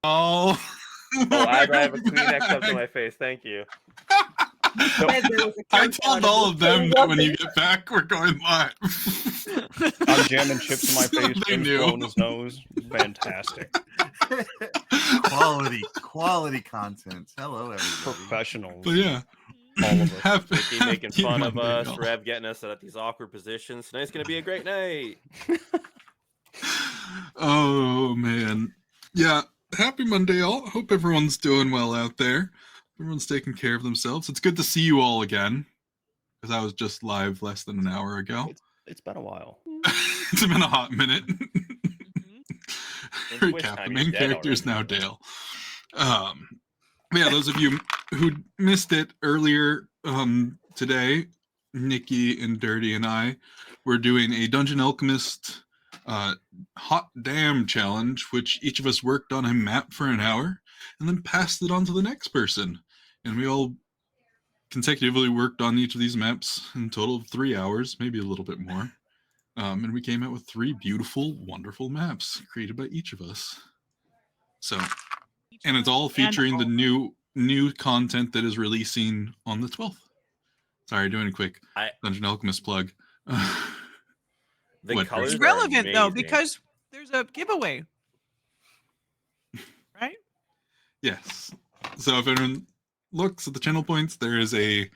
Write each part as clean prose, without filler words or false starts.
Oh, I have a Kleenex up to my face. Thank you. I told all of them that when you get back, we're going live. I'm jamming chips in my face. They Tim's knew. blowing his nose. Fantastic. Quality content. Hello, everybody. Professionals. But yeah. All of us. Vicky making fun of us, y'all. Rev getting us at these awkward positions. Tonight's going to be a great night. Oh, man. Yeah. Happy Monday, all. Hope everyone's doing well out there. Everyone's taking care of themselves. It's good to see you all again, because I was just live less than an hour ago. It's been a while. It's been a hot minute. Recap, the main character is now Dale. Yeah, those of you who missed it earlier today, Nikki and Dirty and I were doing a Dungeon Alchemist hot damn challenge, which each of us worked on a map for an hour and then passed it on to the next person. And we all consecutively worked on each of these maps in a total of 3 hours, maybe a little bit more. And we came out with 3 beautiful, wonderful maps created by each of us. So, and it's all featuring the new content that is releasing on the 12th. Sorry, doing a quick Dungeon Alchemist plug. It's relevant though because there's a giveaway, right? Yes. So if anyone looks at the channel points, there is a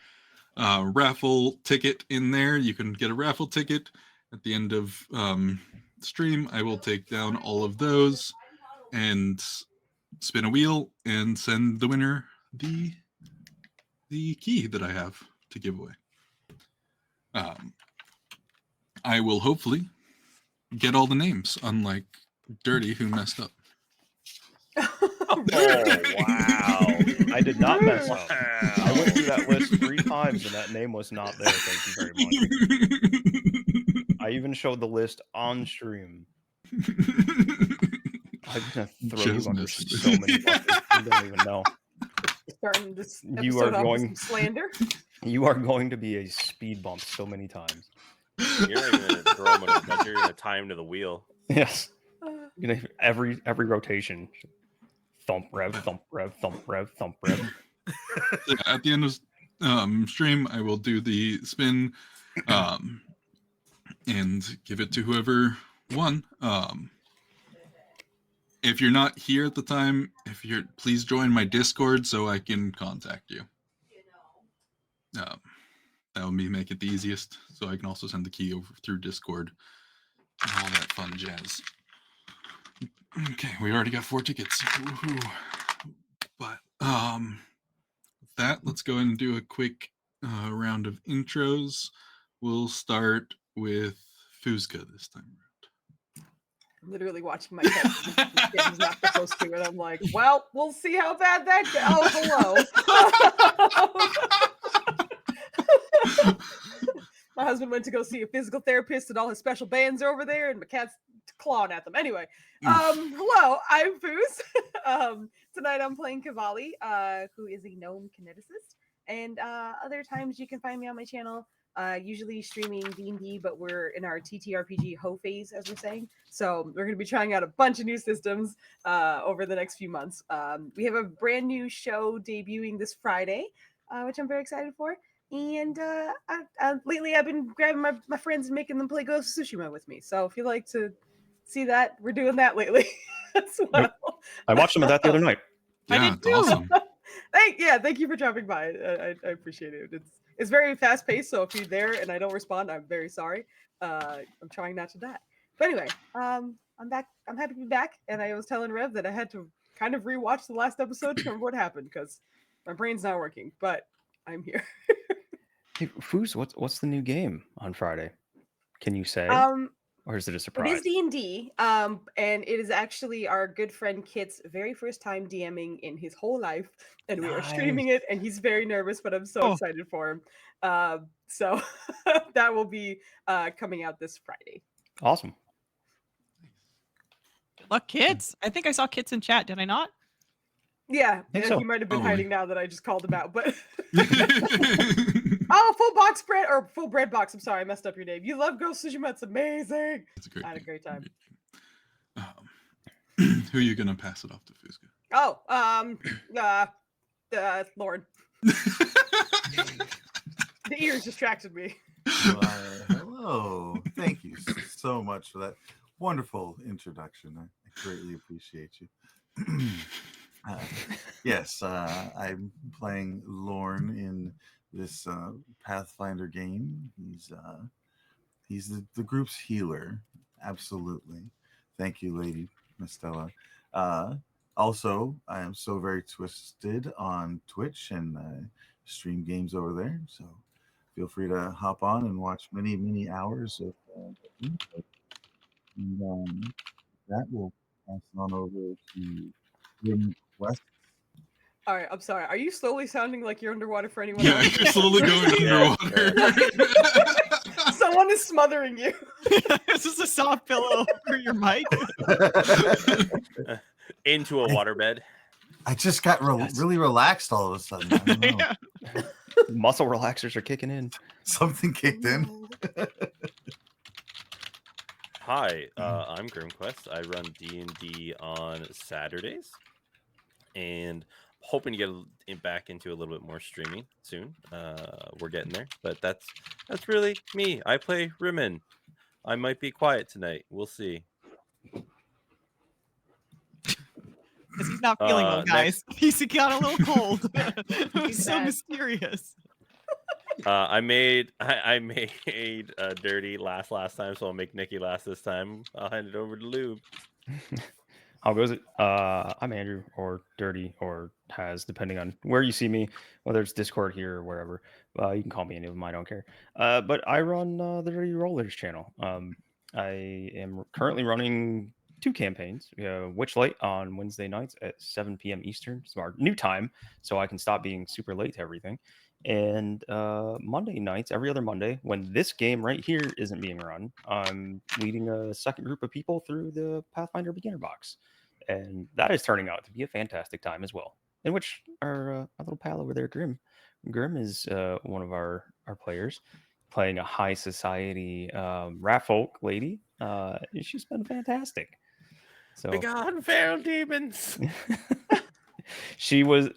raffle ticket in there. You can get a raffle ticket at the end of stream. I will take down all of those and spin a wheel and send the winner the key that I have to give away. I will hopefully get all the names, unlike Dirty, who messed up. Oh, wow. I did not mess up. I went through that list 3 times and that name was not there. Thank you very much. I even showed the list on stream. I'm going to throw you under so many buckets. You don't even know. Starting this episode off with some slander. You are going to be a speed bump so many times. You're not even going to throw them, but you're going to tie him to the wheel. Yes. You're gonna every rotation. Thump rev, thump rev, thump rev, thump rev. Yeah, at the end of stream, I will do the spin and give it to whoever won. If you're not here at the time, please join my Discord so I can contact you. That would make it the easiest. So I can also send the key over through Discord and all that fun jazz. Okay, we already got 4 tickets. Woo-hoo. But with that, let's go ahead and do a quick round of intros. We'll start with Fuzka this time around. I'm literally watching my head. He's not supposed to, and I'm like, well, we'll see how bad that goes. Oh, hello. My husband went to go see a physical therapist, and all his special bands are over there, and my cat's clawing at them. Anyway, hello, I'm Foos. Tonight I'm playing Cavalli, who is a gnome kineticist, and other times you can find me on my channel, usually streaming D&D, but we're in our TTRPG ho phase, as we're saying. So we're going to be trying out a bunch of new systems over the next few months. We have a brand new show debuting this Friday, which I'm very excited for. And lately I've been grabbing my friends and making them play Ghost of Tsushima with me. So if you like to see that, we're doing that lately as well. I watched some of that the other night. Yeah, I did too. Awesome. Thank you for dropping by. I appreciate it. It's very fast paced, so if you're there and I don't respond, I'm very sorry. I'm trying not to die. But anyway, I'm back. I'm happy to be back. And I was telling Rev that I had to kind of rewatch the last episode to remember what happened because my brain's not working. But I'm here. Hey, Foos, what's the new game on Friday? Can you say? Or is it a surprise? It is D&D, and it is actually our good friend Kit's very first time DMing in his whole life, and we are streaming it, and he's very nervous, but I'm so excited for him. So that will be coming out this Friday. Awesome. Good luck, Kits. I think I saw Kits in chat. Did I not? Yeah, so. He might have been hiding now that I just called him out, but full box bread or full bread box. I'm sorry, I messed up your name. You love Ghost of Tsushima. It's amazing. It's a great. I had a great time. Who are you gonna pass it off to, Fuzka? Oh, Lauren. The ears distracted me. Hello. Thank you so much for that wonderful introduction. I greatly appreciate you. Yes, I'm playing Lorne in this Pathfinder game. He's the group's healer. Absolutely. Thank you, Lady Mistella. Also, I am so very twisted on Twitch and stream games over there. So feel free to hop on and watch many hours of gameplay. And that will pass on over to Grim Quest. All right, I'm sorry. Are you slowly sounding like you're underwater for anyone Yeah, else? you're slowly going Yeah, underwater. Someone is smothering you. Is this a soft pillow for your mic? Into a waterbed. I just got really relaxed all of a sudden. I don't know. Yeah. Muscle relaxers are kicking in. Something kicked in. Hi, I'm GrimQuest. I run D&D on Saturdays, and hoping to get back into a little bit more streaming soon. We're getting there, but that's really me. I play Rimmon. I might be quiet tonight. We'll see. Because he's not feeling well, guys. He's got a little cold. It was He's so bad. mysterious. I made Dirty last time, so I'll make Nikki last this time. I'll hand it over to Lube. How goes it? I'm Andrew, or Dirty, or Has, depending on where you see me, whether it's Discord here or wherever. You can call me any of them, I don't care. But I run the Dirty Rollers channel. I am currently running 2 campaigns. Witchlight on Wednesday nights at 7 p.m. Eastern. It's our new time, so I can stop being super late to everything. And Monday nights, every other Monday, when this game right here isn't being run, I'm leading a second group of people through the Pathfinder beginner box. And that is turning out to be a fantastic time as well. In which our little pal over there, Grim is one of our players, playing a high society rat folk lady. She's been fantastic. So Begone, feral demons. she was,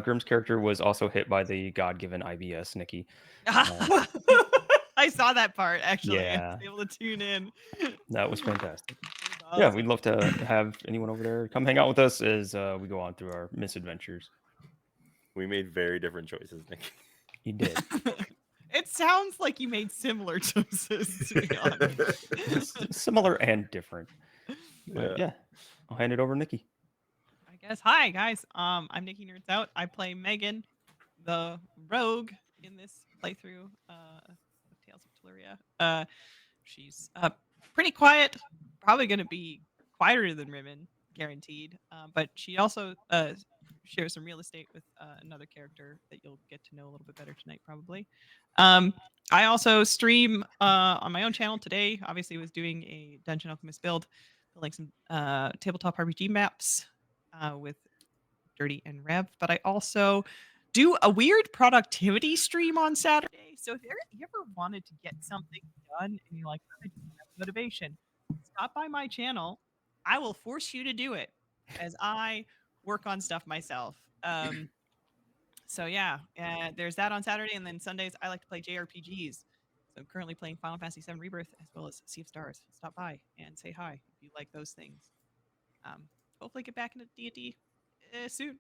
Grim's character was also hit by the God-given IBS, Nikki. I saw that part, actually. Yeah. I was able to tune in. That was fantastic. Awesome. Yeah, we'd love to have anyone over there come hang out with us as we go on through our misadventures. We made very different choices, Nikki. You did. It sounds like you made similar choices, to be honest. Similar and different. But yeah, I'll hand it over to Nikki. I guess. Hi, guys. I'm Nikki Nerds Out. I play Megan, the rogue, in this playthrough of Tales of Teluria. She's pretty quiet. Probably going to be quieter than Rimmon, guaranteed. But she also shares some real estate with another character that you'll get to know a little bit better tonight, probably. I also stream on my own channel today. Obviously, was doing a Dungeon Alchemist build, building some tabletop RPG maps with Dirty and Rev. But I also do a weird productivity stream on Saturday. So if you ever wanted to get something done and you're like, I don't have motivation, stop by my channel. I will force you to do it as I work on stuff myself. So yeah, there's that on Saturday, and then Sundays I like to play JRPGs. So I'm currently playing Final Fantasy VII Rebirth as well as Sea of Stars. Stop by and say hi if you like those things. Hopefully get back into D&D soon.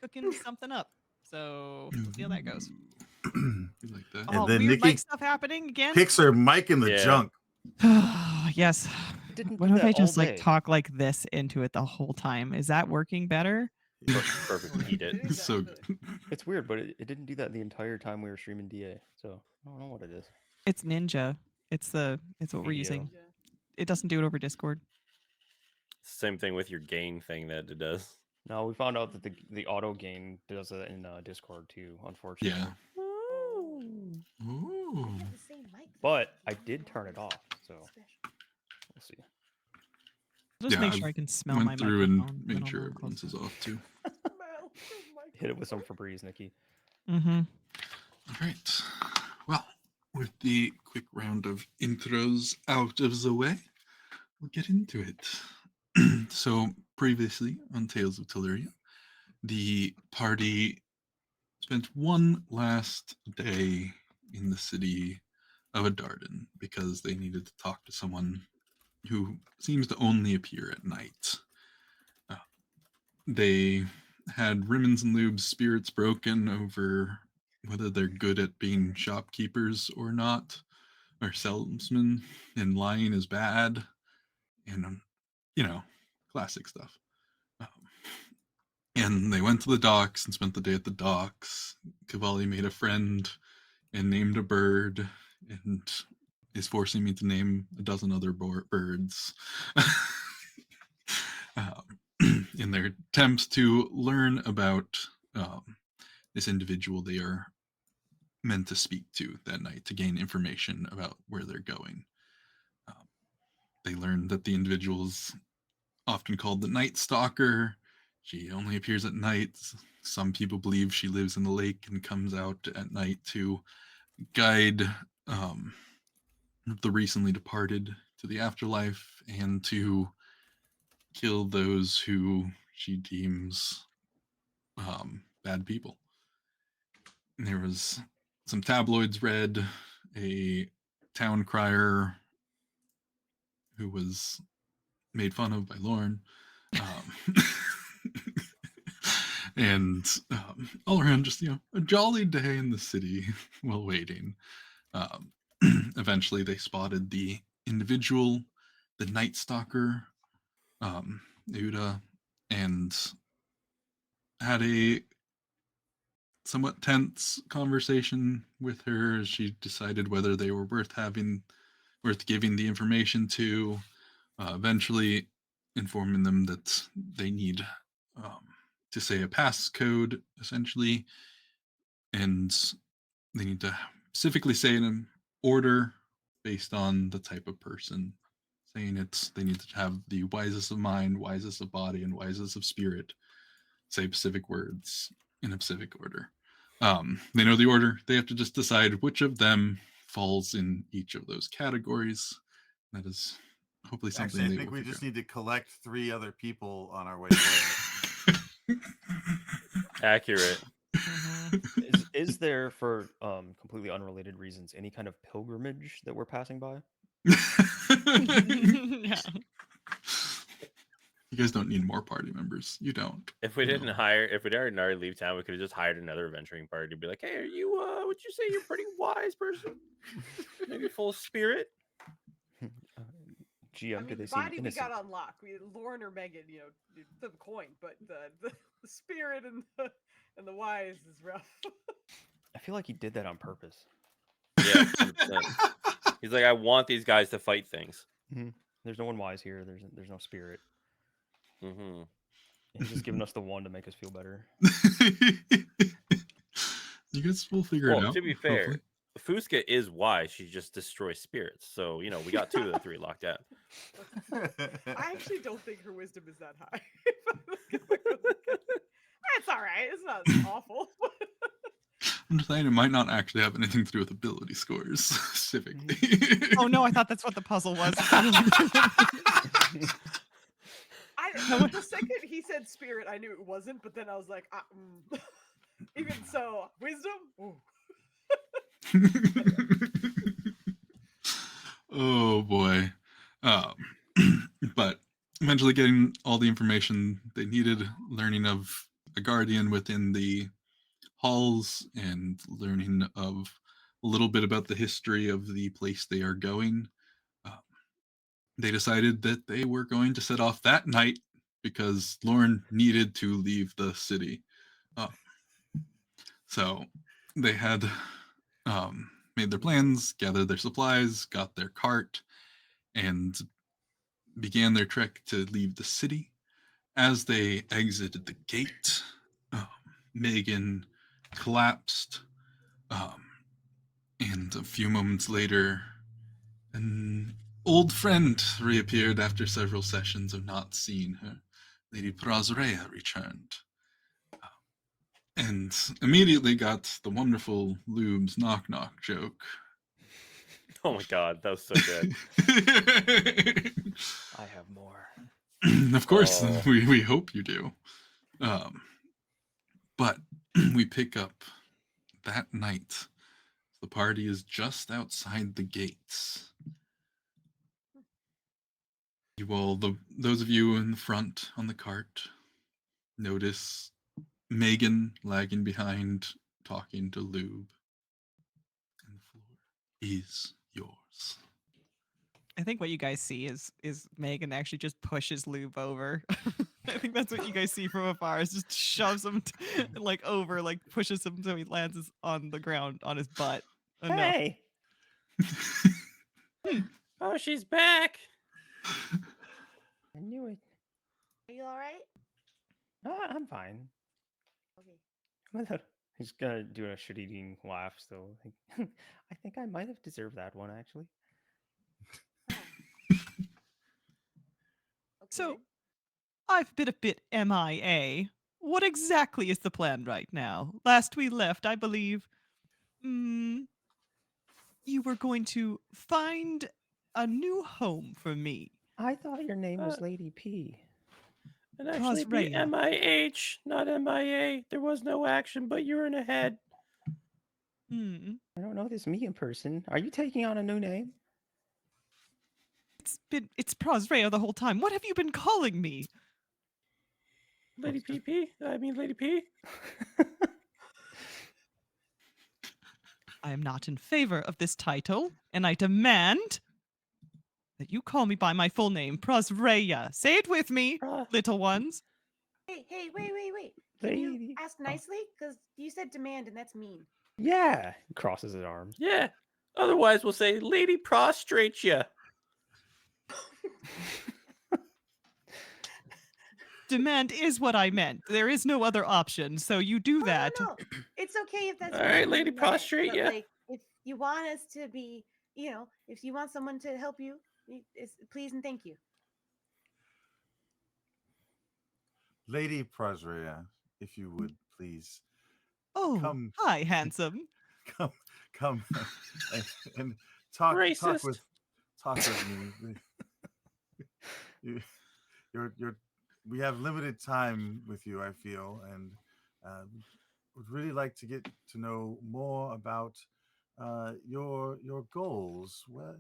Cooking something up. So we'll see how that goes. You like that? And Oh, then weird Nikki mic stuff happening again. Picks her mic in the Yeah. junk. Yes. Didn't What do if that I just all like day. talk like this into it the whole time? Is that working better? Perfect. Eat it. So It's weird, but it didn't do that the entire time we were streaming DA. So I don't know what it is. It's Ninja. It's what we're Video. using. It doesn't do it over Discord. Same thing with your gain thing that it does. No, we found out that the auto gain does it in Discord too, unfortunately. yeah. Ooh. But I did turn it off, so we'll see. Just Yeah, make I've sure I can smell Went my through and microphone. then made I'll sure know I'm everyone's close is off too. Hit it with some Febreze, Nikki. Mm-hmm. All right. Well, with the quick round of intros out of the way, we'll get into it. So, previously on Tales of Teluria, the party spent one last day in the city of Adardan because they needed to talk to someone who seems to only appear at night. They had Rimmons and Lube's spirits broken over whether they're good at being shopkeepers or not, or salesmen, and lying is bad, and classic stuff. Um, and they went to the docks and spent the day at the docks. Cavalli made a friend and named a bird, and is forcing me to name a dozen other birds. In their attempts to learn about this individual they are meant to speak to that night to gain information about where they're going. They learned that the individual is often called the Night Stalker. She only appears at night. Some people believe she lives in the lake and comes out at night to guide the recently departed to the afterlife and to kill those who she deems bad people. And there was some tabloids read, a town crier who was made fun of by Lauren, and all around just a jolly day in the city while waiting. Eventually, they spotted the individual, the Night Stalker, Uda, and had a somewhat tense conversation with her as she decided whether they were worth giving the information to. Eventually, informing them that they need to say a passcode, essentially, and they need to specifically say in an order based on the type of person. Saying they need to have the wisest of mind, wisest of body, and wisest of spirit. Say specific words in a specific order. They know the order. They have to just decide which of them falls in each of those categories. That is hopefully something Actually, I they think will we figure just out. need to collect 3 other people on our way there. Accurate. Is there, for completely unrelated reasons, any kind of pilgrimage that we're passing by? Yeah. You guys don't need more party members. You don't. If we You didn't know. hire, if we didn't already leave town, we could have just hired another venturing party to be like, "Hey, are you? Would you say you're a pretty wise person? Maybe full of spirit." GM, I mean, could the they seem body we innocent? got on lock. We Lauren or Megan, flip a coin, but the spirit and the wise is rough. I feel like he did that on purpose. Yeah, 100%. He's like, I want these guys to fight things. There's no one wise here. There's no spirit. Mm-hmm. He's just giving us the one to make us feel better. You guys will figure it Well, out. to be fair, Fusca is wise. She just destroys spirits. So we got 2 of the 3 locked out. I actually don't think her wisdom is that high. It's all right. It's not awful. I'm just saying it might not actually have anything to do with ability scores specifically. Oh no, I thought that's what the puzzle was. The second he said spirit, I knew it wasn't, but then I was like, even so, wisdom? Ooh. Oh boy. But eventually getting all the information they needed, learning of a guardian within the halls, and learning of a little bit about the history of the place they are going. They decided that they were going to set off that night because Lauren needed to leave the city. So they had made their plans, gathered their supplies, got their cart, and began their trek to leave the city. As they exited the gate, Megan collapsed, and a few moments later, an old friend reappeared after several sessions of not seeing her. Lady Prazrea returned, and immediately got the wonderful Lube's knock-knock joke. Oh my god, that was so good. I have more. Of course, Oh. we hope you do. But we pick up that night. The party is just outside the gates. You all, those of you in the front on the cart, notice Megan lagging behind, talking to Lube. And the floor is yours. I think what you guys see is Megan actually just pushes Lube over. I think that's what you guys see from afar. Is just shoves him like over, like pushes him so he lands on the ground on his butt. Oh, no. Hey. Oh, she's back. I knew it. Are you all right? I'm fine. Okay. He's gonna do a shit-eating laugh still. I think I might have deserved that one, actually. So, Okay. I've been a bit MIA. What exactly is the plan right now? Last we left, I believe, you were going to find a new home for me. I thought your name was Uh, Lady P. And actually be Rosrea. MIH, not MIA. There was no action, but you're in ahead. Hmm. I don't know this me in person. Are you taking on a new name? It's Prosrea the whole time. What have you been calling me? Lady PP? I mean, Lady P? I am not in favor of this title, and I demand that you call me by my full name, Prosrea. Say it with me, little ones. Hey, wait. Can you Lady. ask nicely? Because you said demand, and that's mean. Yeah. He crosses his arms. Yeah. Otherwise, we'll say, Lady prostrate ya. Demand is what I meant. There is no other option, so you do that. No. It's okay if that's All not right, what Lady you meant, prostrate but, ya. like, if you want us to be, if you want someone to help you, please and thank you. Lady Prosrea, if you would please Oh, come hi, handsome. come and talk Racist. with me. We have limited time with you, I feel, and would really like to get to know more about your goals. Well,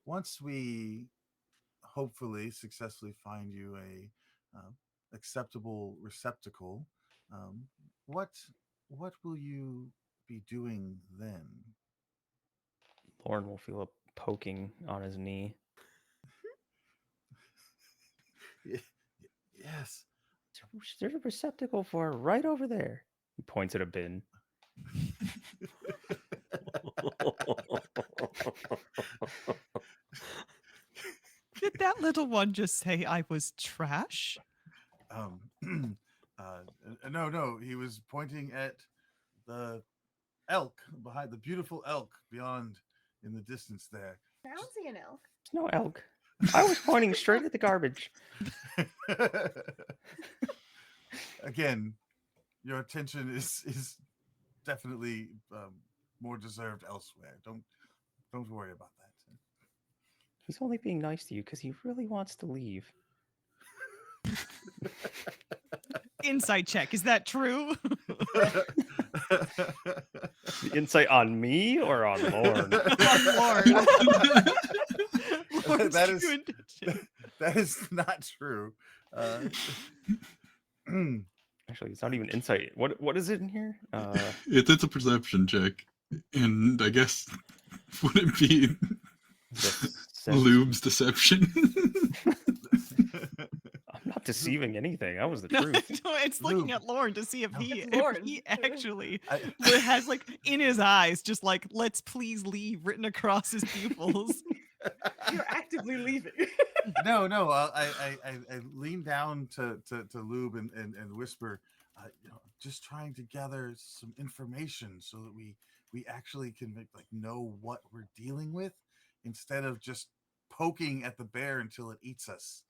once we hopefully successfully find you a acceptable receptacle, um, what will you be doing then? Lauren will feel a poking on his knee. Yes. There's a receptacle for it right over there. He points at a bin. Did that little one just say I was trash? No, he was pointing at the elk behind, the beautiful elk beyond in the distance there. I don't see an elk. There's no elk. I was pointing straight at the garbage. Again, your attention is definitely more deserved elsewhere. Don't worry about that. He's only being nice to you because he really wants to leave. Insight check. Is that true? The insight on me or on Lauren? On Lauren. Lauren's That true is- intention. That is not true. Actually, it's not even insight. What is it in here? It's a perception check, and I guess would it be Lube's deception? I'm not deceiving anything. That was the No, truth. no, it's looking Lube. at Lauren to see if No. he It's Lauren. actually I- has like in his eyes just like "Let's please leave" written across his pupils. You're actively leaving. no. I lean down to Lube and whisper, just trying to gather some information so that we actually can know what we're dealing with instead of just poking at the bear until it eats us.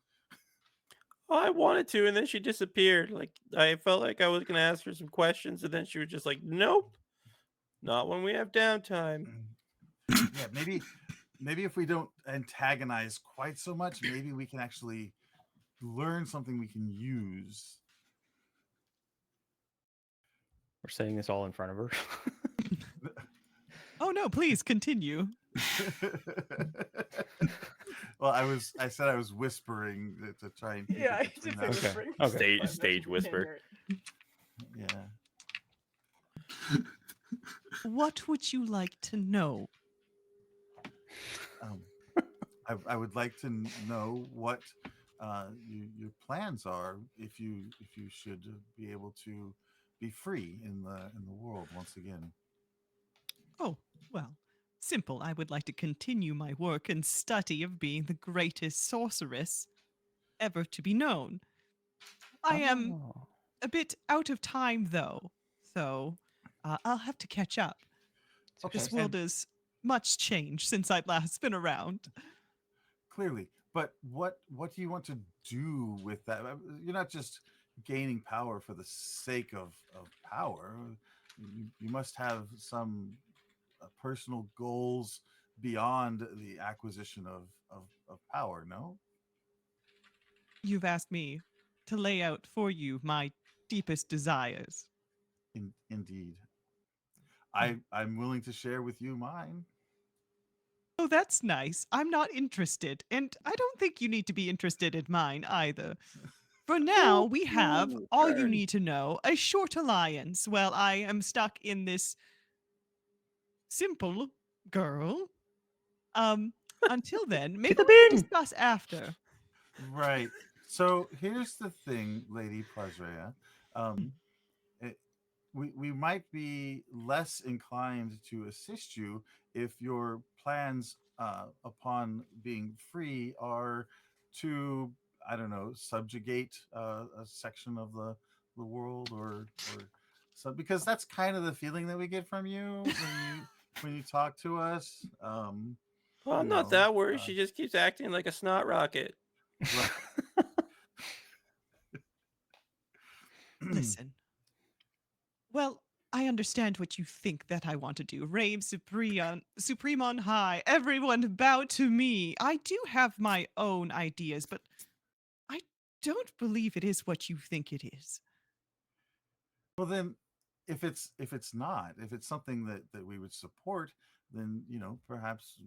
I wanted to, and then she disappeared. Like, I felt like I was going to ask her some questions, and then she was just like, nope, not when we have downtime. Yeah, maybe if we don't antagonize quite so much, maybe we can actually learn something we can use. We're saying this all in front of her. Oh no, please continue. Well, I said I was whispering to try and keep Yeah, I it between did say us. Okay. whispering. Okay. Stage But that's stage what we can whisper. hear it. Yeah. What would you like to know? I would like to know what your plans are if you should be able to be free in the world once again. Oh, well, simple. I would like to continue my work and study of being the greatest sorceress ever to be known. I am Oh. a bit out of time, though, so I'll have to catch up. Okay, This world has much changed since I'd last been around. clearly, but what do you want to do with that? You're not just gaining power for the sake of power. You must have some personal goals beyond the acquisition of power, no? You've asked me to lay out for you my deepest desires. Indeed. I'm willing to share with you mine. Oh, that's nice. I'm not interested, and I don't think you need to be interested in mine either. For now, we have all you need to know a short alliance while I am stuck in this simple girl. Until then, maybe the we can bin! discuss after. Right. So here's the thing, Lady Prazrea. It, we might be less inclined to assist you if your plans upon being free are to, I don't know, subjugate a section of the world or so, because that's kind of the feeling that we get from you when you talk to us. Well, I'm you not know, that worried. She just keeps acting like a snot rocket. right. Listen. Well, I understand what you think that I want to do. Reign supreme on high. Everyone bow to me. I do have my own ideas, but I don't believe it is what you think it is. Well, then, if it's not, if it's something that we would support, then perhaps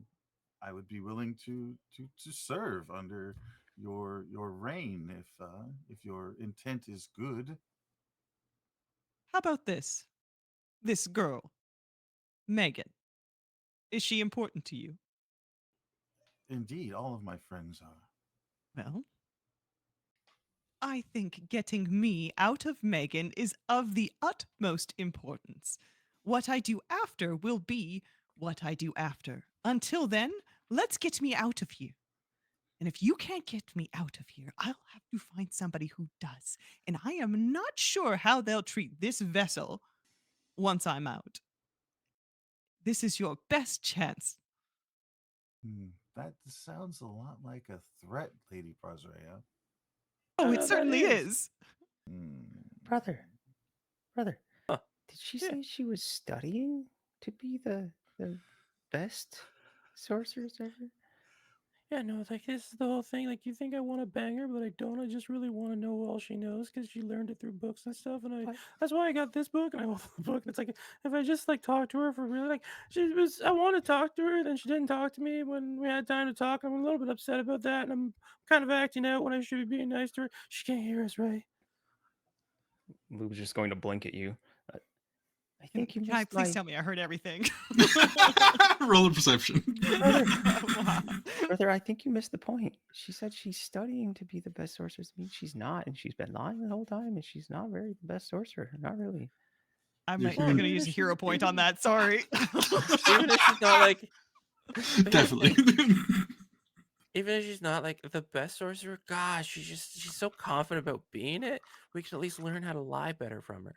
I would be willing to serve under your reign if your intent is good. How about this? This girl, Megan. Is she important to you? Indeed, all of my friends are. Well, I think getting me out of Megan is of the utmost importance. What I do after will be what I do after. Until then, let's get me out of here. And if you can't get me out of here, I'll have to find somebody who does. And I am not sure how they'll treat this vessel once I'm out. This is your best chance. That sounds a lot like a threat, Lady Prazrea. Oh, it That certainly is. is. Brother. Brother. Huh. Did she Yeah. say she was studying to be the best sorceress ever? Yeah, no, it's like this is the whole thing. Like, you think I want to bang her, but I don't. I just really want to know all she knows because she learned it through books and stuff. And What? that's why I got this book and I want the book. And it's like, if I just like talk to her for really, like, I want to talk to her, then she didn't talk to me when we had time to talk. I'm a little bit upset about that, and I'm kind of acting out when I should be being nice to her. She can't hear us, right? Lou was just going to blink at you. I think you Can I missed please my tell me I heard everything? Roll a perception. Wow. brother. I think you missed the point. She said she's studying to be the best sorceress. I mean, she's not, and she's been lying the whole time, and she's not very the best sorcerer. Not really. I'm You're not human. going to use a hero point on that. Sorry. Even if she's not like, Definitely. even if she's not like the best sorcerer, gosh, she's so confident about being it. We can at least learn how to lie better from her.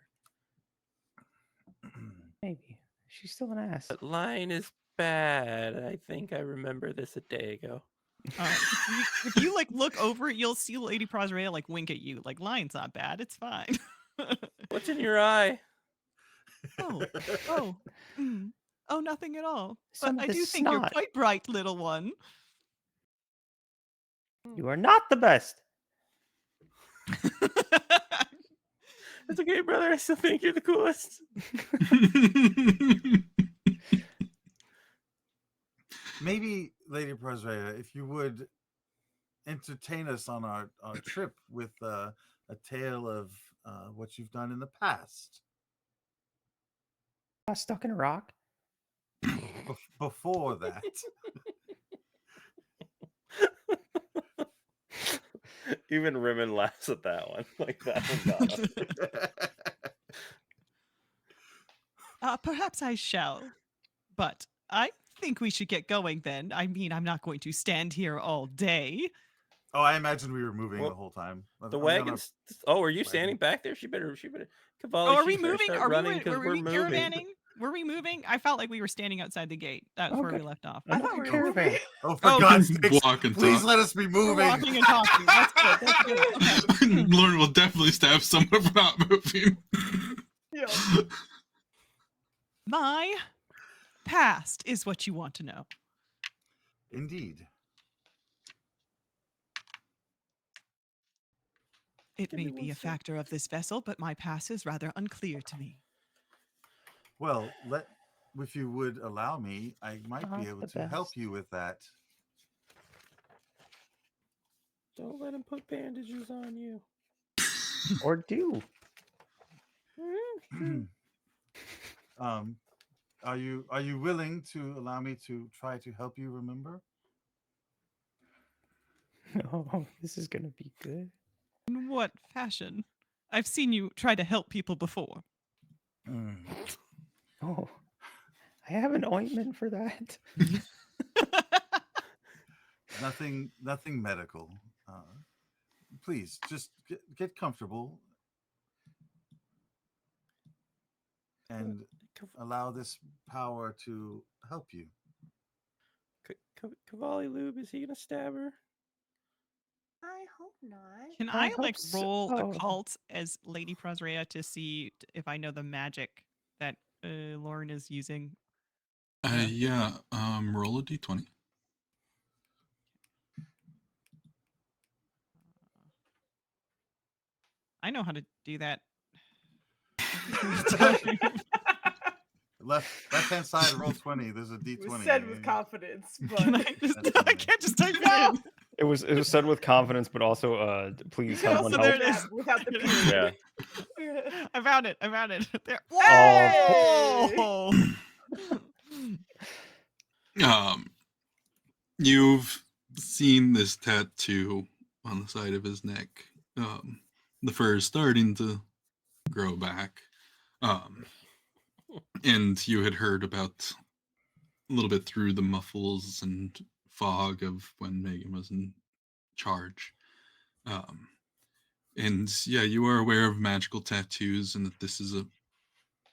Maybe she's still an ass. But lying is bad. I think I remember this a day ago. If you like look over, you'll see Lady Prosrea like wink at you. Like, lion's not bad. It's fine. What's in your eye? Oh, mm. Oh, nothing at all. Some But of I the do think you're snot. quite bright, little one. You are not the best. It's okay, brother. I still think you're the coolest. Maybe, Lady Prozrea, if you would entertain us on our trip with a tale of what you've done in the past. Stuck in a rock. Before that. Even Rimmon laughs at that one. Like that one got him. Perhaps I shall, but I think we should get going then. I mean, I'm not going to stand here all day. Oh, I imagine we were moving Well, the whole time. The Are we on wagons. Oh, are you wagon? standing back there? She better. Oh, Cavalli, are we she better moving? start Are running we? because Were we're we moving. caravanning? Were we moving? I felt like we were standing outside the gate. That's where we Okay. left off. I thought we were Caravan. moving. Oh, for Oh, God's you sake! walk and Please talk. let us be We're moving. walking and talking. That's good. That's good. Okay. Lauren will definitely stab someone for not moving. Yeah. My past is what you want to know. Indeed. It Give may me be one a sec. factor of this vessel, but my past is rather unclear to me. Well, if you would allow me, I might be Off able the to help best. you with that. Don't let him put bandages on you. Or do. Are you willing to allow me to try to help you remember? Oh, this is gonna be good. In what fashion? I've seen you try to help people before. Oh, I have an ointment for that. Nothing medical. Please, just get comfortable and allow this power to help you. Cavalli Lube, is he gonna stab her? I hope not. Can I I hope like roll so. occult as Lady Prozrea to see if I know the magic that Lauren is using? Yeah. Roll a d20. I know how to do that. Left hand side, roll 20. There's a It was D20. said with confidence, Can but I just? That's I fine. can't just type No! it in. It was said with confidence, but also please you can have also one there do help. it that is. without the Yeah. period. I found it. I found it. There. Oh. Whoa! You've seen this tattoo on the side of his neck. The fur is starting to grow back. And you had heard about a little bit through the muffles and fog of when Megan was in charge. And yeah, you are aware of magical tattoos and that this is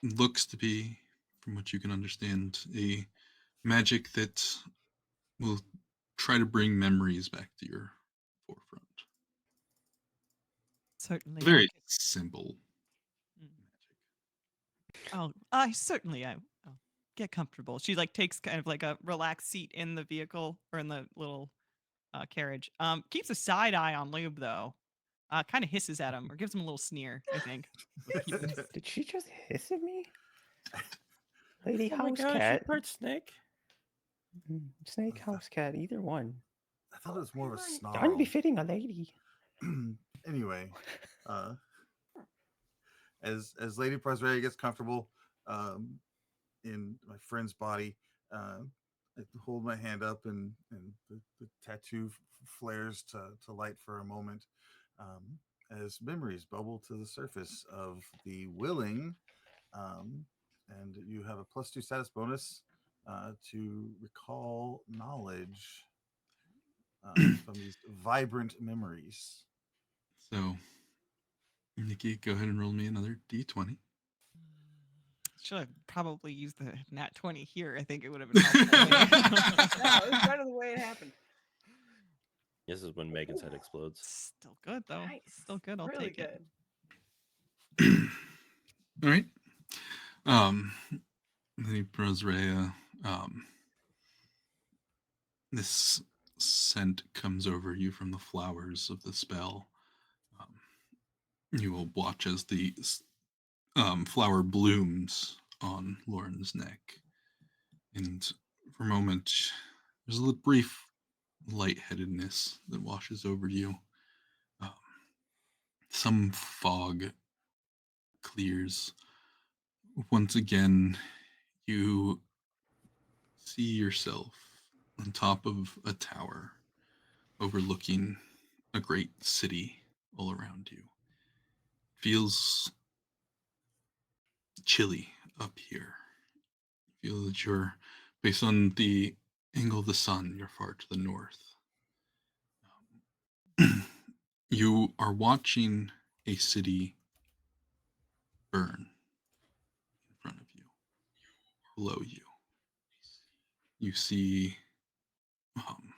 looks to be, from what you can understand, a magic that will try to bring memories back to your forefront. Certainly. It's very simple magic. Oh, I certainly. I'll get comfortable. She like takes kind of like a relaxed seat in the vehicle or in the little carriage. Keeps a side eye on Lube though. Kind of hisses at him or gives him a little sneer. I think. Did she just hiss at me? Lady Oh my House gosh, Cat. you part snake. Snake House Cat, either one. I thought it was more of a snarl. Unbefitting a lady. Anyway, as Lady Prozrea gets comfortable in my friend's body, I hold my hand up and the tattoo flares to light for a moment as memories bubble to the surface of the willing, and you have a +2 status bonus to recall knowledge from these vibrant memories. So, Nikki, go ahead and roll me another d20. Should have probably used the nat 20 here. I think it would have been helpful. No, it was better the way it happened. This is when Megan's head explodes. Still good though. Nice. Still good. I'll really take good. it. All right. Lady Prozrea, this scent comes over you from the flowers of the spell. You will watch as the flower blooms on Lauren's neck. And for a moment, there's a brief lightheadedness that washes over you. Um, some fog clears. Once again, you see yourself on top of a tower overlooking a great city all around you. Feels chilly up here. You feel that you're, based on the angle of the sun, you're far to the north. You are watching a city burn in front of you, below you. You see um,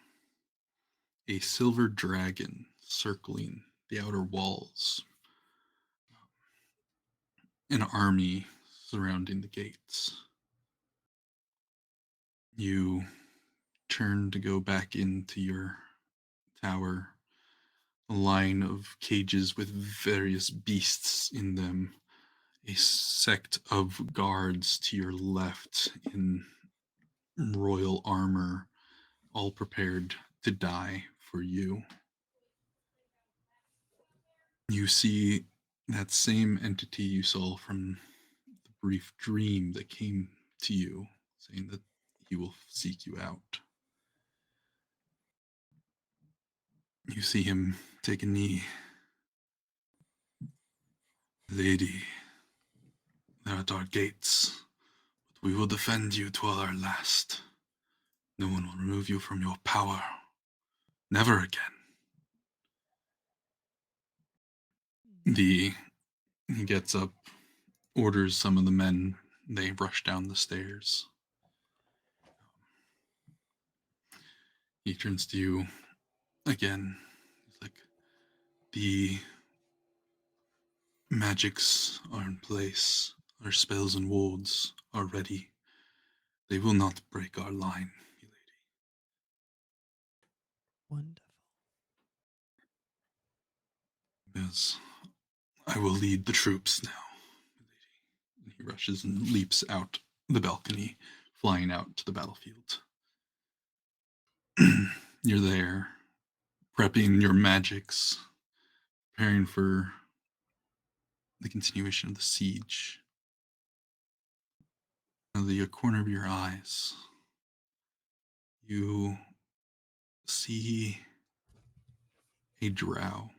a silver dragon circling the outer walls, an army surrounding the gates. You turn to go back into your tower, a line of cages with various beasts in them, a sect of guards to your left in royal armor, all prepared to die for you. You see that same entity you saw from the brief dream that came to you, saying that he will seek you out. You see him take a knee. Lady, they're at our gates, but we will defend you to our last. No one will remove you from your power. Never again. He gets up, orders some of the men. They rush down the stairs. He turns to you again. He's like, the magics are in place. Our spells and wards are ready. They will not break our line, lady. Wonderful. Yes, I will lead the troops now, lady. And he rushes and leaps out the balcony, flying out to the battlefield. You're there, prepping your magics, preparing for the continuation of the siege. Out of the corner of your eyes, you see a drow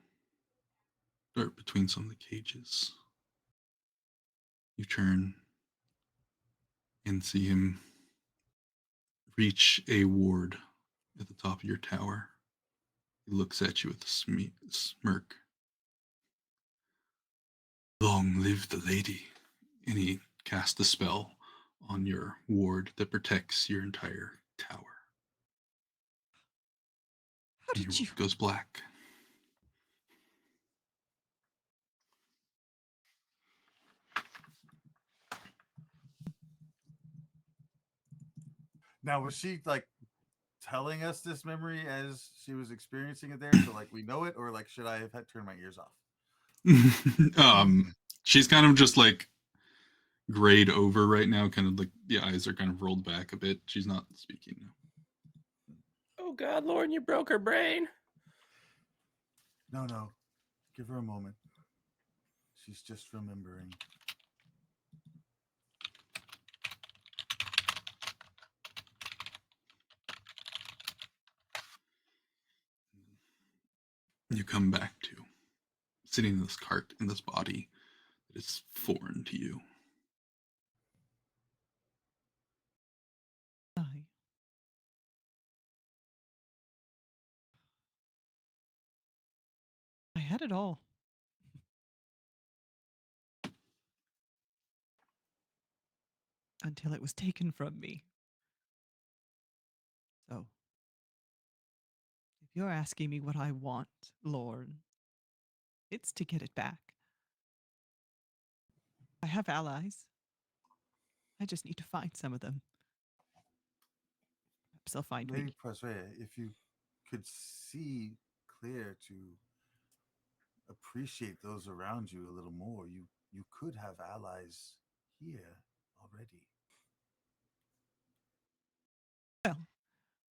dart between some of the cages. You turn and see him reach a ward at the top of your tower. He looks at you with a smirk. Long live the lady. And he casts a spell on your ward that protects your entire tower. How And your did you? ward goes black. Now, was she like telling us this memory as she was experiencing it there? So, like, we know it, or like, should I have had turned my ears off? She's kind of just like grayed over right now, kind of like the eyes are kind of rolled back a bit. She's not speaking now. Oh God, Lauren, you broke her brain. No. Give her a moment. She's just remembering. You come back to sitting in this cart in this body that is foreign to you. I had it all. Until it was taken from me. So, if you're asking me what I want, Lorne, it's to get it back. I have allies. I just need to find some of them. Perhaps they'll find Lady me. Prasrea, if you could see clear to appreciate those around you a little more. You could have allies here already. Well,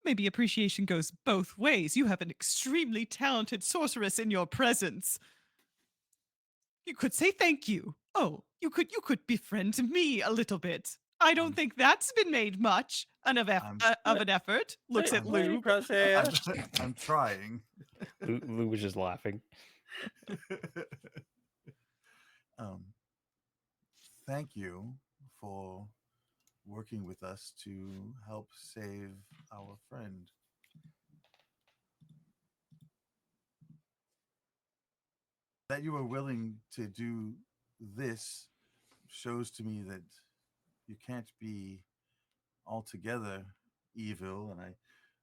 maybe appreciation goes both ways. You have an extremely talented sorceress in your presence. You could say thank you. Oh, you could befriend me a little bit. I don't I'm- think that's been made much I'm of an effort. Looks Lady- at Lady Lube. Crosshair. I'm trying. Lou was just laughing. um, Thank you for working with us to help save our friend. That you are willing to do this shows to me that you can't be altogether evil. And I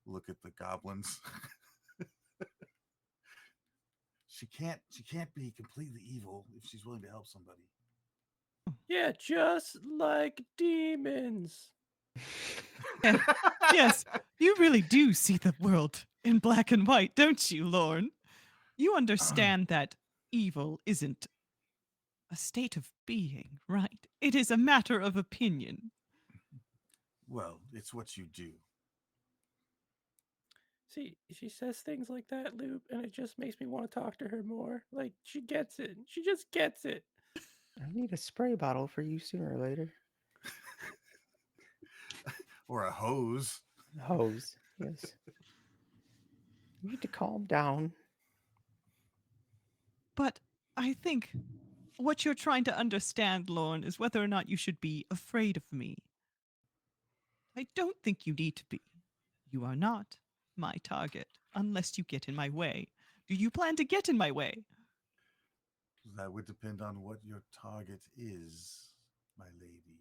look at the goblins. She can't be completely evil if she's willing to help somebody. Yeah, just like demons. Yes, you really do see the world in black and white, don't you, Lorne? You understand that evil isn't a state of being, right? It is a matter of opinion. Well, it's what you do. See, she says things like that, Loop, and it just makes me want to talk to her more. Like, she gets it. She just gets it. I need a spray bottle for you sooner or later. Or a hose. Hose, yes. You need to calm down. But I think what you're trying to understand, Lorne, is whether or not you should be afraid of me. I don't think you need to be. You are not my target unless you get in my way. Do you plan to get in my way? That would depend on what your target is, my lady.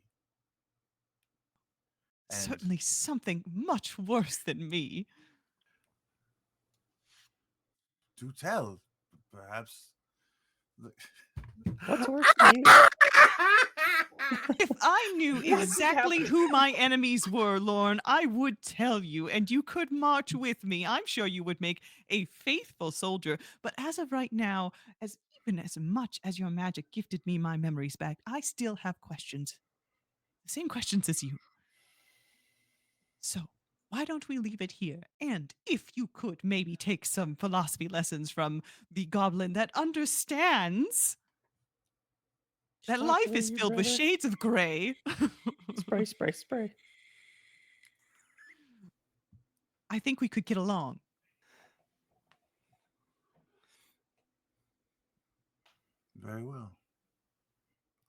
And Certainly something much worse than me. do tell. Perhaps. What's worse than you? If I knew What is exactly happening? who my enemies were, Lorne, I would tell you, and you could march with me. I'm sure you would make a faithful soldier. But as of right now, even as much as your magic gifted me my memories back, I still have questions. The same questions as you. So why don't we leave it here? And if you could maybe take some philosophy lessons from the goblin that understands that Stop life doing is your filled with brother. shades of gray. Spray, spray, spray. I think we could get along. Very well.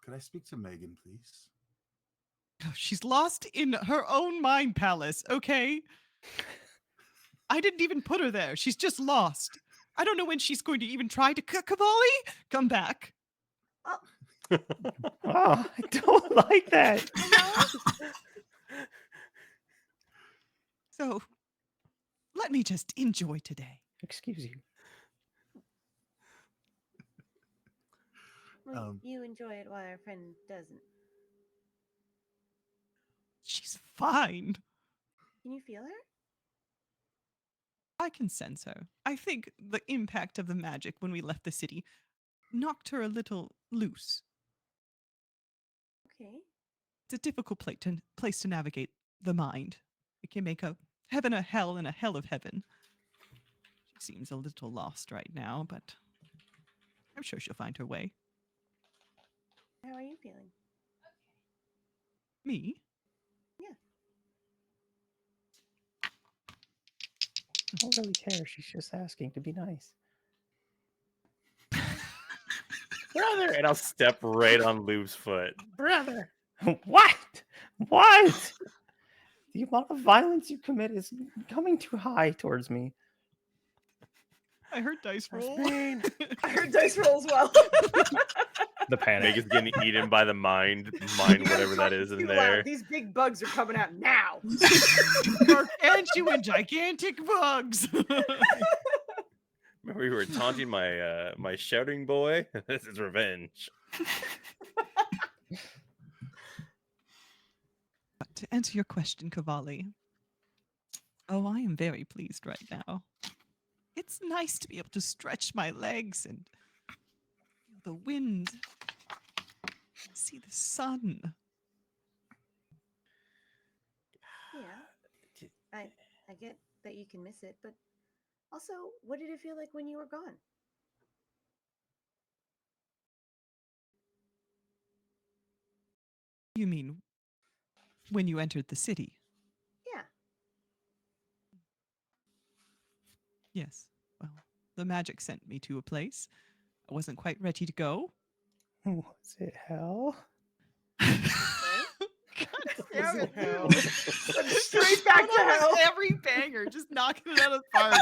Could I speak to Megan, please? She's lost in her own mind palace, okay? I didn't even put her there. She's just lost. I don't know when she's going to even try to Cavalli. Come back. Oh, Oh, I don't like that. hello? So let me just enjoy today. Excuse you. Well, you enjoy it while our friend doesn't. She's fine. Can you feel her? I can sense her. I think the impact of the magic when we left the city knocked her a little loose. Okay. It's a difficult place to navigate the mind. It can make a heaven a hell and a hell of heaven. She seems a little lost right now, but I'm sure she'll find her way. How are you feeling? Me? Yeah. I don't really care. She's just asking to be nice. Brother! And I'll step right on Loop's foot. Brother! What? What? The amount of violence you commit is coming too high towards me. I heard dice roll. Mean. I heard dice roll as well. The panic. Megan's getting eaten by the mind whatever that is in Too loud. there. These big bugs are coming out now. Gargantuan gigantic bugs. Remember we were taunting my shouting boy? This is revenge. But to answer your question, Cavalli, oh, I am very pleased right now. It's nice to be able to stretch my legs and the wind. See the sun. Yeah. I get that you can miss it, but also, what did it feel like when you were gone? You mean when you entered the city? Yeah. Yes. Well, the magic sent me to a place. I wasn't quite ready to go. Was it hell? Was it hell? Straight Straight back to hell. Every banger, just knocking it out of the park.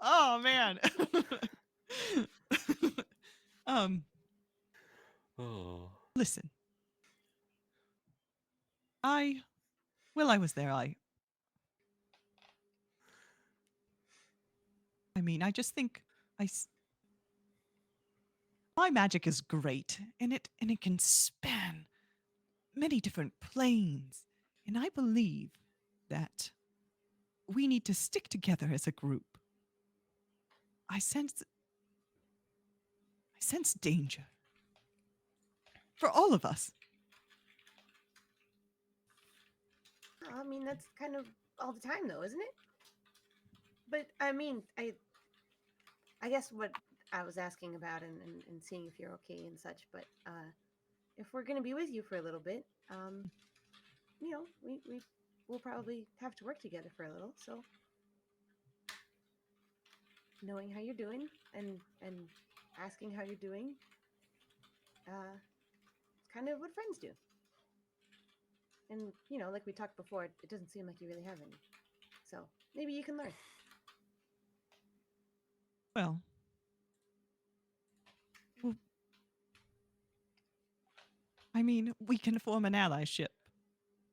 Oh man. Oh. Listen. I was there. I mean, I just think my magic is great, and it can span many different planes, and I believe that we need to stick together as a group. I sense danger for all of us. I mean, that's kind of all the time, though, isn't it? But I mean, I guess what I was asking about and seeing if you're okay and such. But if we're gonna be with you for a little bit, you know, we'll probably have to work together for a little. So knowing how you're doing and asking how you're doing, it's kind of what friends do. And you know, like we talked before, it doesn't seem like you really have any. So maybe you can learn. Well, I mean, we can form an allyship.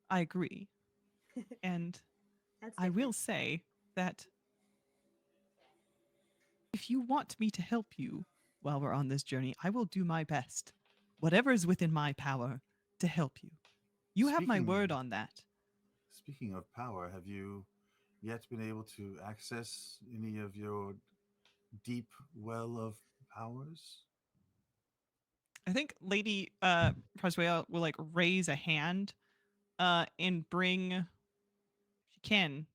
I agree. And That's I will different. say that if you want me to help you while we're on this journey, I will do my best, whatever is within my power, to help you. You have my word on that. Speaking of power, have you yet been able to access any of your deep well of powers? I think Lady Praswell will like raise a hand and bring she can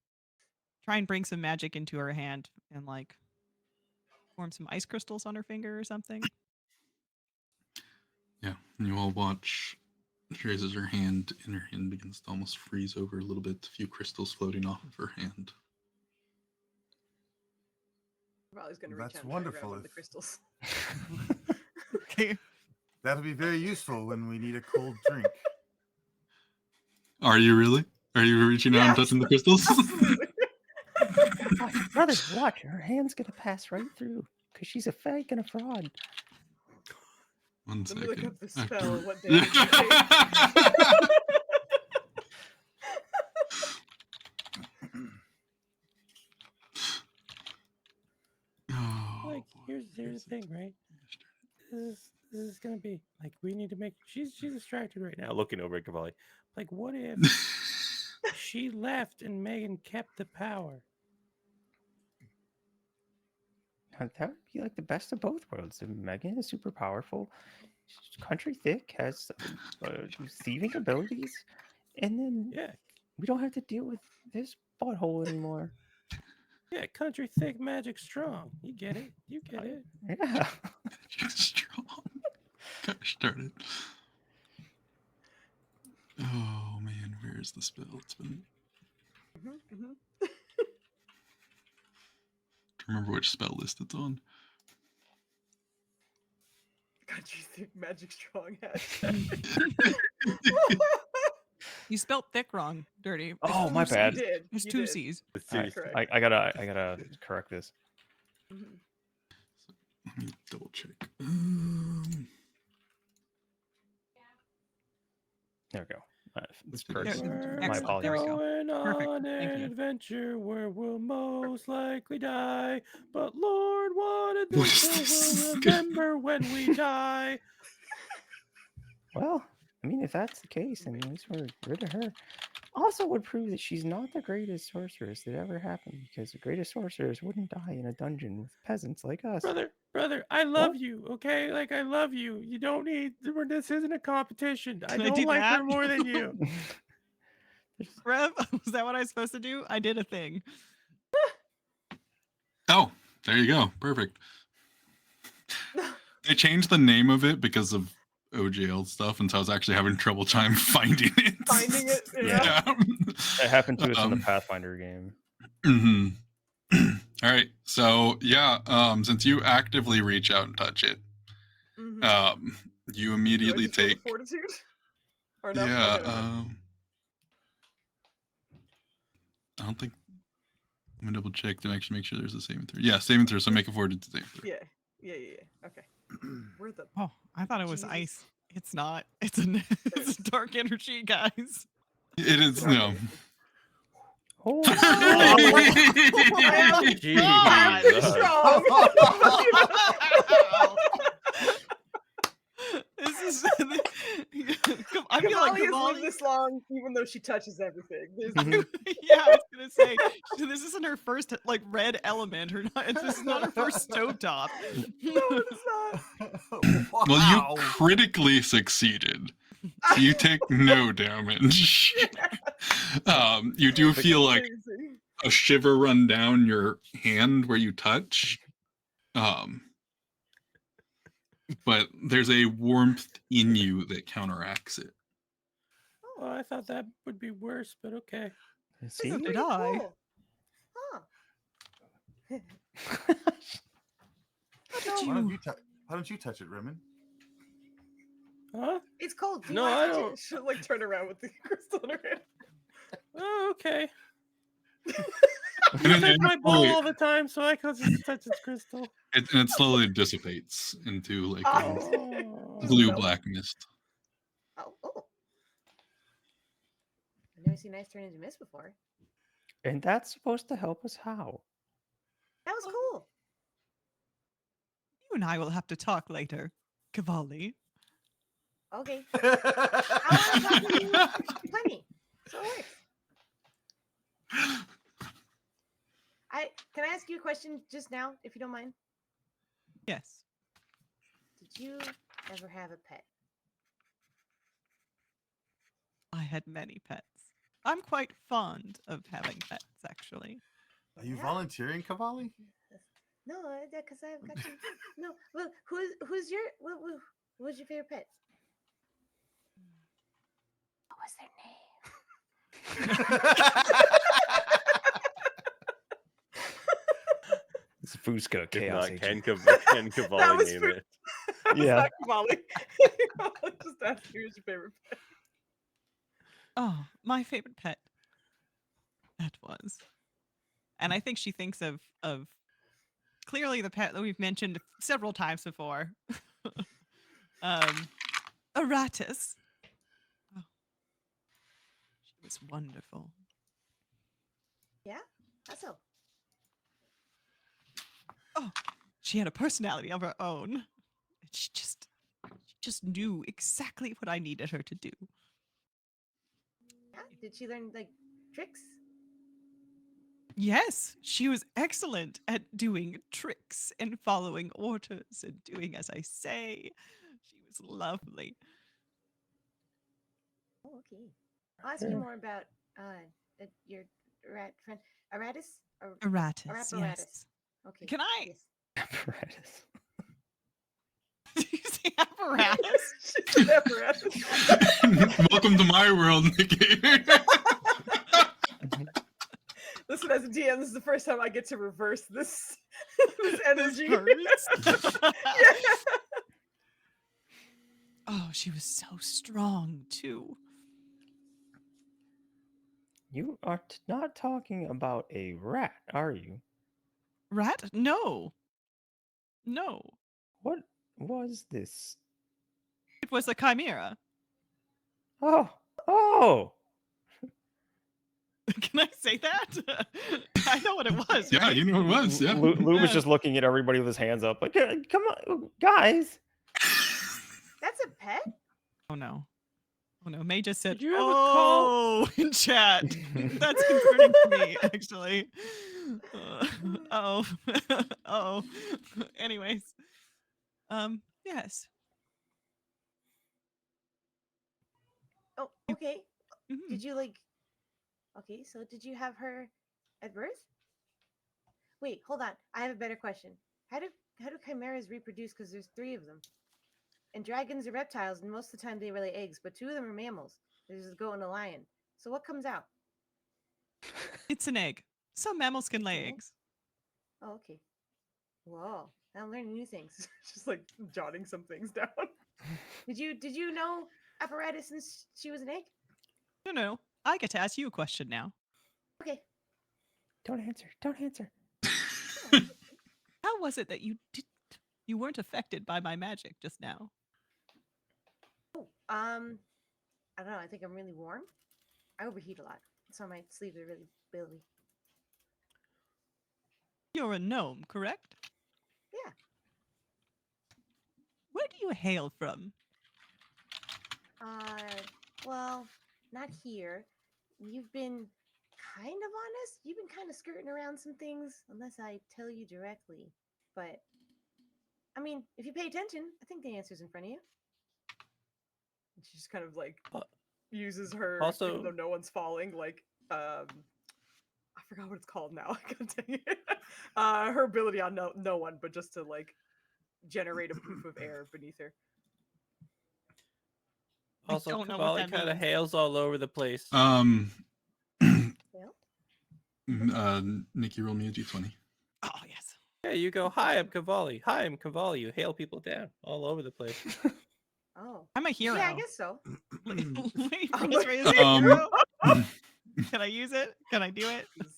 try and bring some magic into her hand and like form some ice crystals on her finger or something. Yeah, and you all watch. She raises her hand, and her hand begins to almost freeze over a little bit. A few crystals floating off of her hand. Raleigh's gonna reach That's out and try to grab wonderful one of the if- crystals. Okay. That'll be very useful when we need a cold drink. Are you really? Are you reaching out and Yes. touching the crystals? Absolutely. Brothers, watch. Her hand's going to pass right through because she's a fake and a fraud. One Let me look second. up the spell After- and what damage it takes. Oh, Like, boy. here's the thing, right? This is gonna be like we need to make. She's distracted right now, Looking over at Cavalli. Like, what if she left and Megan kept the power? That would be like the best of both worlds. Megan is super powerful. She's country thick, has thieving abilities, and then Yeah, we don't have to deal with this butthole anymore. yeah. Country thick, magic strong. You get it. You get it. Yeah. Strong. Got started. Oh man, where is the spell? It's been. To remember which spell list it's on. Country thick magic strong hat. You spelled thick wrong, Dirty. It's Oh, my two bad. You did. There's You two did. C's. Alright, Correct. I gotta correct this. Mhm. Let me double check. There we go. It's There- perfect. There- My excellent. There we apologies. go. Going Perfect. on Thank an you. adventure where we'll most likely die, but Lord wanted What this, is so this? we'll remember when we die. Well, I mean, if that's the case, then at least we're rid of her. also would prove that she's not the greatest sorceress that ever happened, because the greatest sorceress wouldn't die in a dungeon with peasants like us. Brother, I love What? you. Okay, like I love you. You don't need. This isn't a competition. I Can I don't do like her that? more than you. Rev, was that what I was supposed to do? I did a thing. Oh, there you go. Perfect. They changed the name of it because of OGL stuff, and so I was actually having trouble time finding it. Finding it, yeah. That happened to us in the Um, Pathfinder game. Mhm. All right. So yeah, since you actively reach out and touch it, Mhm. you Do I immediately just roll the take. fortitude? Or no? Yeah. Okay, never mind. I don't think. I'm gonna double check to actually make sure there's a saving throw. Yeah, saving throw. So make a fortitude save throw. Yeah. Okay. We're the Oh, I thought it was Jesus. ice. It's not. It's a it's a dark energy, guys. It is dark no. energy. Holy I'm Jesus. strong. This is. I feel Kamali like has lived Kamali. this long, even though she touches everything. Yeah, I was gonna say this isn't her first like red element. This is not her first stovetop. No, it's not. Well, you critically succeeded. So you take no damage. You do feel like Amazing. a shiver run down your hand where you touch. But there's a warmth in you that counteracts it. Oh, I thought that would be worse, but okay. See? Did Pretty I? cool. Huh. Why don't you touch it, Rimmon? Huh? It's cold. Do you No, want to I touch don't. it? She'll like turn around with the crystal in her hand. Oh, okay. And You it- touch and my it bowl slowly- all the time, so I can just touch its crystal. and it slowly dissipates into like a Oh. blue No. black mist. Oh. I've never seen ice turn into mist before. And that's supposed to help us how? That was cool. You and I will have to talk later, Cavalli. Okay. I want to talk to you plenty. So it works. Can I ask you a question just now, if you don't mind? Yes. Did you ever have a pet? I had many pets. I'm quite fond of having pets, actually. Are you volunteering, Cavalli? No, because I've got you. No, well, who's your what's your favorite pet? What was their name? This food's gonna If chaos. not, agent. can Cavalli was name for- it? Yeah. Molly. Just ask you who's your favorite pet. Oh, my favorite pet. That was. And I think she thinks of clearly the pet that we've mentioned several times before. Aratus. Oh, she was wonderful. Yeah, that's so. Oh, she had a personality of her own. She just knew exactly what I needed her to do. Yeah, did she learn like tricks? Yes, she was excellent at doing tricks and following orders and doing as I say. She was lovely. Oh, okay. I'll ask you more about your rat friend Aratus. Aratus, Apparatus. yes. Okay. Can I? Yes. Apparatus. Did you say apparatus? She said apparatus. Welcome to my world, Nikki. Listen, as a DM, this is the first time I get to reverse this this energy. hurts. Yeah. Oh, she was so strong too. You are not talking about a rat, are you? Rat? No. No. What was this? It was a chimera. Oh! Can I say that? I know what it was. Yeah, right? you know it was. Yeah. Lou was Yeah. just looking at everybody with his hands up, like, come on, guys. That's a pet? Oh no. Oh no, May just said, Did you have a call? "Oh," in chat. That's concerning to me, actually. Oh, oh. Anyways, yes. Oh, okay. Mhm. Did you like? Okay, so did you have her at birth? Wait, hold on. I have a better question. How do chimeras reproduce? Because there's 3 of them. And dragons are reptiles, and most of the time they lay eggs, but 2 of them are mammals. There's a goat and a lion. So what comes out? It's an egg. Some mammals can It's lay an egg? eggs. Oh, okay. Whoa, I'm learning new things. Just like jotting some things down. Did you know apparatus since she was an egg? No, I get to ask you a question now. Okay. Don't answer. Don't answer. How was it that you weren't affected by my magic just now? Oh, I don't know. I think I'm really warm. I overheat a lot, so my sleeves are really billy. You're a gnome, correct? Yeah. Where do you hail from? Well, not here. You've been kind of honest. You've been kind of skirting around some things, unless I tell you directly. But I mean, if you pay attention, I think the answer's in front of you. And she just kind of like Uh, uses her, also- even though no one's falling, like I forgot what it's called now. God dang it. Her ability on no one, but just to like generate a poof of air beneath her. I Also, don't know what Cavalli that kind of means. hails all over the place. Well, Nikki, roll me a d20. Oh yes. Yeah, you go, hi, I'm Cavalli. Hi, I'm Cavalli. You hail people down all over the place. oh. I'm a hero. Yeah, I guess so. Lady I'm Phrase a Ray is a hero. Um, Can I use it? Can I do it? This is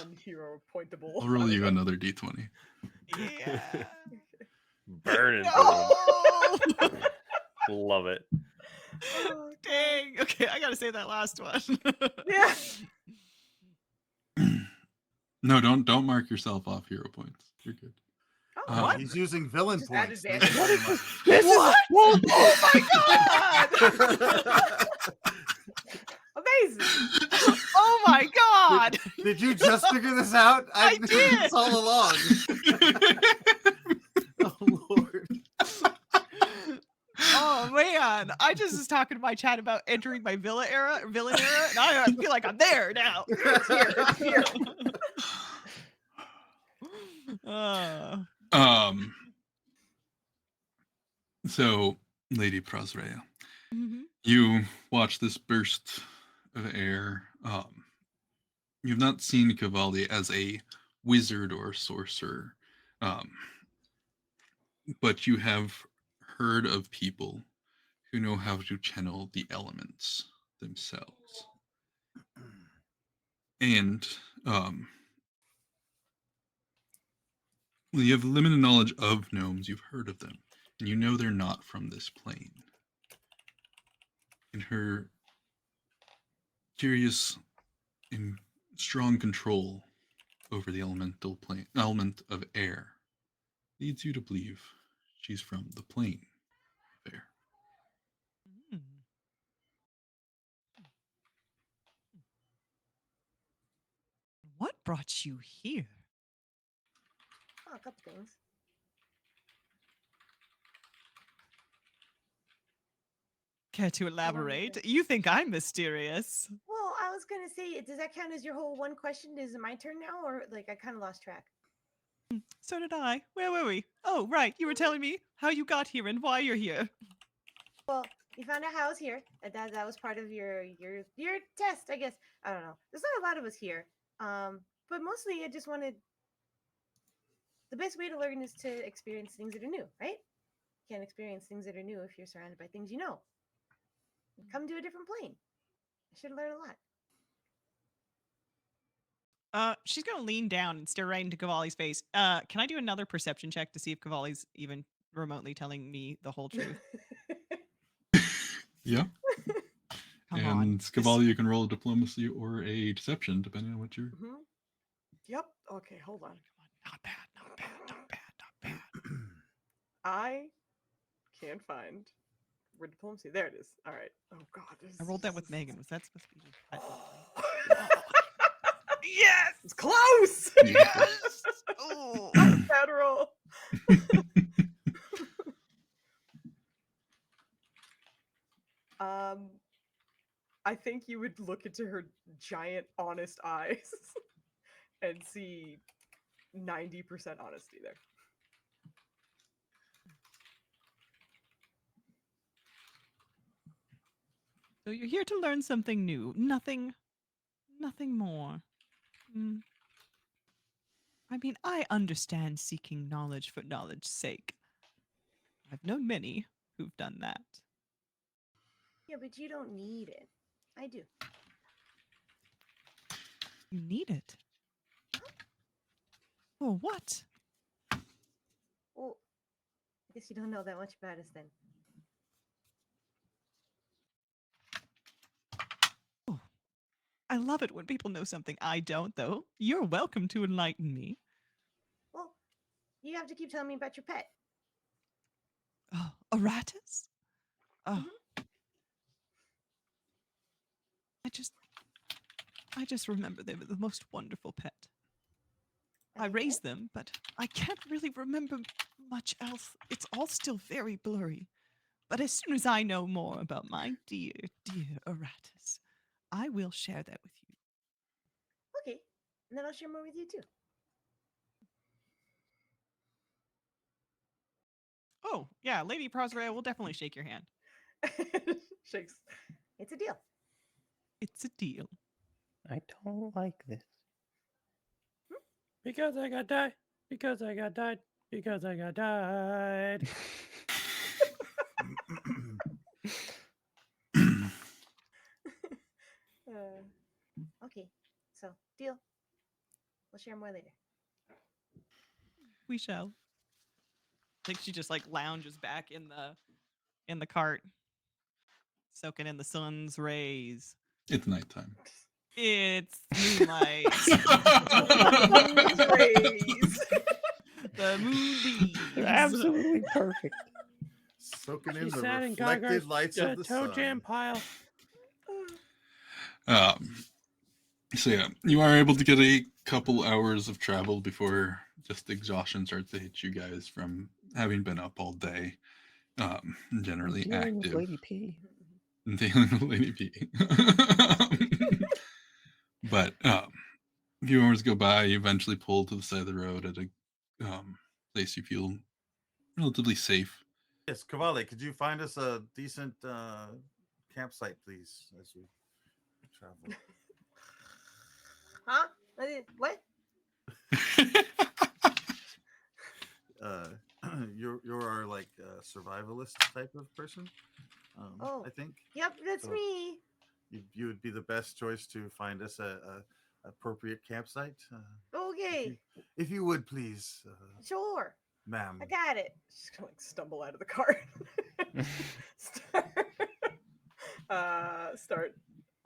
unhero pointable. I'll roll I don't you know. another d20. Yeah. Burning No! boom. Love it. Oh, Dang. Okay, I gotta say that last one. Yeah. No, don't mark yourself off hero points. You're good. Oh, What? He's using villain Just add points. advantage. Thank you very much. This What? is Oh my god! Amazing. Oh my god! Did you just figure this out? I knew did! this all along. Oh Lord. Oh man, I just was talking to my chat about entering my villain era, and I feel like I'm there now. It's here. Uh, So, Lady Prosrea, mhm. you watch this burst of air. You've not seen Cavalli as a wizard or sorcerer, but you have heard of people who know how to channel the elements themselves. And you have limited knowledge of gnomes. You've heard of them, and you know they're not from this plane. And her curious and strong control over the element of air leads you to believe she's from the plane of air. Mm. What brought you here? oh, a couple things. Care to wanted elaborate? to- You think I'm mysterious? Well, I was gonna say, does that count as your whole one question? Is it my turn now, or like I kind of lost track? So did I. Where were we? Oh, right. You were telling me how you got here and why you're here. Well, you found out how I was here. And that was part of your test, I guess. I don't know. There's not a lot of us here. But mostly I just wanted the best way to learn is to experience things that are new, right? You can't experience things that are new if you're surrounded by things you know. Come to a different plane. I should learn a lot. She's gonna lean down and stare right into Cavalli's face. Can I do another perception check to see if Cavalli's even remotely telling me the whole truth? Yeah. Come and on. Cavalli, you can roll a diplomacy or a deception, depending on what you're. Mhm. Yep. Okay, hold on. Not bad, not bad, not bad, not bad. I can't find where diplomacy? There it is. All right. Oh God. I rolled that with Megan. Was that supposed to be just Yes, it's close. Yes. Oh. Bad roll. I think you would look into her giant, honest eyes and see 90% honesty there. So you're here to learn something new. Nothing more. Mm. I mean, I understand seeking knowledge for knowledge's sake. I've known many who've done that. Yeah, but you don't need it. I do. You need it. For what? Well, I guess you don't know that much about us then. Oh, I love it when people know something I don't, though. You're welcome to enlighten me. Well, you have to keep telling me about your pet. Oh, Aratus? Oh. I just remember they were the most wonderful pet. I raised them, but I can't really remember much else. It's all still very blurry. But as soon as I know more about my dear, dear Aratus, I will share that with you. Okay, and then I'll share more with you too. Oh, yeah, Lady Prosrea will definitely shake your hand. Shakes. It's a deal. It's a deal. I don't like this. Because I got died. Because I got died. Because I got died. Okay, so deal. We'll share more later. We shall. I think she just like lounges back in the cart, soaking in the sun's rays. It's nighttime. It's moonlight. Moon's rays. The moonbeams. Absolutely perfect. Soaking in She the sat in reflected Gargar's lights of the toe sun. jam pile. So yeah, you are able to get a couple hours of travel before just exhaustion starts to hit you guys from having been up all day. Generally Dealing with active. Lady P. Dealing with Lady P. But a few hours go by, you eventually pull to the side of the road at a place you feel relatively safe. Yes, Cavalli, could you find us a decent campsite, please, as we travel? Huh? What? You're our like survivalist type of person. Oh. I think. Yep, that's So- me. You would be the best choice to find us a appropriate campsite. Okay, If you would please, sure. ma'am. I got it. She's gonna like stumble out of the cart. Start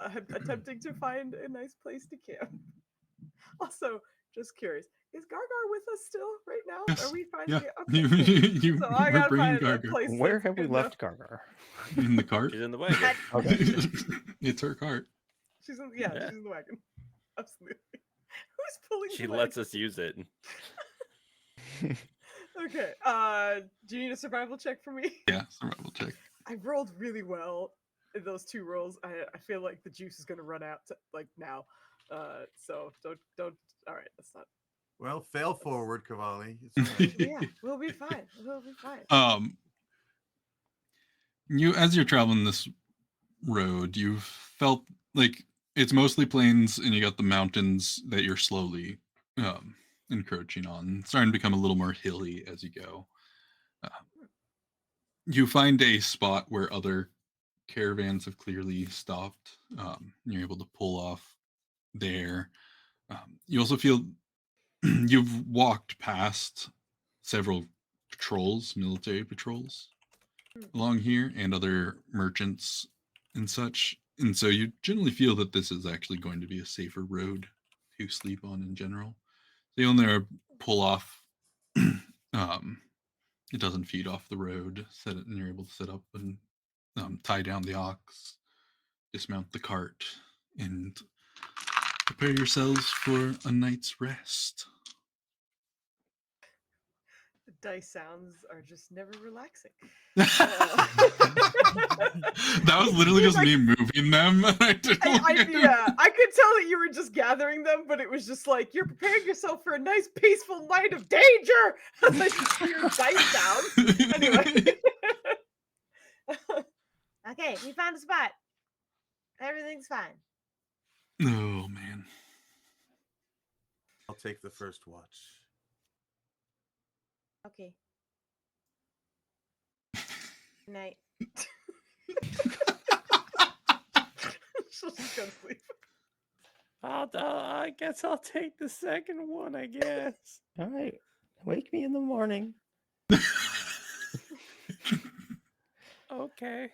attempting to find a nice place to camp. Also, just curious, is Gargar with us still right now? Yes. Are we Yeah. finding it? You So I were gotta bringing find a Gargar place. Where that's have we good left enough. Gargar? in the cart. She's in the wagon. Okay. It's her cart. She's in, Yeah. she's in the wagon. Absolutely. Who's pulling? She the lets wagon? us use it. Okay. Do you need a survival check for me? Yeah, survival check. I rolled really well in those two rolls. I feel like the juice is gonna run out like now. So don't. All right, that's not. Well, fail forward, Cavalli. It's all right. Yeah, we'll be fine. We'll be fine. You as you're traveling this road, you've felt like it's mostly plains and you got the mountains that you're slowly encroaching on. It's starting to become a little more hilly as you go. You find a spot where other caravans have clearly stopped. You're able to pull off there. You also feel you've walked past several patrols, military patrols along here, and other merchants and such. And so you generally feel that this is actually going to be a safer road to sleep on in general. So you only pull off. It doesn't feed off the road. Set it, and you're able to set up and tie down the ox, dismount the cart, and prepare yourselves for a night's rest. The dice sounds are just never relaxing. That was literally He's just me moving them. I didn't look at them. I could tell that you were just gathering them, but it was just like you're preparing yourself for a nice, peaceful night of danger. As I just hear dice sounds. Anyway. Okay, we found a spot. Everything's fine. Oh man. I'll take the first watch. Okay. Good night. She'll just go to sleep. I guess I'll take the second one. I guess. All right. Wake me in the morning. Okay.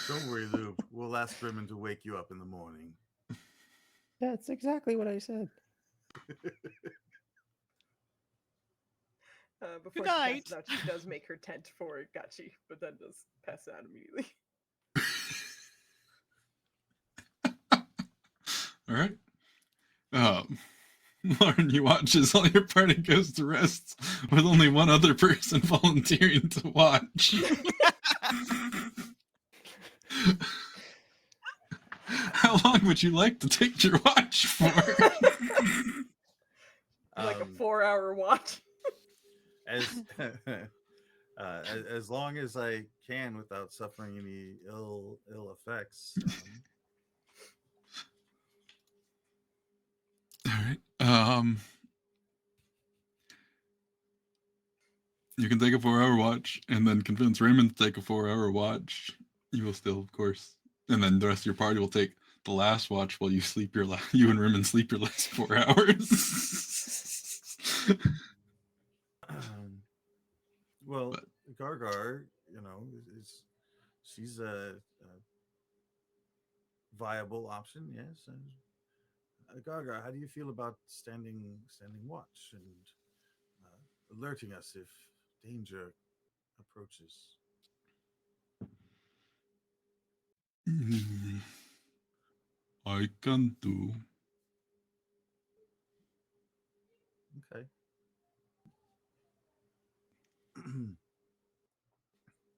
Don't worry, Lube. We'll ask Rimmon to wake you up in the morning. That's exactly what I said. Before Good she night. passes out, she does make her tent for Gachi, but then does pass out immediately. All right. Lauren, you watch as all your party goes to rest with only one other person volunteering to watch. How long would you like to take your watch for? Like a 4-hour watch. As as long as I can without suffering any ill effects. All right. You can take a 4-hour watch and then convince Raymond to take a 4-hour watch. You will still, of course, and then the rest of your party will take the last watch while you sleep you and Raymond sleep your last 4 hours. Well, But- Gargar, she's a viable option, yes. Gargar, how do you feel about standing watch and alerting us if danger approaches? I can do. Okay.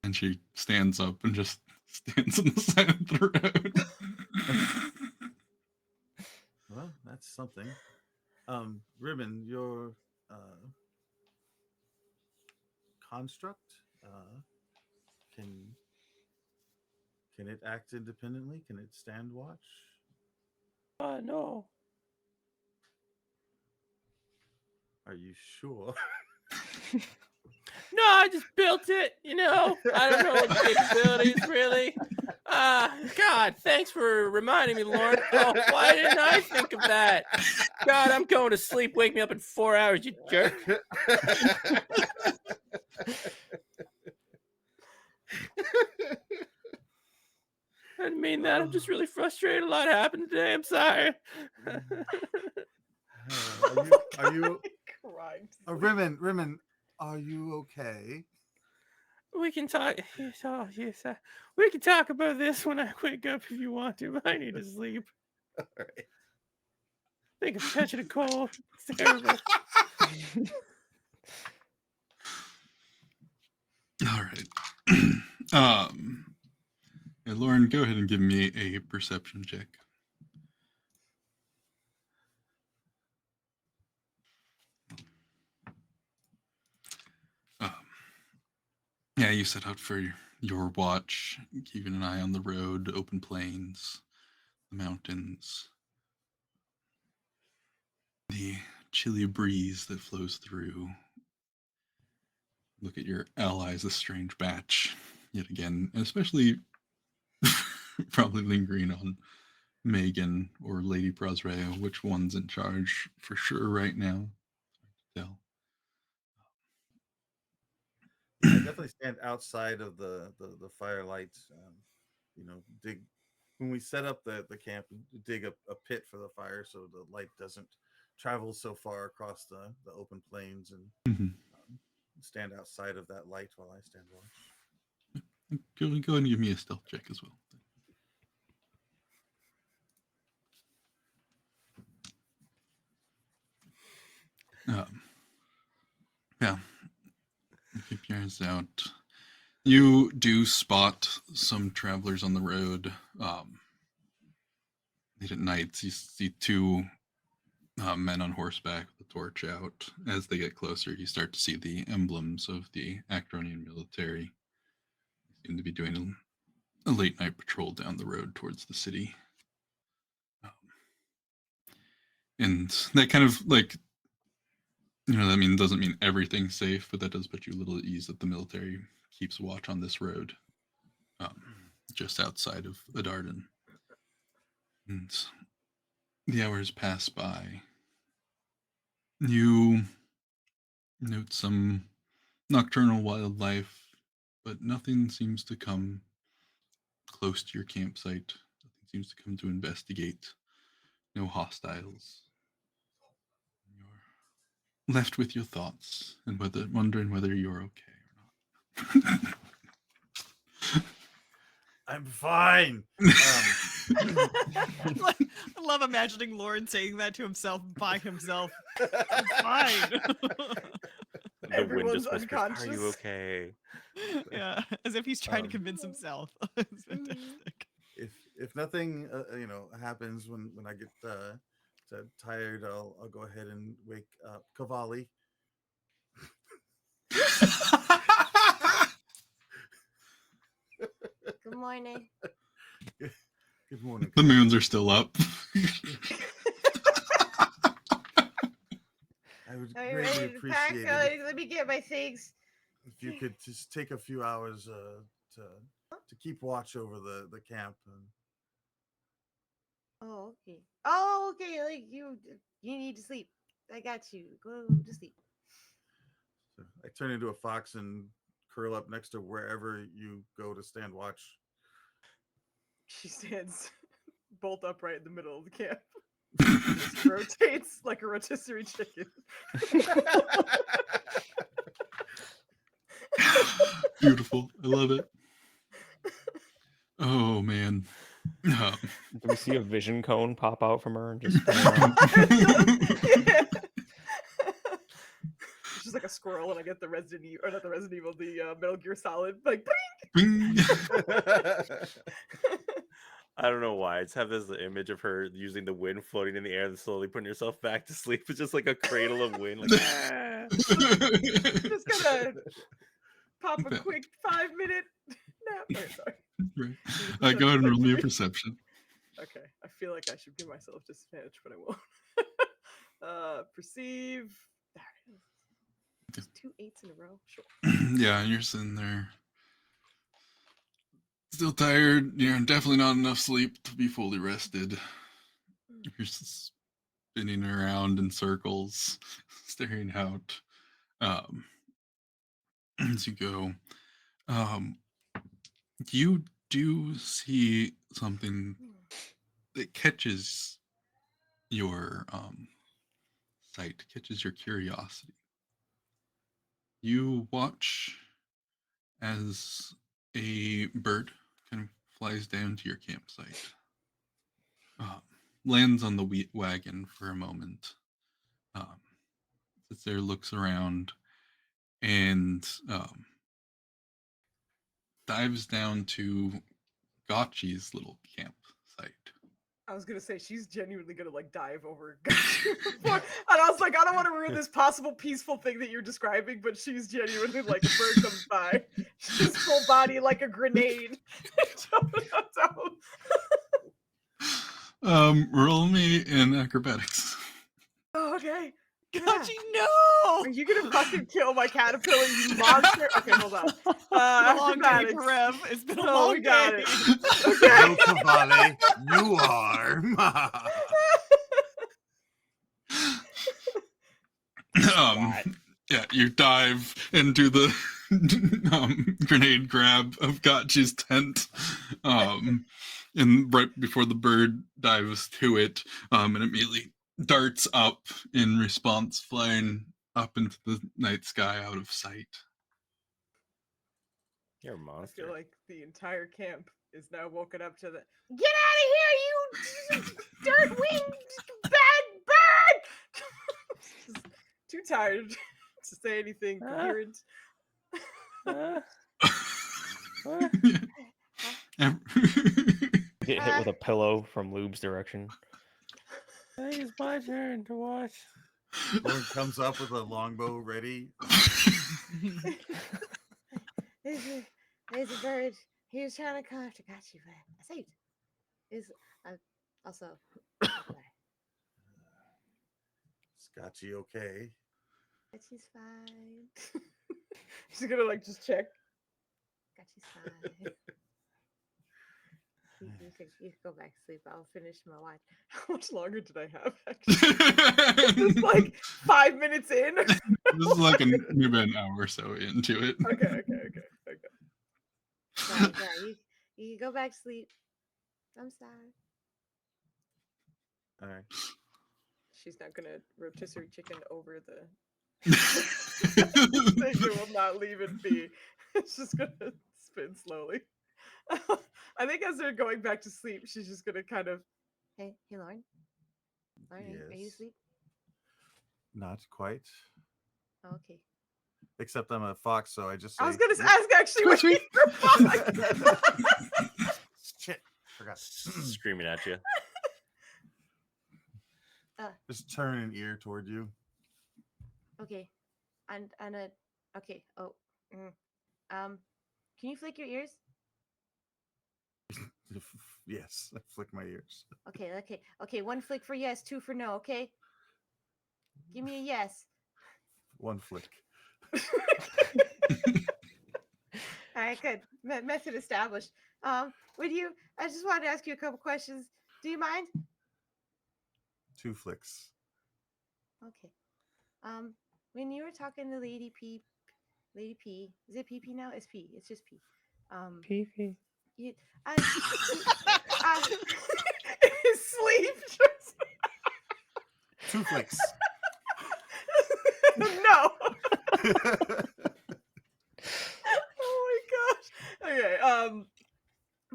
And she stands up and just stands on the side of the road. Well, that's something. Ribbon, your construct can it act independently? Can it stand watch? No. Are you sure? No, I just built it. I don't know the capabilities really. God, thanks for reminding me, Lauren. Oh, why didn't I think of that? God, I'm going to sleep. Wake me up in 4 hours, you jerk. I didn't mean that. I'm just really frustrated. A lot happened today. I'm sorry. Are you Crying. Rimmon, are you okay? We can talk. Oh, yes. We can talk about this when I wake up if you want to, but I need to sleep. All right. I think I'm catching a cold. It's terrible. All right. Yeah, Lauren, go ahead and give me a perception check. Yeah, you set out for your watch, keeping an eye on the road, open plains, the mountains, the chilly breeze that flows through. Look at your allies, a strange batch, yet again, and especially probably lingering on Megan or Lady Prosrea, which one's in charge for sure right now. Tell. I definitely stand outside of the firelight. Dig when we set up the camp. Dig a pit for the fire so the light doesn't travel so far across the open plains, and stand outside of that light while I stand watch. Go ahead and give me a stealth check as well. Yeah. Keep your eyes out. You do spot some travelers on the road. Late at night, you see two men on horseback with a torch out. As they get closer, you start to see the emblems of the Acronian military. They seem to be doing a late night patrol down the road towards the city. And that kind of like, that doesn't mean everything's safe, but that does put you a little at ease that the military keeps watch on this road, just outside of Adardan. And the hours pass by. You note some nocturnal wildlife, but nothing seems to come close to your campsite. Nothing seems to come to investigate. No hostiles. You're left with your thoughts and wondering whether you're okay or not. I'm fine. I love imagining Lauren saying that to himself by himself. I'm fine. The wind Everyone's just whispers, "Are unconscious. you okay?" Yeah, as if he's trying to Um, convince himself. It's fantastic. If nothing happens when I get tired, I'll go ahead and wake up Cavalli. Good morning. Good morning. The moons are still up. I would Are you greatly ready to pack? appreciate it Let me get my things. if you could just take a few hours to keep watch over the camp. Oh, okay. Oh, okay. Like you need to sleep. I got you. Go to sleep. So I turn into a fox and curl up next to wherever you go to stand watch. She stands bolt upright in the middle of the camp. Just rotates like a rotisserie chicken. Beautiful. I love it. Oh, man. Do we see a vision cone pop out from her and just spin around? It's just like a squirrel, and I get the Resident Evil, or not the Resident Evil, the Metal Gear Solid, like. Bing. I don't know why. I just have this image of her using the wind floating in the air and slowly putting herself back to sleep. It's just like a cradle of wind. Like, ah. Just gonna pop a quick 5-minute nap. Okay, sorry. Right. Go ahead and roll me a perception. Okay, I feel like I should give myself disadvantage, but I won't. Perceive. There it is. Just 2 8s in a row. Sure. Yeah, you're sitting there. Still tired. Definitely not enough sleep to be fully rested. You're spinning around in circles, staring out. As you go, you do see something that catches your sight, catches your curiosity. You watch as a bird kind of flies down to your campsite, lands on the wheat wagon for a moment, sits there, looks around, and dives down to Gotchi's little campsite. I was gonna say she's genuinely gonna like dive over and I was like, I don't want to ruin this possible peaceful thing that you're describing, but she's genuinely like a bird comes by, she's full body like a grenade. Roll me in acrobatics. Oh, okay. Gotchi, no! Are you gonna fucking kill my caterpillar, you monster? Okay, hold on. It's been a long day, Acrobatics. Rev. It's been a Oh, long we got day. it. No, Okay. Cavalli, you are. Yeah, you dive into the grenade grab of Gotchi's tent, and right before the bird dives to it, and immediately darts up in response, flying up into the night sky out of sight. You're a I monster. feel like the entire camp is now woken up to the Get out of here, you dirt winged bad bird! just too tired to say anything coherent. What? Get hit with a pillow from Lube's direction. I think it's my turn to watch. Lauren comes up with a longbow ready. There's a bird. He was trying to come after. Got you, but I saved. Is also. Scotchy, okay. She's fine. She's gonna like just check. Got you fine. You could go back to sleep. I'll finish my watch. How much longer did I have? Actually, just like 5 minutes in. This is like maybe an hour or so into it. Okay. Yeah, you go back to sleep. I'm sorry. All right. She's not gonna rotisserie chicken over the. It will not leave it be. It's just gonna spin slowly. I think as they're going back to sleep, she's just gonna kind of. Hey, Lauren. Lauren, are you Yes. asleep? Not quite. Oh, okay. Except I'm a fox, so I just say. I was gonna ask actually what you Shit. Forgot. Screaming at you. Just turn an ear toward you. Okay. And okay. Oh. Can you flick your ears? Yes, I flick my ears. Okay. One flick for yes, two for no. Okay. Give me a yes. One flick. All right, good. Method established. Would you? I just wanted to ask you a couple questions. Do you mind? 2 flicks. Okay. When you were talking to Lady P, is it PP now? It's P. It's just P. Pee-pee. You, I, his sleep. 2 flicks. No. Oh my gosh. Okay.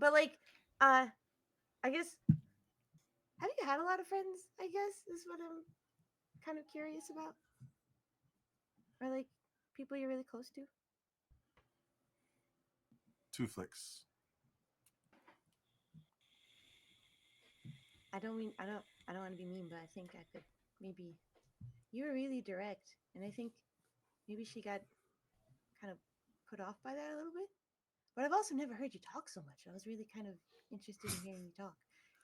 but like, I guess. Have you had a lot of friends? I guess is what I'm kind of curious about. Or like people you're really close to. 2 flicks. I don't want to be mean, but I think I could maybe. You were really direct, and I think maybe she got kind of put off by that a little bit. But I've also never heard you talk so much. I was really kind of interested in hearing you talk.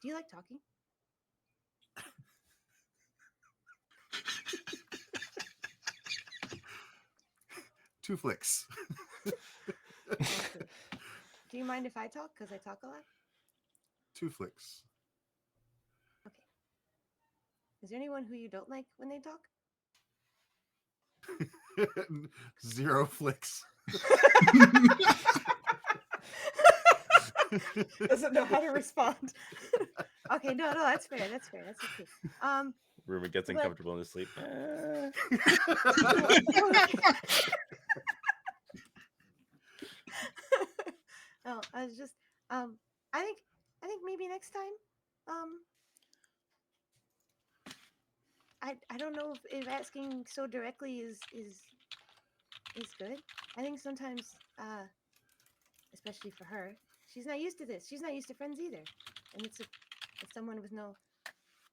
Do you like talking? 2 flicks. Okay. Do you mind if I talk? Because I talk a lot. 2 flicks. Okay. Is there anyone who you don't like when they talk? 0 flicks. Doesn't know how to respond. Okay, no, that's fair. That's okay. Ruben gets But- uncomfortable in his sleep. No, I was just I think maybe next time I don't know if asking so directly is good. I think sometimes especially for her, she's not used to this. She's not used to friends either. And it's someone with no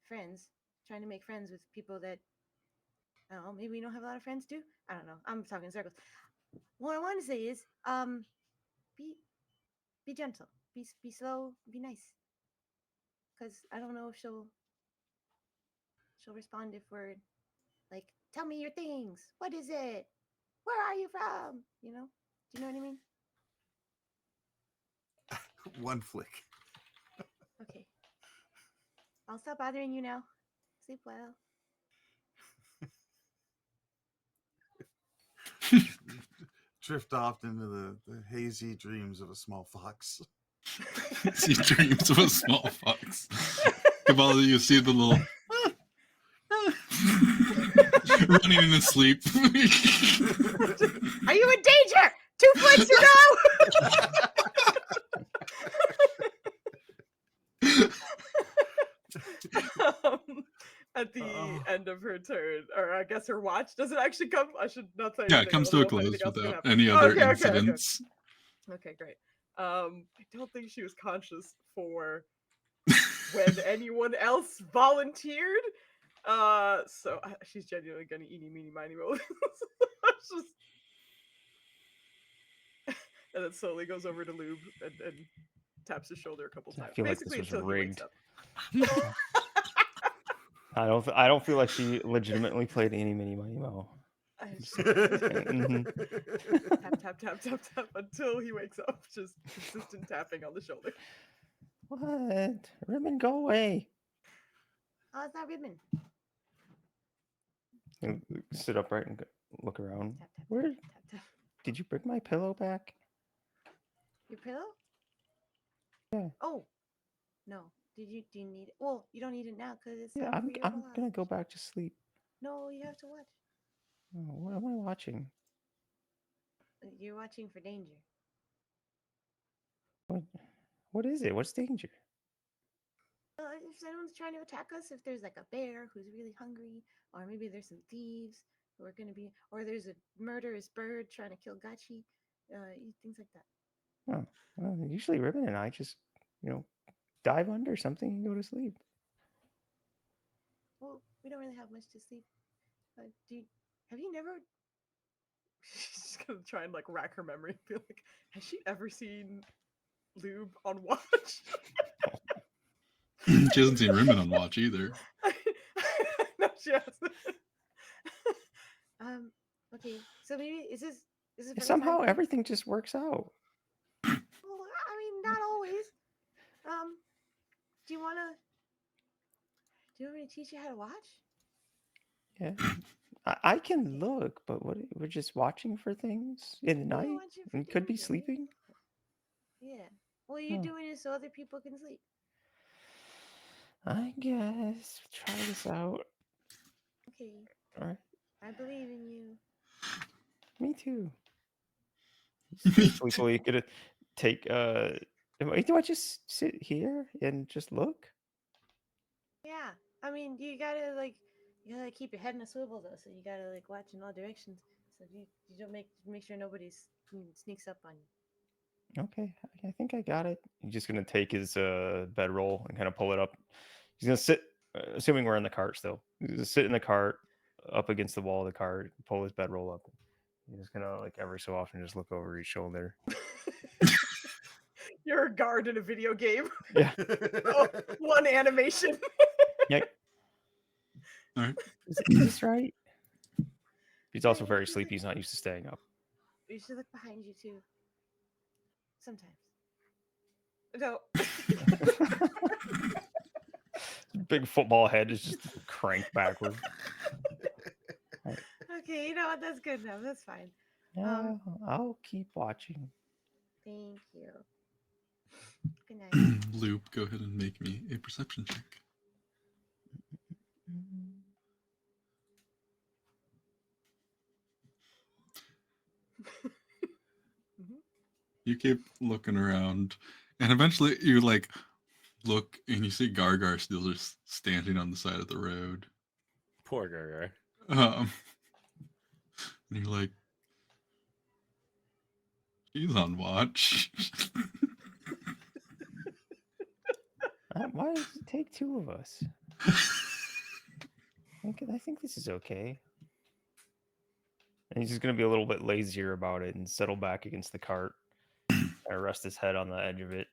friends trying to make friends with people that I don't know, maybe we don't have a lot of friends too. I don't know. I'm talking in circles. What I want to say is be gentle, be slow, be nice. Because I don't know if she'll respond if we're like, tell me your things. What is it? Where are you from? You know? Do you know what I mean? 1 flick. Okay. I'll stop bothering you now. Sleep well. Drift off into the hazy dreams of a small fox. See dreams of a small fox. Cavalli, you see the little running in his sleep. Are you in danger? 2 flicks, you know. At the end of her turn, or I guess her watch, does it actually come? I should not say Yeah, anything. it comes I to don't a know if anything close else can without happen. any other Okay. incidents. Okay, great. I don't think she was conscious for when anyone else volunteered. So she's genuinely gonna eeny, meeny, miny, mo. Just... and then slowly goes over to Lube and taps his shoulder a couple I times, feel like this basically was until he wakes rigged. up. I don't feel like she legitimately played any mini money mo. Tap, tap, tap, tap, tap until he wakes up. Just consistent tapping on the shoulder. What? Ribbon, go away. Oh, it's not ribbon. And sit upright and look around. Tap, tap, Where tap, tap, tap. did you bring my pillow back? Your pillow? Yeah. Oh, no. Do you need it? Well, you don't need it now because it's Yeah, time for your I'm gonna go watch. back to sleep. No, you have to watch. Oh, what am I watching? You're watching for danger. What is it? What's danger? If anyone's trying to attack us, if there's like a bear who's really hungry, or maybe there's some thieves who are gonna be, or there's a murderous bird trying to kill Gachi, things like that. Oh, well, usually Ribbon and I just, dive under something and go to sleep. Well, we don't really have much to sleep. Have you never? She's just gonna try and like rack her memory and be like, has she ever seen Lube on watch? She hasn't seen Ribbon on watch either. No, she hasn't. Okay, so maybe is this the first Somehow time? everything just works out. Well, I mean, not always. Do you want me to teach you how to watch? Yeah. I can look, but we're just watching for things in the Yeah, night watching for and could be things, yeah. sleeping. Yeah. Well, you're Oh. doing it so other people can sleep. I guess try this out. Okay. All right. I believe in you. Me too. Me Sleepily gonna take do I just sit here and just look? Yeah. I mean, you gotta keep your head in a swivel though, so you gotta like watch in all directions, so you don't make sure nobody sneaks up on you. Okay, I think I got it. He's just gonna take his bedroll and kind of pull it up. He's gonna sit, assuming we're in the cart still. He's gonna sit in the cart, up against the wall of the cart, pull his bedroll up. He's just gonna like every so often just look over his shoulder. You're a guard in a video game. Yeah. Oh, one animation. Yeah. All right. Is this right? He's also very sleepy. He's not used to staying up. You should look behind you too. Sometimes. No. Big football head is just cranked backward. Okay, you know what? That's good enough. That's fine. Yeah, I'll keep watching. Thank you. Good night. Loop, go ahead and make me a perception check. You keep looking around, and eventually you like look and you see Gargar still just standing on the side of the road. Poor Gargar. And you're like, she's on watch. Why does it take two of us? I think this is okay. And he's just going to be a little bit lazier about it and settle back against the cart and rest his head on the edge of it.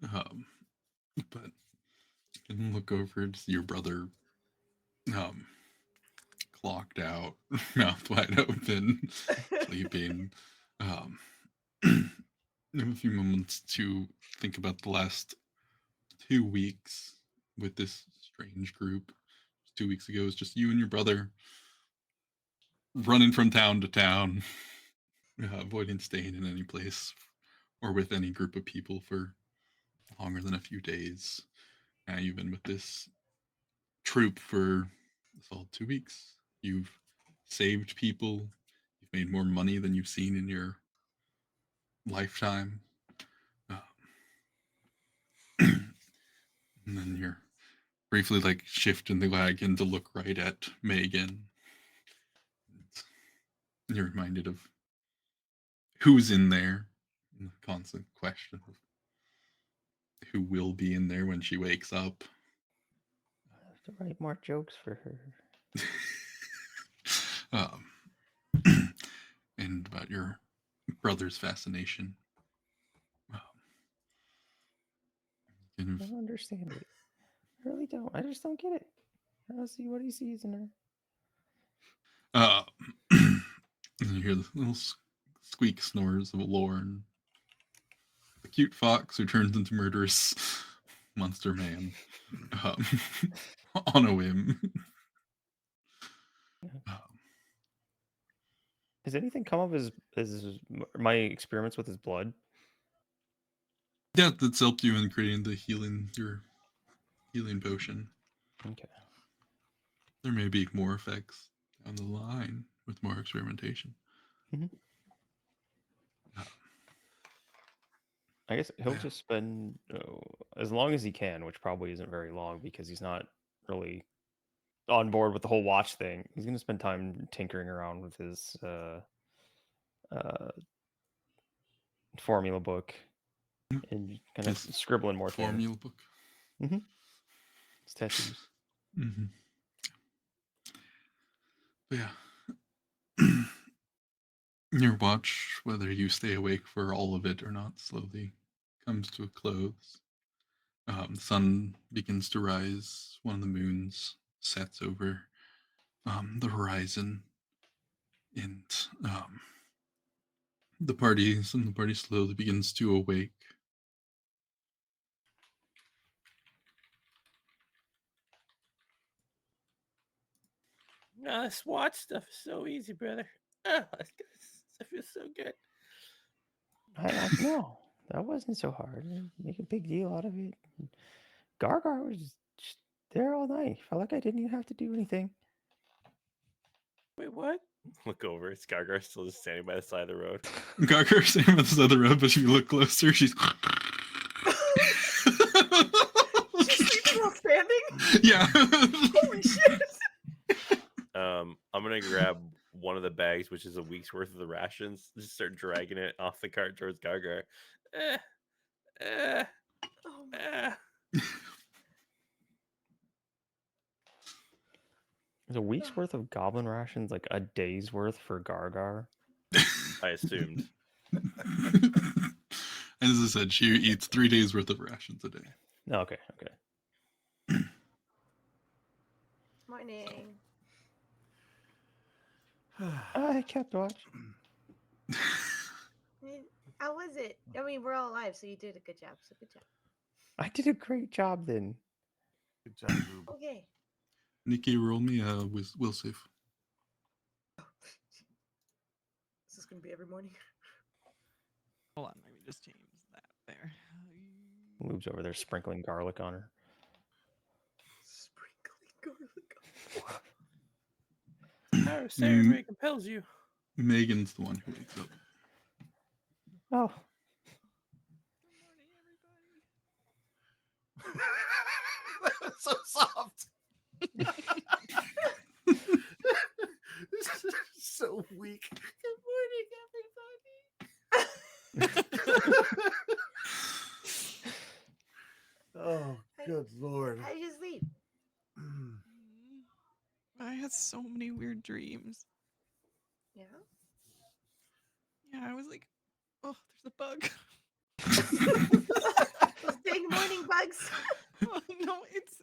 But you can look over to see your brother clocked out, mouth wide open, sleeping. You have a few moments to think about the last 2 weeks with this strange group. 2 weeks ago, it was just you and your brother running from town to town, avoiding staying in any place or with any group of people for longer than a few days. Now you've been with this troop for this all 2 weeks. You've saved people. You've made more money than you've seen in your lifetime. And then you're briefly like shifting the wagon to look right at Megan. You're reminded of who's in there, and the constant question of who will be in there when she wakes up. I have to write more jokes for her. And about your brother's fascination. I don't understand it. I really don't. I just don't get it. I don't see what he sees in her. And you hear the little squeak snores of a Lorne, the cute fox who turns into murderous monster man on a whim. Has anything come of his my experiments with his blood? Yeah, that's helped you in creating your healing potion. Okay. There may be more effects down the line with more experimentation. Mm-hmm. I guess he'll just spend as long as he can, which probably isn't very long because he's not really on board with the whole watch thing. He's going to spend time tinkering around with his formula book and kind of scribbling more formula things. book. Mm-hmm. His tattoos. Mm-hmm. But yeah. Your watch, whether you stay awake for all of it or not, slowly comes to a close. The sun begins to rise. One of the moons sets over the horizon, and the party slowly begins to awake. No, this watch stuff is so easy, brother. Oh, I feel so good. I no, that wasn't so hard. Make a big deal out of it. Gargar was just there all night. Felt like I didn't even have to do anything. Wait, what? Look over. Skargar still just standing by the side of the road. Gargar's standing by the side of the road, but if you look closer, she's. She's sleeping while standing? Yeah. Holy shit! I'm gonna grab one of the bags, which is a week's worth of the rations. Just start dragging it off the cart towards Gargar. Oh my There's a week's worth of goblin rations, like a day's worth for Gargar. I assumed. And as I said, she eats 3 days worth of rations a day. Okay. Morning. I kept watch. How was it? I mean, we're all alive, so you did a good job. So good job. I did a great job then. Good job, Rube. Okay. Nikki, roll me a will save. Is this gonna be every morning? Hold on, let me just change that there. Lube's over there sprinkling garlic on her. Sprinkling garlic. How ceremony compels you. Megan's the one who wakes up. Oh, That's so soft. This is so weak. Good morning, everybody. Oh, good lord. How did you sleep? I had so many weird dreams. Yeah. Yeah, I was like, oh, there's a bug. Those dang morning bugs. Oh, no, it's.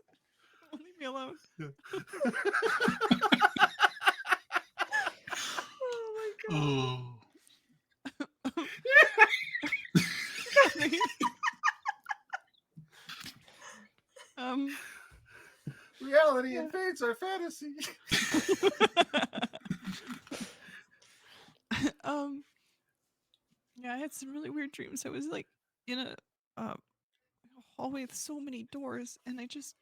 Don't leave me alone. Oh my god. Oh. Reality invades our fantasy. Yeah, I had some really weird dreams. I was like in a hallway with so many doors, and they just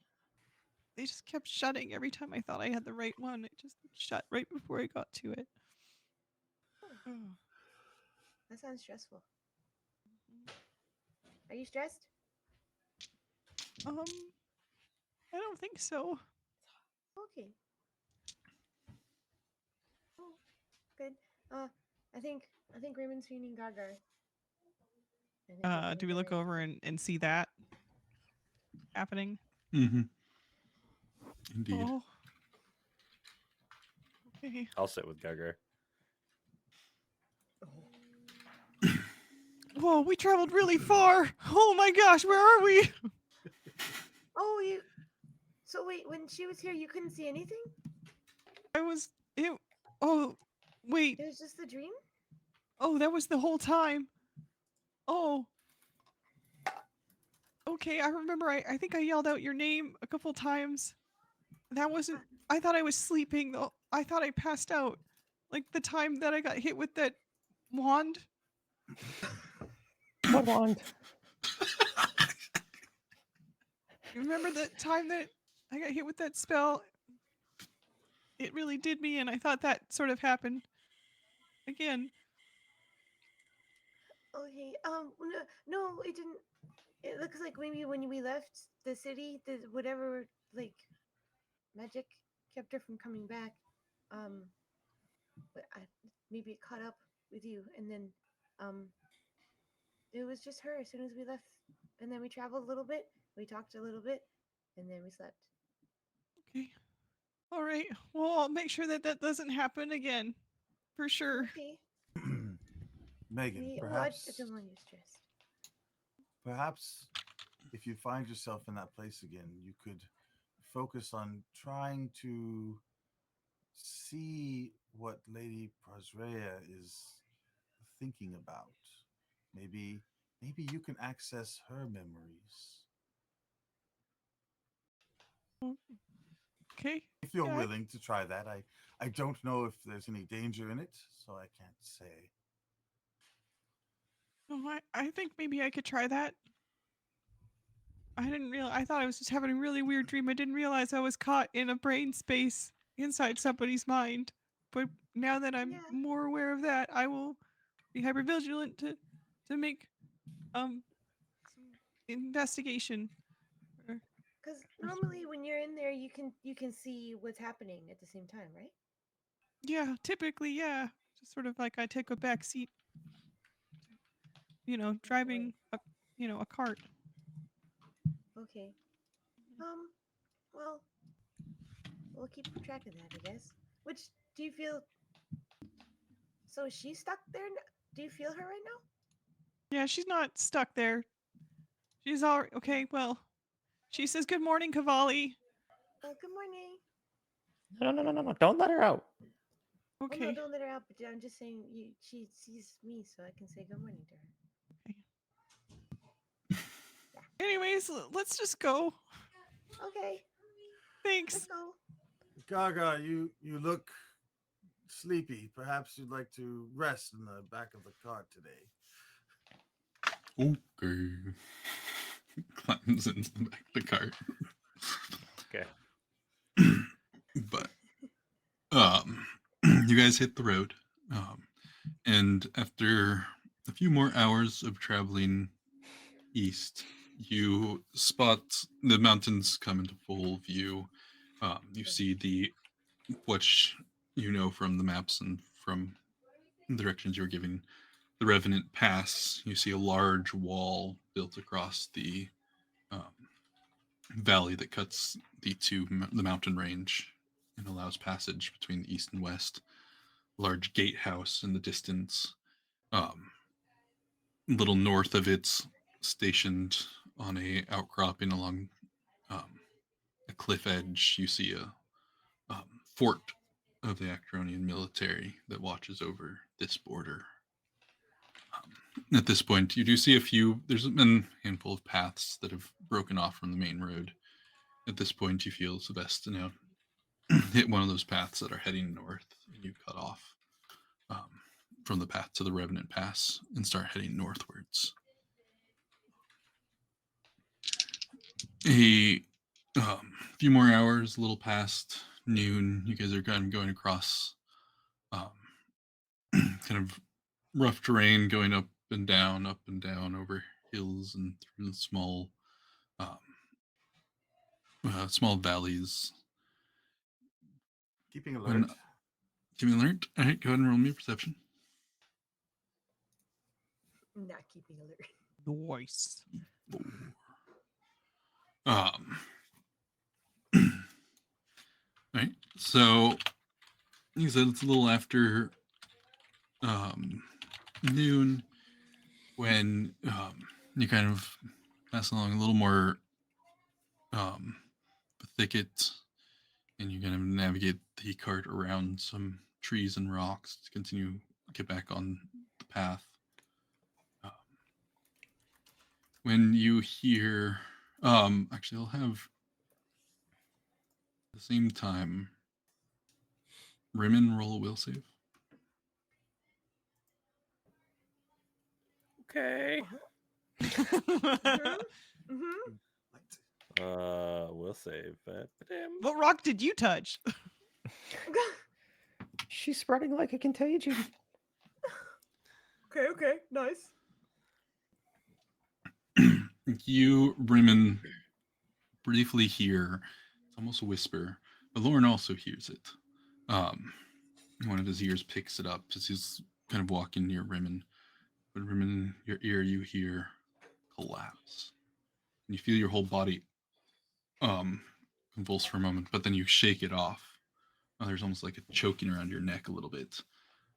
kept shutting every time I thought I had the right one. It just shut right before I got to it. Oh. That sounds stressful. Are you stressed? I don't think so. Okay. Oh, good. I think Raymond's feeding Gaga. I think we're Do getting we look better. over and see that happening? Mm-hmm. Indeed. Oh. Okay. I'll sit with Gugger. Whoa, we traveled really far. Oh my gosh, where are we? Oh, you. So wait, when she was here, you couldn't see anything? Oh, wait. It was just a dream? Oh, that was the whole time. Oh. Okay, I remember I think I yelled out your name a couple times. That wasn't I thought I was sleeping though. I thought I passed out. Like the time that I got hit with that wand. What wand? You remember the time that I got hit with that spell? It really did me, and I thought that sort of happened again. Okay. No, it didn't. It looks like maybe when we left the city, the whatever like magic kept her from coming back. Um, but maybe it caught up with you, and then it was just her as soon as we left, and then we traveled a little bit, we talked a little bit, and then we slept. Okay. All right. Well, I'll make sure that that doesn't happen again. For sure. Okay. Megan, Well, I perhaps don't want you stressed. perhaps if you find yourself in that place again, you could focus on trying to see what Lady Prasrea is thinking about. Maybe you can access her memories. Okay. If you're Yeah, willing to try that, I don't know if there's any danger in it, so I can't say. I think maybe I could try that. I didn't realize. I thought I was just having a really weird dream. I didn't realize I was caught in a brain space inside somebody's mind. But now that I'm Yeah. more aware of that, I will be hyper vigilant to make some investigation. Or- Because normally when you're in there, you can see what's happening at the same time, right? Yeah, typically, yeah. Just sort of like I take a back seat, driving a cart. Okay. Well, we'll keep track of that, I guess. Which do you feel? So is she stuck there? Do you feel her right now? Yeah, she's not stuck there. She's all okay. Well, she says good morning, Cavalli. Good morning. No. Don't let her out. Well, no, Okay. don't let her out. But I'm just saying, she sees me, so I can say good morning to her. Anyways, let's just go. Okay, Thanks. let's go. Gaga, you look sleepy. Perhaps you'd like to rest in the back of the car today. Okay. Climbs into the back of the cart. Okay. But you guys hit the road. And after a few more hours of traveling east, you spot the mountains come into full view. You see which you know from the maps and from the directions you were giving, the Revenant Pass. You see a large wall built across the valley that cuts the mountain range and allows passage between the east and west. Large gatehouse in the distance. Little north of it's stationed on a outcropping along a cliff edge. You see a fort of the Acronian military that watches over this border. At this point, you do see there's been a handful of paths that have broken off from the main road. At this point, you feel it's the best to now hit one of those paths that are heading north, and you cut off from the path to the Revenant Pass and start heading northwards. A few more hours, a little past noon, you guys are kind of going across kind of rough terrain going up and down over hills and through um, small valleys. Keeping alert. When, keep me alert. All right, go ahead and roll me a perception. Not keeping alert. Nice. Right. So, you said it's a little after noon when you kind of pass along a little more thicket, and you kind of navigate the cart around some trees and rocks to continue get back on the path. When you hear, actually, I'll have at the same time. Rimmon, roll a will save. Okay. Mm-hmm. We'll save. What rock did you touch? She's spreading like a contagion. Okay, nice. You, Rimmon, briefly hear, it's almost a whisper, but Lauren also hears it. One of his ears picks it up as he's kind of walking near Rimmon. But Rimmon, your ear, you hear collapse. And you feel your whole body convulse for a moment, but then you shake it off. There's almost like a choking around your neck a little bit.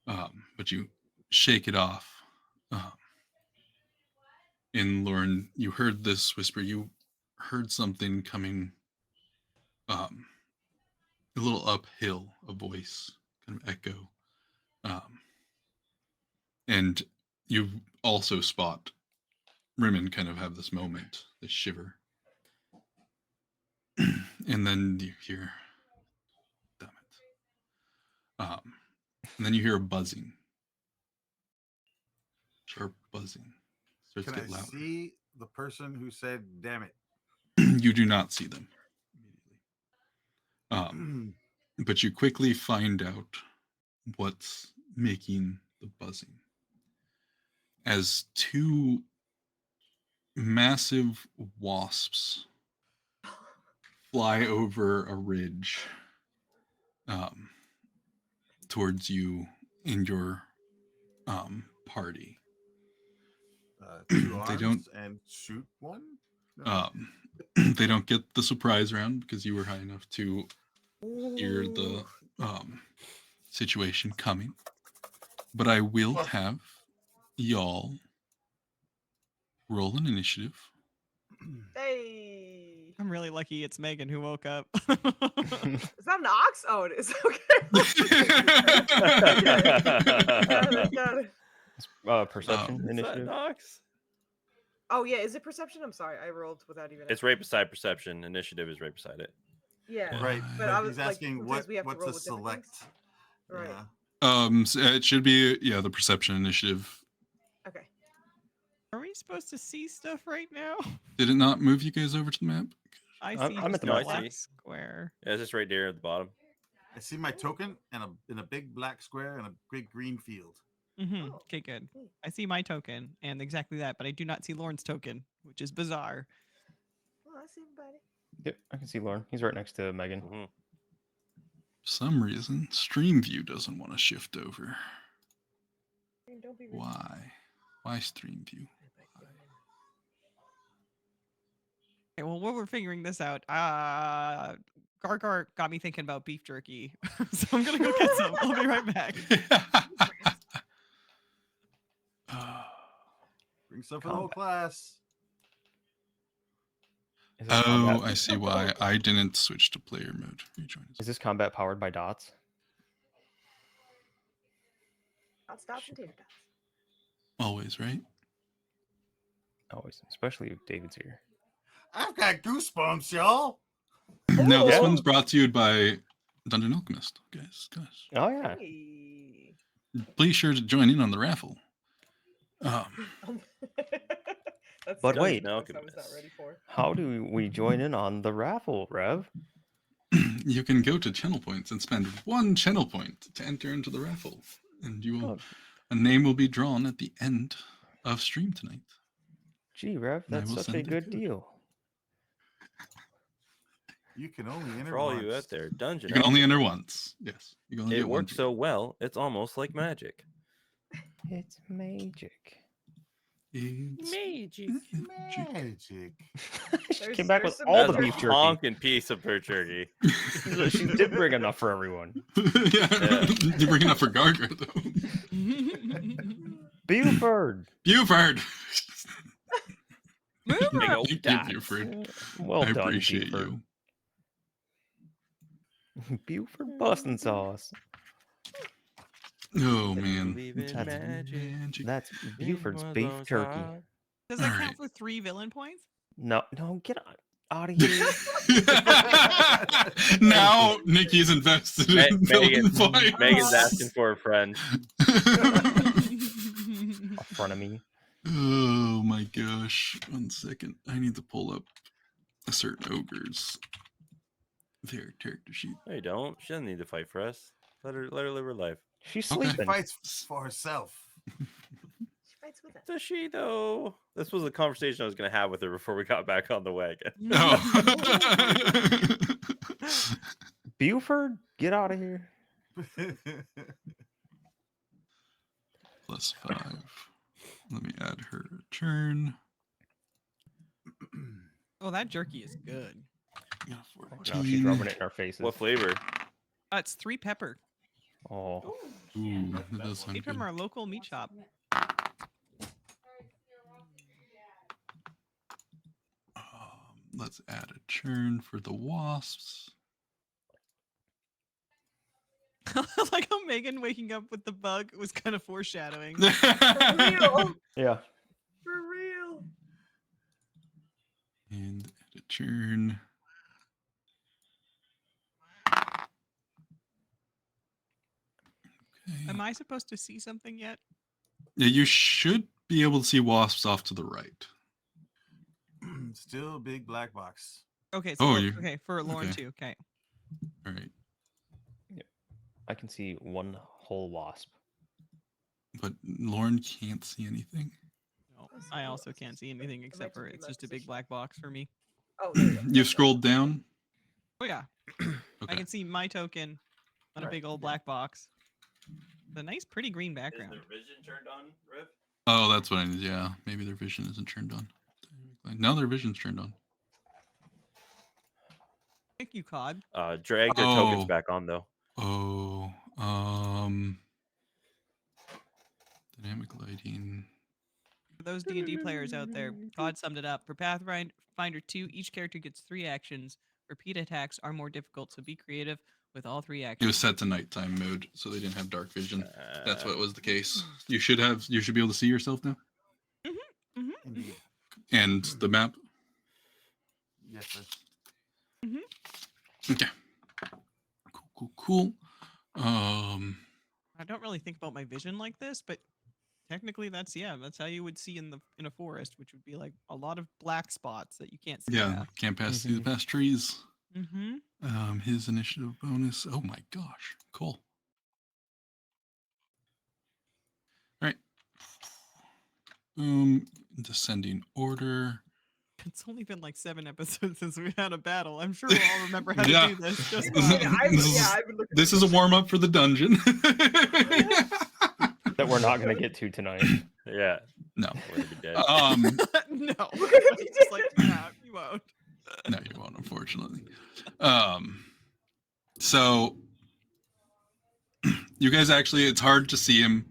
But you shake it off. And Lauren, you heard this whisper. You heard something coming a little uphill, a voice, kind of echo. And you also spot Rimmon kind of have this moment, this shiver. And then you hear, damn it. And then you hear a buzzing. Sharp buzzing. Starts Can to I get louder. see the person who said, damn it? You do not see them immediately. But you quickly find out what's making the buzzing. As two massive wasps fly over a ridge towards you and your party. Two They arms don't- and shoot one? No. They don't get the surprise round because you were high enough to hear the situation coming. But I will have y'all roll an initiative. Hey. I'm really lucky it's Megan who woke up. Is that an ox? Oh, it is. Okay. Got it. Perception Is that initiative. Nox? Oh, yeah. Is it perception? I'm sorry. I rolled without even. It's right beside perception. Initiative is right beside it. Yeah. Right, But but I was he's like, asking sometimes we have to what's roll the with different select? Right. Yeah. So it should be the perception initiative. Okay. Are we supposed to see stuff right now? Did it not move you guys over to the map? I I'm see at just the a map. black I see. square. Yeah, it's just right there at the bottom. I see my token and in a big black square and a big green field. Mm-hmm. Oh, Okay, good. neat. I see my token and exactly that, but I do not see Lauren's token, which is bizarre. Well, I see everybody. Yep, I can see Lauren. He's right next to Megan. Mhm. For some reason, Stream View doesn't want to shift over. Don't be rude. Why? Why Stream View? Okay, well, while we're figuring this out, Gargar got me thinking about beef jerky, so I'm gonna go get some. I'll be right back. Bring some for the whole class. Is this Oh, combat? I see why I didn't switch to player mode. Rejoin. Is this combat powered by dots? Dots and tater tots. Always, right? Always, especially if David's here. I've got goosebumps, y'all. No, this Oh. one's brought to you by Dungeon Alchemist, guys. Oh yeah. Hey. Please sure to join in on the raffle. That's But the wait. I was not ready for. How do we join in on the raffle, Rev? You can go to channel points and spend 1 channel point to enter into the raffle, and you will A name will be drawn at the end of stream tonight. Gee, Rev, And I that's will such a send a good code. deal. You can only enter For all once. you out there, Dungeon You can only enter Alchemy. once. Yes, you can only It get one. works so well, it's almost like magic. It's magic. It's Magic. Magic. She came back there's with some all the That's a beef jerky. honking piece of bird jerky. She did bring enough for everyone. yeah. You bring enough for Garger though. Buford. Buford. Big old Thank you, dots. Buford. Well I done, appreciate Buford. you. Buford busting sauce. Oh If you man. believe in That's magic. That's in Buford's one of beef those jerky. hearts. Does that All count right. for 3 villain points? No, get out of here. Now Nikki's invested in Megan- villain fight. Megan's asking for a friend. In front of me. Oh my gosh. 1 second. I need to pull up a certain ogre's their character sheet. No, you don't. She doesn't need to fight for us. Let her live her life. She's Okay. She sleeping. fights for herself. She fights with us. Does she though? This was a conversation I was going to have with her before we got back on the wagon. Oh. Buford, get out of here. +5. Let me add her turn. Oh, that jerky is good. Yeah, Now she's 14. rubbing it in our faces. What flavor? It's 3 pepper. Oh, Ooh, that does sound Made from good. our local meat shop. Let's add a churn for the wasps. Like how Megan waking up with the bug was kind of foreshadowing. For real. yeah. For real. And add a churn. Okay. Am I supposed to see something yet? Yeah, you should be able to see wasps off to the right. Still big black box. Okay, so Oh, okay, for Lauren okay. too. Okay. All right. I can see one whole wasp. But Lauren can't see anything. No, I also can't see anything except for it's just a big black box for me. Oh, there you go. You've scrolled down? Oh yeah, I Okay. can see my token on a Right, big old yeah. black box. The nice, pretty green background. vision turned on, Riv? Oh, that's what I need. Yeah, maybe their vision isn't turned on. Now their vision's turned on. Thank you, Cod. Drag their tokens Oh. back on though. Oh, dynamic lighting. For those D&D players out there, Cod summed it up. For Pathfinder 2, each character gets 3 actions. Repeat attacks are more difficult, so be creative with all 3 It actions. was set to nighttime mode, so they didn't have dark vision. That's Uh, what was the case. You should be able to see yourself now, Indeed. and the map. Yes, sir. Okay. Cool. I don't really think about my vision like this, but technically that's how you would see in a forest, which would be like a lot of black spots that you can't see. Yeah, can't pass through the past trees. Mm-hmm. His initiative bonus. Oh my gosh, cool. All right. Descending order. It's only been like 7 episodes since we had a battle. I'm sure we'll all remember how to Yeah. do this. Just This is- fine. I've been looking. This is a warm up for the dungeon. That we're not going to get to tonight. yeah. No. We're gonna be dead. No. We're gonna be Just like, nah, you won't. No, you won't, unfortunately. So you guys actually, it's hard to see him.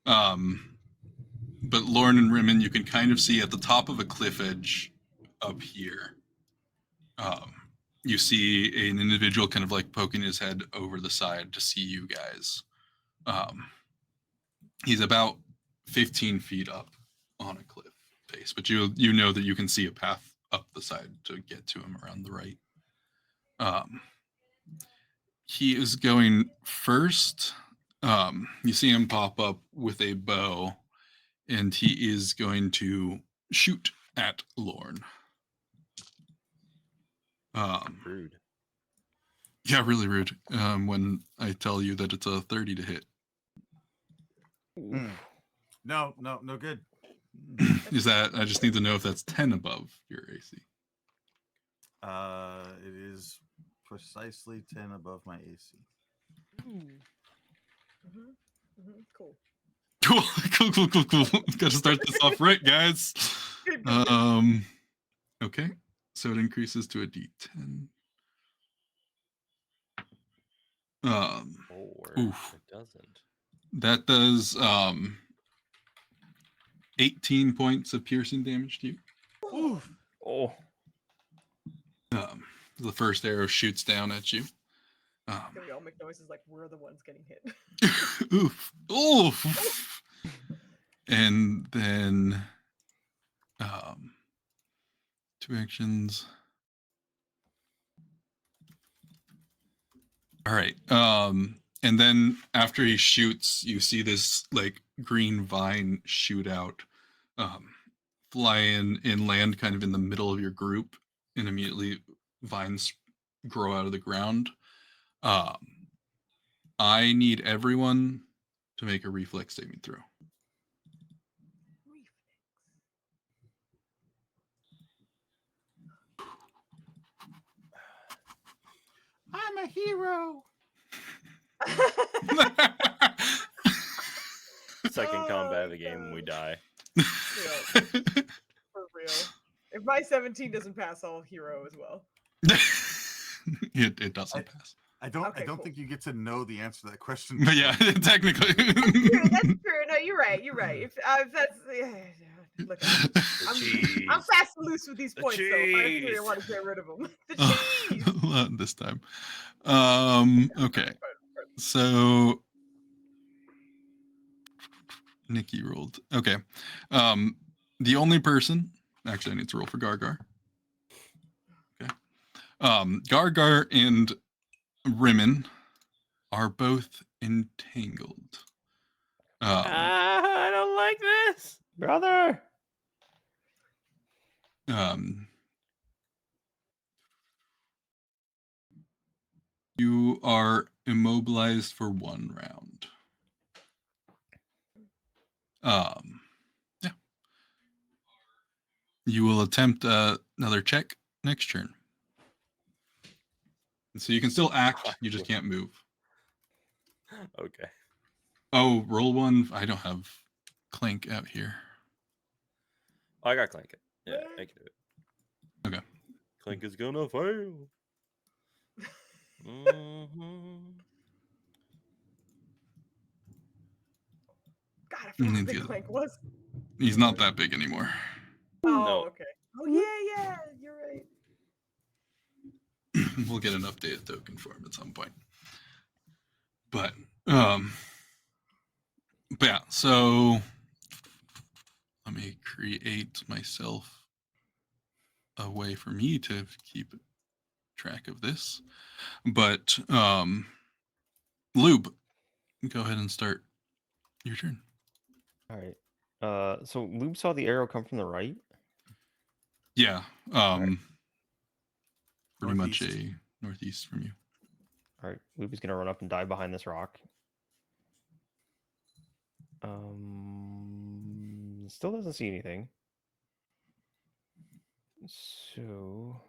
But Lauren and Rimmon, you can kind of see at the top of a cliff edge up here. You see an individual kind of like poking his head over the side to see you guys. He's about 15 feet up on a cliff face, but you know that you can see a path up the side to get to him around the right. He is going first. You see him pop up with a bow, and he is going to shoot at Lorne. Rude. Yeah, really rude. When I tell you that it's a 30 to hit. Mm. No, no good. Is that? I just need to know if that's 10 above your AC. It is precisely 10 above my AC. Cool. Cool. Got to start this off right, guys. Good. Okay, so it increases to a D10. Or Oof. it doesn't. That does 18 points of piercing damage to you. Oof. Oh. The first arrow shoots down at you. Can we all make noises like we're the ones getting hit? Oof. And then 2 actions. All right. And then after he shoots, you see this like green vine shoot out, fly in and land kind of in the middle of your group, and immediately vines grow out of the ground. I need everyone to make a reflex saving throw. I'm a hero. Second combat of the Oh, game when we die. Yeah, for real. If my 17 doesn't pass, I'll hero as well. It doesn't pass. I don't Okay, cool. think you get to know the answer to that question. But yeah, technically. That's true. No, you're right. If that's look, I'm fast and loose with these points, though. If I really cheese. want to get rid of them. The cheese. This time. Okay. So Nikki rolled. Okay. The only person, actually I need to roll for Gargar. Okay. Gargar and Rimmon are both entangled. I don't like this. Brother. You are immobilized for 1 round. Yeah. You will attempt another check next turn. So you can still act, you just can't move. Okay. Oh, roll 1. I don't have Clank out here. Oh, I got Clank. Yeah, I can do it. Okay. Clank is gonna fail. Mhm. God, I forgot how Needs big the other- Clank was. He's not that big anymore. Oh, No. okay. Oh yeah, you're right. We'll get an updated token for him at some point. But yeah, so let me create myself a way for me to keep track of this. But Lube, go ahead and start your turn. All right. So Lube saw the arrow come from the right. Yeah. Right. Pretty much Northeast. a northeast from you. All right. Lube is gonna run up and dive behind this rock. Still doesn't see anything. So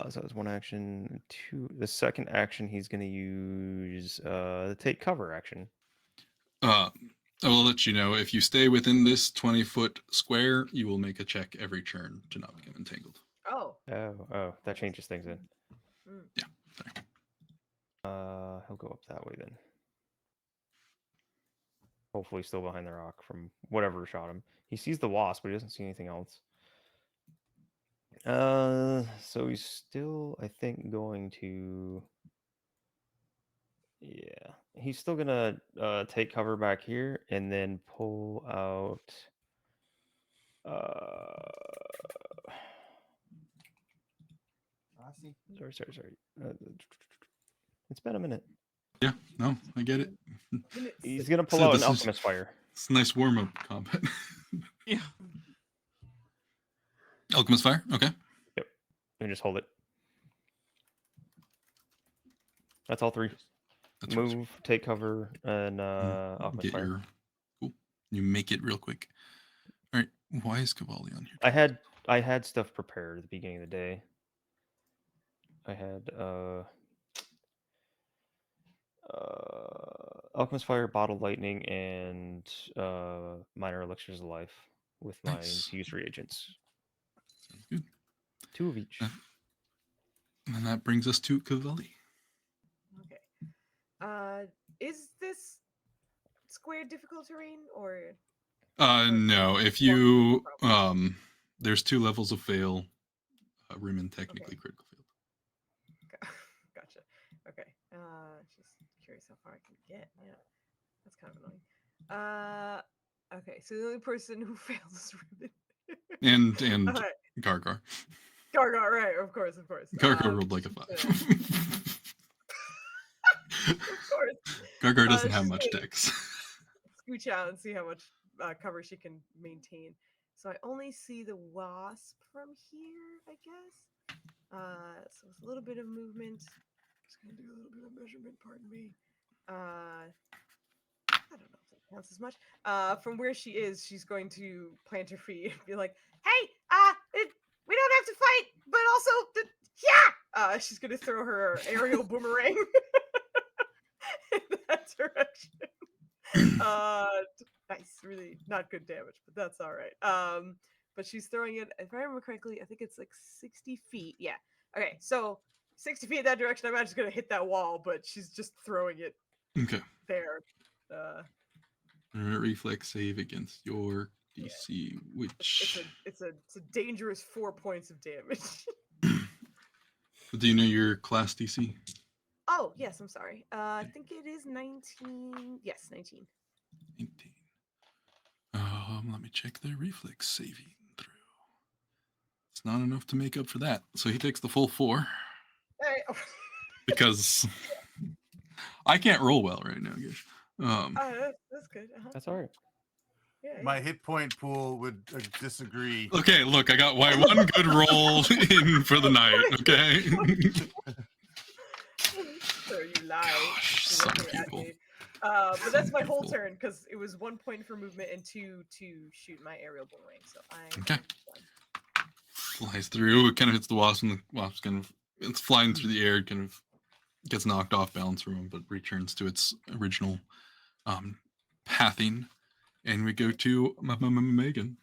so that's 1 action. 2. The second action he's gonna use the take cover action. I will let you know if you stay within this 20-foot square, you will make a check every turn to not become entangled. Oh. Oh, that changes things then. Yeah. Sorry. He'll go up that way then. Hopefully still behind the rock from whatever shot him. He sees the wasp, but he doesn't see anything else. So he's still, I think, going to... Yeah. He's still gonna take cover back here and then pull out... Sorry. It's been a minute. Yeah, no, I get it. He's gonna pull So out an this is- alchemist fire. It's a nice warm-up combat. Yeah. Alchemist fire? Okay. Yep. And just hold it. That's all 3. That's right. Move, take cover, and alchemist Get fire. your cool. You make it real quick. All right. Why is Cavalli on here? I had stuff prepared at the beginning of the day. I had alchemist fire, bottle lightning, and minor elixirs of life with my Nice. infused reagents. Sounds good. 2 of each. And that brings us to Cavalli. Okay. Is this square difficult terrain or? No. If you there's 2 levels of fail. Rimmon technically critical failed. Gotcha. Okay. Just curious how far I can get. Yeah, that's kind of annoying. Okay. So the only person who fails is Rimmon. And Okay. Gargar. Gargar, right? Of course. Gargar rolled like a 5. Of course. Gargar doesn't have she's much gonna dex. Scooch out and see how much cover she can maintain. So I only see the wasp from here, I guess. So it's a little bit of movement. Just gonna do a little bit of measurement. Pardon me. I don't know if that counts as much. From where she is, she's going to plant her feet and be like, "Hey, we don't have to fight, but also, yeah." She's gonna throw her aerial boomerang in that direction. Nice, really not good damage, but that's all right. But she's throwing it. If I remember correctly, I think it's like 60 feet. Yeah. Okay, so 60 feet in that direction. I'm not just gonna hit that wall, but she's just throwing it Okay. there. Reflex save against your DC, which it's a dangerous 4 points of damage. do you know your class DC? Oh yes, I'm sorry. I think it is 19. Yes, 19. 19. Let me check their reflex saving through. It's not enough to make up for that, so he takes the full 4. Hey. Because I can't roll well right now, guys. That's good. That's all right. Yeah, My hit point pool would disagree. Okay, look, I got my 1 good roll in for the night. Okay. So you lie. Gosh, some people. But that's my whole turn because it was 1 point for movement and 2 to shoot my aerial boomerang. So I Okay. Flies through. It kind of hits the wasp, and the wasp it's flying through the air. It kind of gets knocked off balance from him, but returns to its original pathing. And we go to Megan.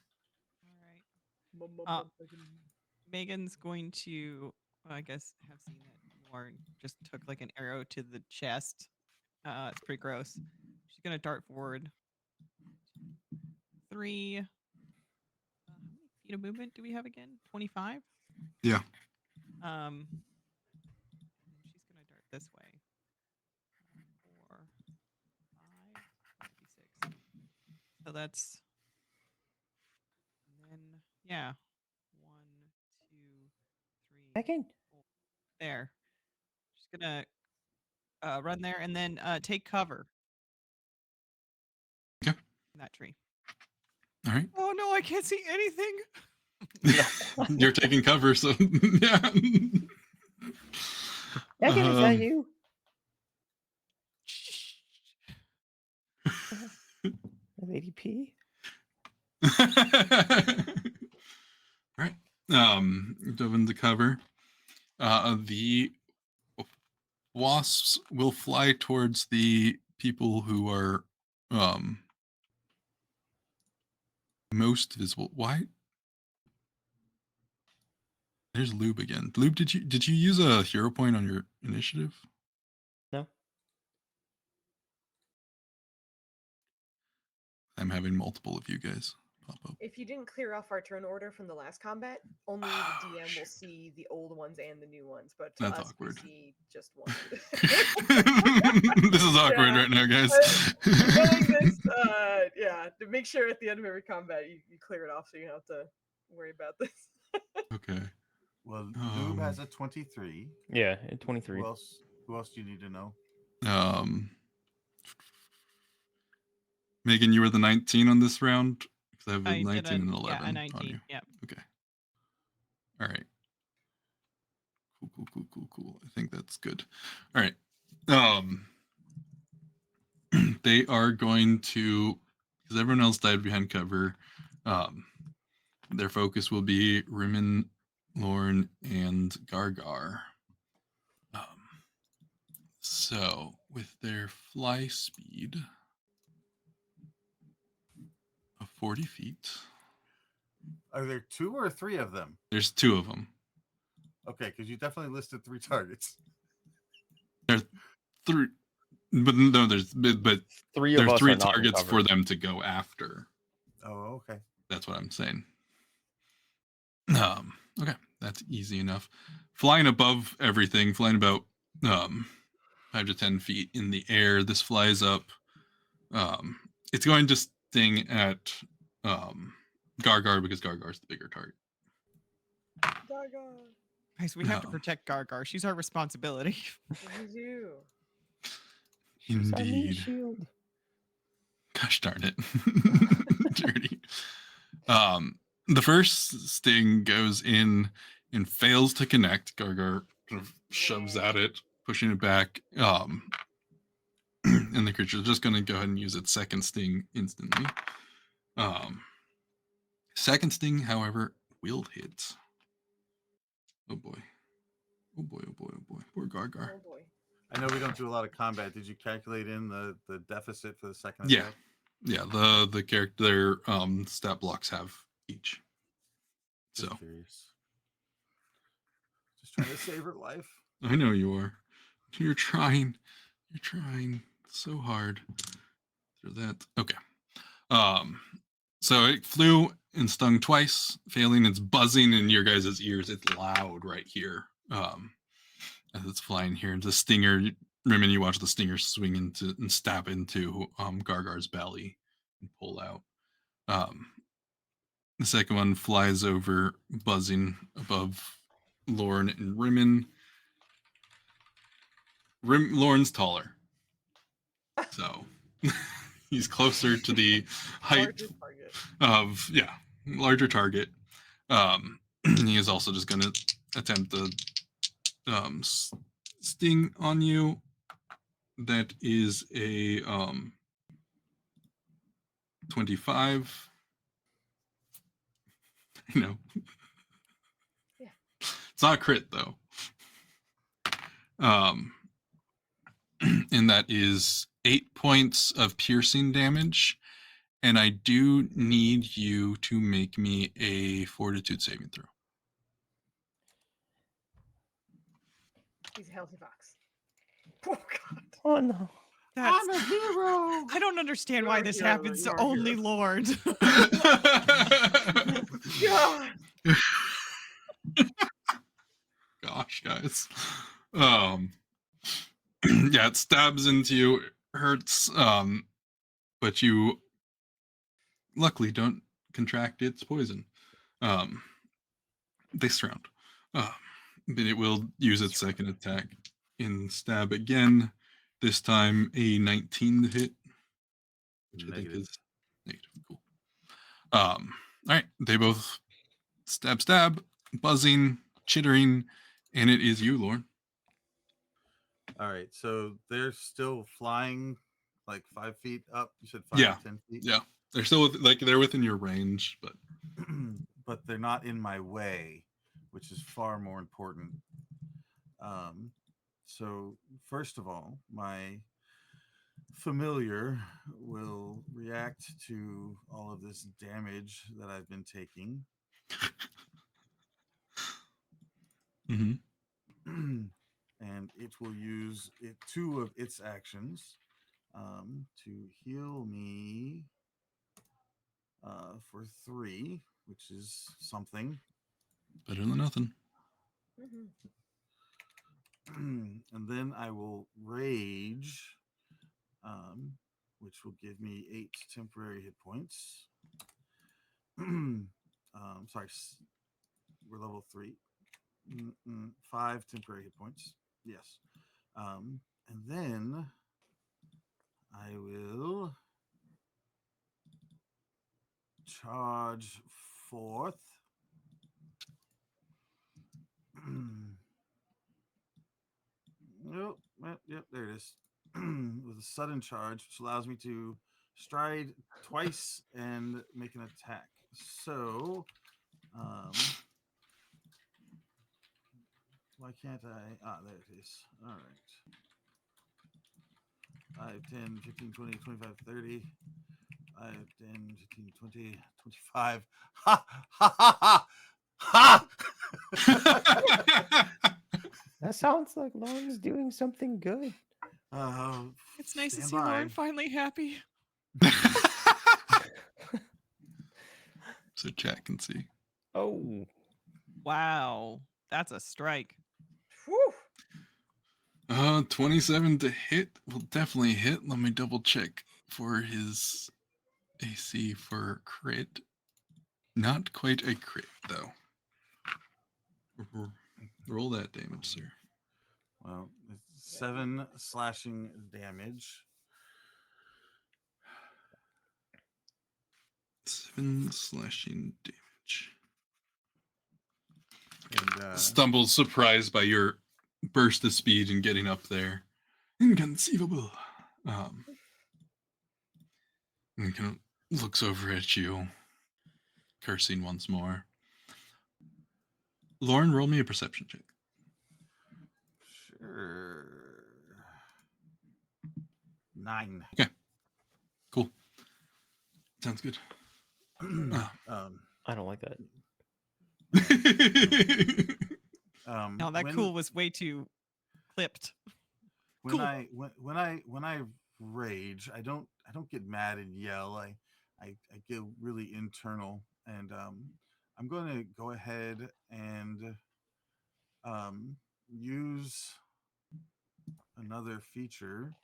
All right. Megan's going to, I guess, have seen that Lauren just took like an arrow to the chest. It's pretty gross. She's gonna dart forward. 3. How many feet of movement do we have again? 25. Yeah. And she's gonna dart this way. 4, 5, 6. So that's, and then yeah, 1, 2, 3. Megan. 4. There. She's gonna run there and then take cover. Okay. In that tree. All right. Oh no, I can't see anything. You're taking cover, so yeah. Megan, is that you? Lady P. All right. Dove into cover. The wasps will fly towards the people who are most visible. Why? There's Lube again. Lube, did you use a hero point on your initiative? No. I'm having multiple of you guys pop up. If you didn't clear off our turn order from the last combat, only the DM will see the old ones and the new ones. But to That's us, awkward. we see just one. This is awkward right now, guys. Knowing this, to make sure at the end of every combat you clear it off so you don't have to worry about this. Okay. Well, Lube has a 23. Yeah, 23. Who else do you need to know? Megan, you were the 19 on this round? Because I have a I 19 did and an 11 yeah, a on 19. you. Yeah. Okay. All right. Cool. I think that's good. All right. They are going to, because everyone else died behind cover. Their focus will be Rimmon, Lorne, and Gargar. So with their fly speed of 40 feet, Are there 2 or 3 of them? there's 2 of them. Okay, because you definitely listed 3 targets. There's 3, but no, there's 3 of there's us 3 are not in targets cover. for them to go after. Oh, okay. That's what I'm saying. Okay, that's easy enough. Flying above everything, flying about 5 to 10 feet in the air. This flies up. It's going to sting at Gargar because Gargar's the bigger target. Guys, we have to No. protect Gargar. She's our responsibility. You do. She's our meat Indeed. shield. Gosh darn it. Dirty. The first sting goes in and fails to connect. Gargar kind of shoves at it, pushing it back. And the creature is just going to go ahead and use its second sting instantly. Second sting, however, will hit. Oh boy. Oh boy, oh boy, oh boy. Poor Gargar. Oh boy. I know we don't do a lot of combat. Did you calculate in the deficit for the second Yeah. attack? Yeah, the character stat blocks have each. Just So curious. Just trying to save her life. I know you are. You're trying. You're trying so hard. Through that. Okay. So it flew and stung twice, failing. It's buzzing in your guys' ears. It's loud right here. As it's flying here. The stinger, Rimmon, you watch the stinger swing into and stab into Gargar's belly and pull out. The second one flies over, buzzing above Lorne and Rimmon. Lorne's taller, so he's closer to the height Larger target. of larger target. He is also just going to attempt to sting on you. That is a 25. I know. Yeah. It's not a crit though. And that is 8 points of piercing damage. And I do need you to make me a fortitude saving throw. He's a healthy fox. Oh god. Oh no. That's, I'm a hero. I don't understand why You're a this hero, happens to you're a only hero. Lord. God. Gosh, guys. Yeah, it stabs into you, hurts, but you luckily don't contract its poison. This round. But it will use its second attack and stab again. This time a 19 to hit, which I think Negative. is negative. Cool. All right, they both stab, buzzing, chittering, and it is you, Lorne. All right, so they're still flying like 5 feet up. You said 5 Yeah. to 10 feet. Yeah, they're still they're within your range, but But they're not in my way, which is far more important. So first of all, my familiar will react to all of this damage that I've been taking. Mhm. And it will use 2 of its actions to heal me for 3, which is something. Better than nothing. And then I will rage, which will give me 8 temporary hit points. Sorry, we're level 3. 5 temporary hit points. Yes. And then I will charge forth. Nope. Yep, there it is. With a sudden charge, which allows me to stride twice and make an attack. So, why can't I? Ah, there it is. All right. 5, 10, 15, 20, 25, 30. 5, 10, 15, 20, 25. Ha! Ha! Ha! Ha! Ha! That sounds like Lauren's doing something good. It's nice to stand see by. Lauren finally happy. So chat can see. Oh, Wow, that's a strike. Whew. 27 to hit will definitely hit. Let me double check for his AC for crit. Not quite a crit though. Roll that damage, sir. Well, it's 7 slashing damage. 7 slashing damage. And Stumbles, surprised by your burst of speed and getting up there. Inconceivable. And kind of looks over at you, cursing once more. Lauren, roll me a perception check. sure. 9. Cool. Sounds good. I don't like that. No, that when- cool was way too clipped. when Cool. I rage, I don't get mad and yell. I get really internal, and I'm going to go ahead and use another feature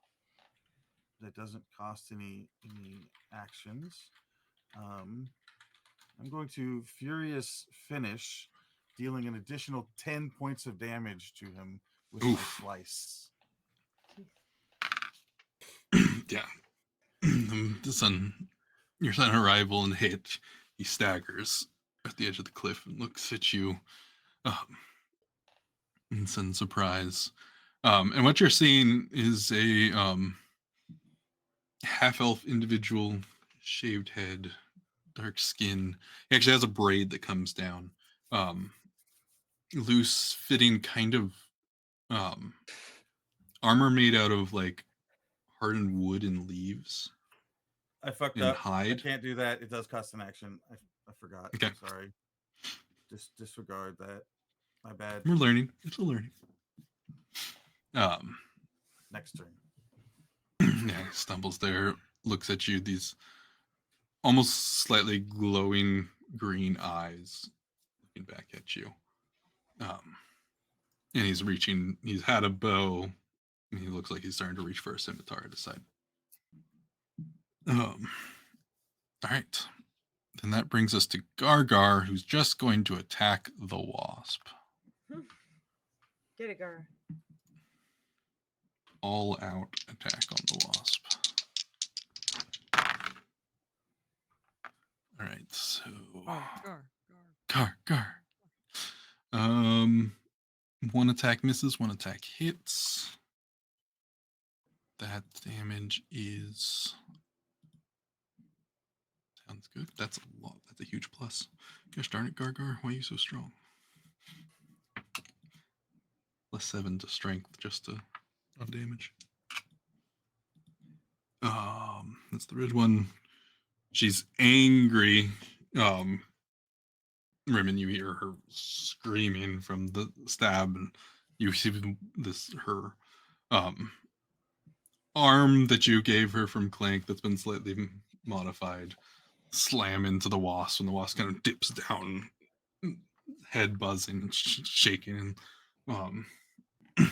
that doesn't cost any actions. I'm going to Furious Finish, dealing an additional 10 points of damage to him with my Oof. slice. Yeah. Your son arrival and hit. He staggers at the edge of the cliff and looks at you in sudden surprise. And what you're seeing is a half-elf individual, shaved head, dark skin. He actually has a braid that comes down. Loose fitting kind of armor made out of like hardened wood and leaves. I fucked And up. hide. I can't do that. It does cost an action. I forgot. Okay. I'm sorry. Just disregard that. My bad. We're learning. It's a learning. Next turn. Yeah, he stumbles there, looks at you, these almost slightly glowing green eyes looking back at you. And he's had a bow, and he looks like he's starting to reach for a scimitar at his side. All right. Then that brings us to Gargar, who's just going to attack the wasp. Get it, Gar. All out attack on the wasp. All right, so Gar. One attack misses, one attack hits. That damage is sounds good. That's a lot. That's a huge plus. Gosh darn it, Gargar, why are you so strong? +7 to strength just to on damage. That's the red one. She's angry. Rimmon, you hear her screaming from the stab, and you see her arm that you gave her from Clank that's been slightly modified slam into the wasp, and the wasp kind of dips down, head buzzing and shaking, and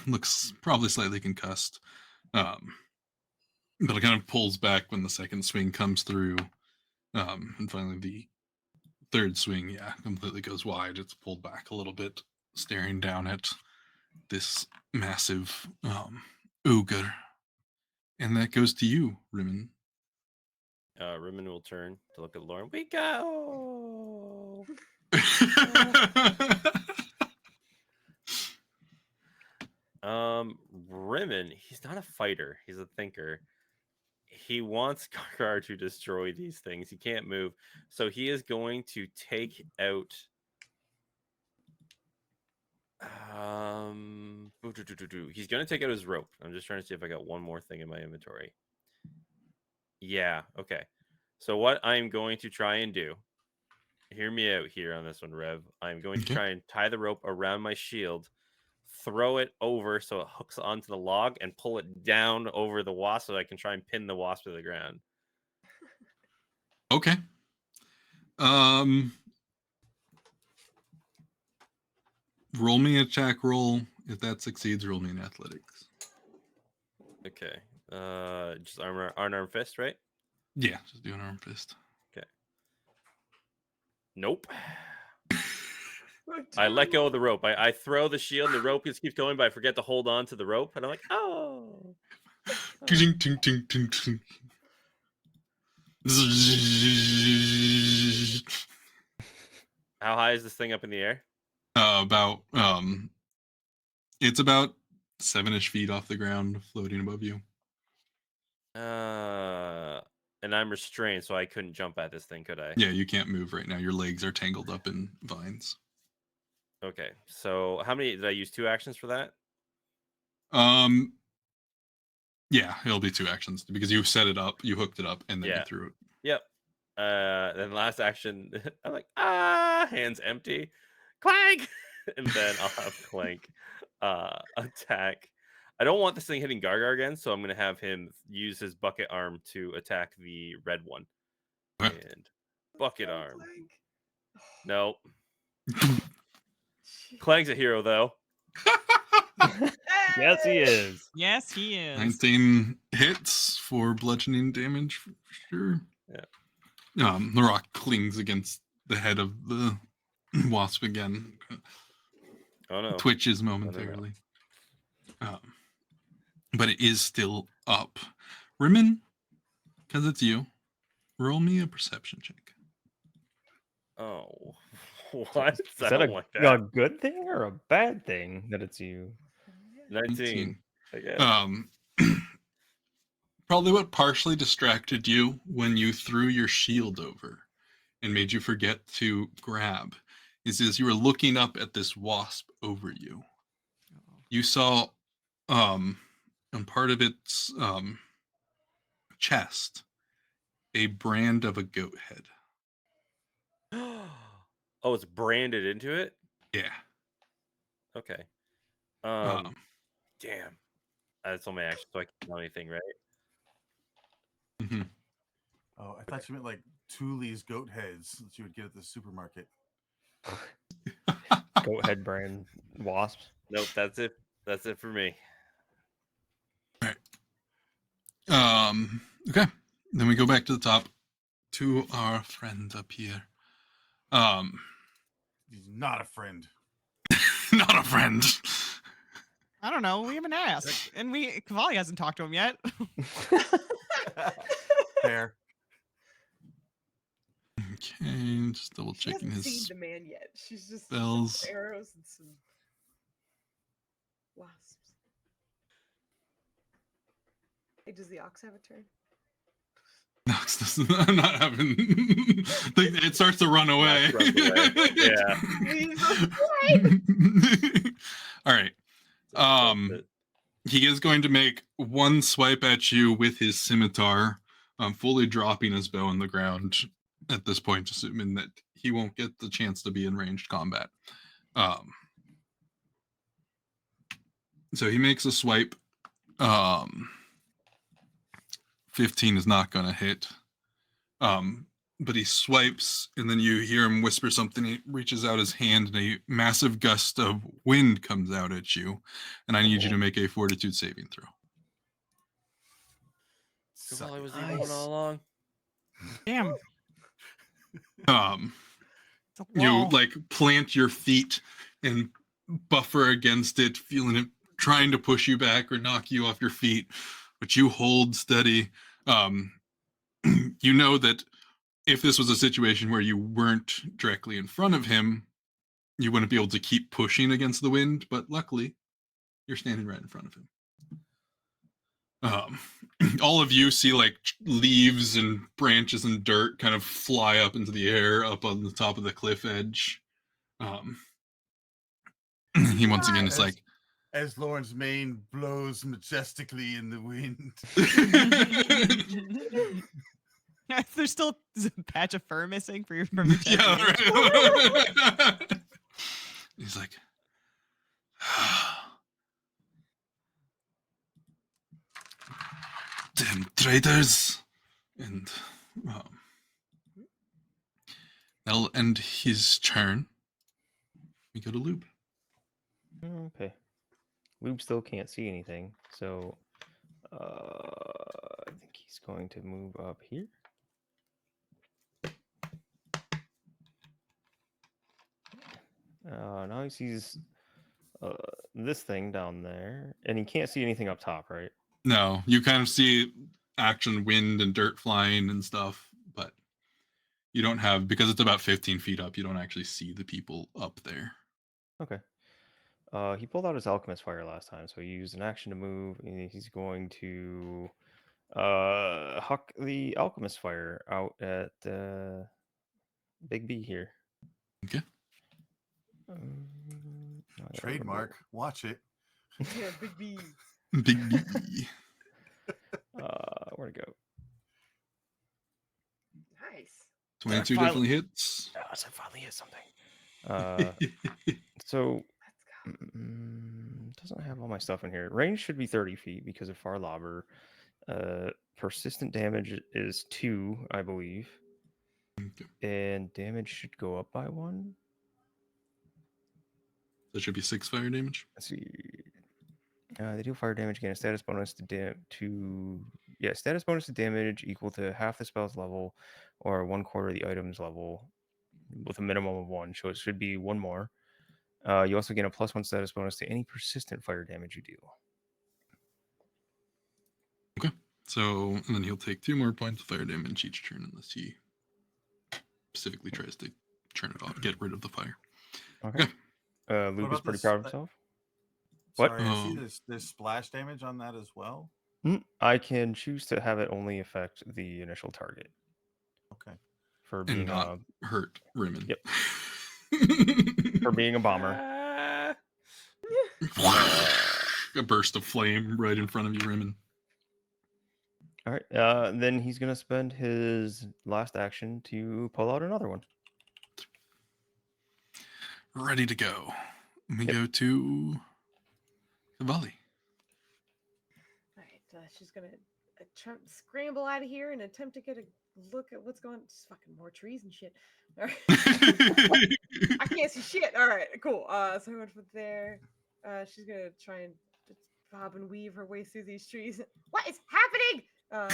looks probably slightly concussed. But it kind of pulls back when the second swing comes through, and finally the third swing, completely goes wide. It's pulled back a little bit, staring down at this massive ogre. And that goes to you, Rimmon. Rimmon will turn to look at Lauren. We go. Rimmon, fighter. He's a thinker. He wants Gargar to destroy these things. He can't move. So he is going to take out he's going to take out his rope. I'm just trying to see if I got one more thing in my inventory. Yeah, okay. So what I'm going to try and do, hear me out here on this one, Rev. I'm going to Okay. try and tie the rope around my shield, throw it over so it hooks onto the log, and pull it down over the wasp so I can try and pin the wasp to the ground. Okay. Roll me an attack roll. If that succeeds, roll me an athletics. Okay. Just unarmed fist, right? Yeah, just do an arm fist. Nope. I let go of the rope. I throw the shield, and the rope just keeps going, but I forget to hold on to the rope, and I'm like, oh. Ting, ting, ting, ting, ting. How high is this thing up in the air? About it's about 7-ish feet off the ground, floating above you. And I'm restrained, so I couldn't jump at this thing, could I? Yeah, you can't move right now. Your legs are tangled up in vines. Okay. So how many did I use? 2 actions for that? Yeah, it'll be 2 actions because you set it up, you hooked it up, and then you Yeah. threw it. Yep. Then last action, I'm like, hands empty, clank, and then I'll have Clank attack. I don't want this thing hitting Gargar again, so I'm gonna have him use his bucket arm to attack the red one. Okay. And bucket Go, arm. Clank. No, Clang's a hero though. Yes, he Hey! is. Yes, he is. 19 hits for bludgeoning damage for sure. Yeah. The rock clings against the head of the wasp again. Oh no. Twitches momentarily. But it is still up. Rimmon, because it's you, roll me a perception check. Oh, what? Is I that don't a, like a that. good thing or a bad thing that it's you? 19. I guess. Probably what partially distracted you when you threw your shield over and made you forget to grab is as you were looking up at this wasp over you. You saw on part of its chest a brand of a goat head. Oh, it's branded into it? Yeah. Okay. Um, Damn. That's only action, so I can't do anything, right? mhm. Oh, I thought you meant like Thule's goat heads that you would get at the supermarket. Goat head brand wasps. Nope, that's it. That's it for me. Okay. Then we go back to the top to our friend up here. He's not a friend. Not a friend. I don't know. We haven't asked, and Cavalli hasn't talked to him yet. Fair. Okay, just double She checking hasn't seen his the man yet. She's just spells. some arrows and some wasps. Hey, does the ox have a turn? Nox doesn't. I'm not having. It starts to run away. Nox runs away. Yeah. All right. He is going to make one swipe at you with his scimitar, fully dropping his bow on the ground at this point, assuming that he won't get the chance to be in ranged combat. So he makes a swipe. 15 is not going to hit. But he swipes, and then you hear him whisper something. He reaches out his hand, and a massive gust of wind comes out at you. And I need you to make a fortitude saving throw. Well, I was the one all along. Damn. You like plant your feet and buffer against it, feeling it trying to push you back or knock you off your feet, but you hold steady. You know that if this was a situation where you weren't directly in front of him, you wouldn't be able to keep pushing against the wind, but luckily you're standing right in front of him. Um, all of you see like leaves and branches and dirt kind of fly up into the air up on the top of the cliff edge. He once again is like, as Lauren's mane blows majestically in the wind. There's still a patch of fur missing from your tattoo. yeah, right. He's like, damn traitors, and that'll end his turn. We go to Lube. Okay. Lube still can't see anything, so I think he's going to move up here. Now he sees this thing down there, and he can't see anything up top, right? No, you kind of see action, wind and dirt flying and stuff, but you don't have, because it's about 15 feet up, you don't actually see the people up there. Okay. He pulled out his alchemist fire last time, so he used an action to move, and he's going to huck the alchemist fire out at Big B here. Okay. I gotta Trademark. Watch it. Yeah, Big B. Big B. Where'd it go? Nice. 22 Finally- definitely hits. I finally hit something. So Let's go. doesn't have all my stuff in here. Range should be 30 feet because of Far Lobber. Persistent damage is 2, I believe. Okay. And damage should go up by 1. That should be 6 fire damage. Let's see. They deal fire damage, gain a status bonus status bonus to damage equal to half the spell's level or 1/4 of the item's level with a minimum of 1. So it should be 1 more. You also gain a +1 status bonus to any persistent fire damage you deal. Okay. So, and then he'll take 2 more points of fire damage each turn unless he specifically tries to turn it off, get rid of the fire. Okay. What Luke is about pretty this- proud of himself. What? Sorry, I see Oh. there's splash damage on that as well. I can choose to have it only affect the initial target Okay. for And being not hurt Rimmon. Yep. for being a bomber. A burst of flame right in front of you, Rimmon. All right. Then he's gonna spend his last action to pull out another one. Ready to go. We Yep. go to Cavalli. All right, she's gonna scramble out of here and attempt to get a look at what's going. Just fucking more trees and shit. All right. I can't see shit. All right, cool. So I went from there. She's gonna try and bob and weave her way through these trees. What is happening? No,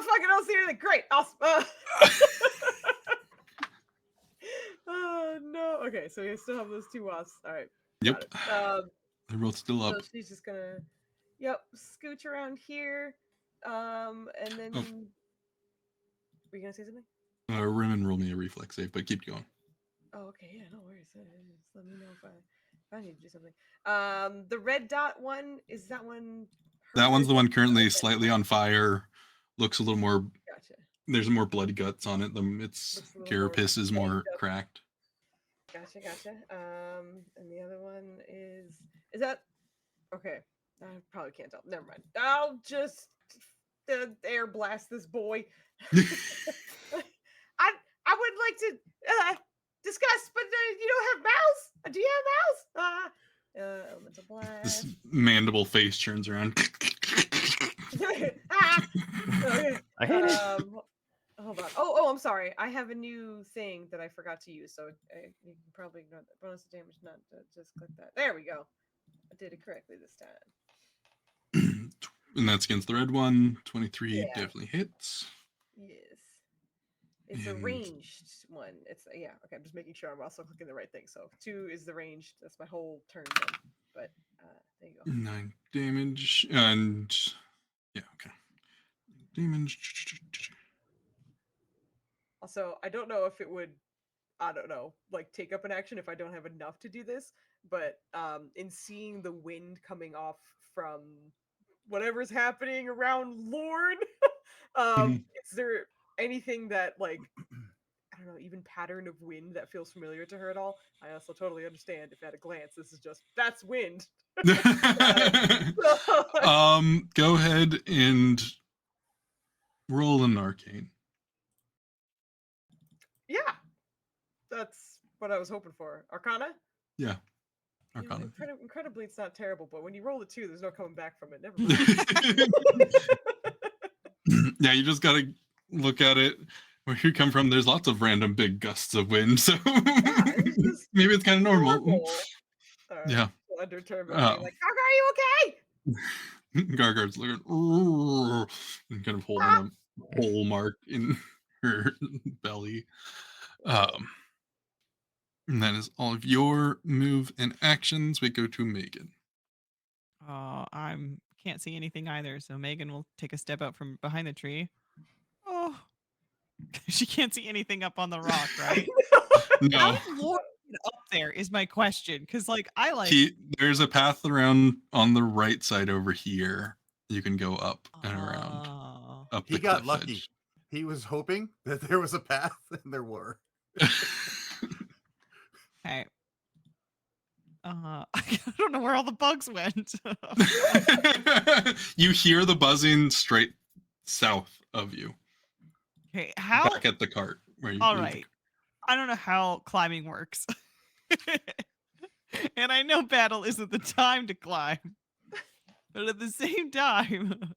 fucking don't see anything. Great, awesome. Oh no. Okay, so you still have those 2 wasps. All right. got Yep. it. The roll's still up. So she's just gonna, scooch around here, and then. Oh. Were you gonna say something? Rimmon roll me a reflex save, but keep going. Oh, okay, yeah, no worries. Just let me know if I need to do something. The red dot one, is that one? That one's the one currently Okay, slightly on fire. Looks a little more. Gotcha. There's more bloody guts on it. Its Looks a little more carapace is more banged up. cracked. Gotcha. And the other one is that okay? I probably can't tell. Never mind. I'll just air blast this boy. I would like to discuss, but you don't have mouths. Do you have mouths? Elemental blast. This mandible face turns around. Okay. I hate it. Hold on. Oh, I'm sorry. I have a new thing that I forgot to use, so you can probably ignore that. Bonus damage, not just click that. There we go. I did it correctly this time. And that's against the red one. 23 Yeah. definitely hits. Yes. It's a And- ranged one. It's okay. I'm just making sure I'm also clicking the right thing. So 2 is the ranged. That's my whole turn then. But there you go. 9 damage. And yeah, okay. Damage. Also, I don't know if it would, I don't know, like take up an action if I don't have enough to do this. But in seeing the wind coming off from whatever's happening around Lorne. Is there anything that like I don't know, even pattern of wind that feels familiar to her at all? I also totally understand if at a glance this is just that's wind. Go ahead and roll an arcane. Yeah, that's what I was hoping for. Arcana. Yeah, Arcana. Incredibly, it's not terrible, but when you roll a 2, there's no coming back from it. Never mind. Yeah, you just gotta look at it. Where you come from, there's lots of random big gusts of wind, so it's maybe it's kind of normal. Right. Yeah. Undetermined. Like, Gaga, are you okay? Gargard's looking and kind of holding a hole mark in her belly. And that is all of your move and actions. We go to Megan. I can't see anything either, so Megan will take a step out from behind the tree. Oh, she can't see anything up on the rock, right? No. How did Lord get up there is my question, because like there's a path around on the right side over here. You can go up and around. Up He the got cliff lucky. edge. He was hoping that there was a path, and there were. Okay. I don't know where all the bugs went. You hear the buzzing straight south of you. Okay, how? Back at the cart where you. All right. I don't know how climbing works, and I know battle isn't the time to climb, but at the same time,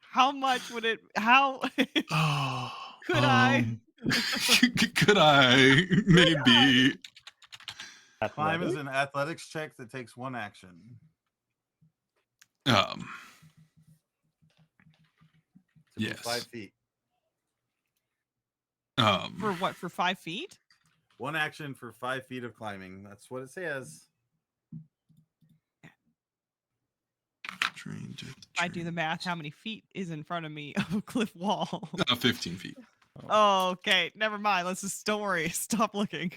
how much would it? How could I? Could I? Maybe. Climb is an athletics check that takes one action. Yes. 5 feet. For what? For 5 feet? One action for 5 feet of climbing. That's what it says. If I do the math, how many feet is in front of me of a cliff wall? 15 feet. Oh, okay. Never mind. Let's just don't worry. Stop looking.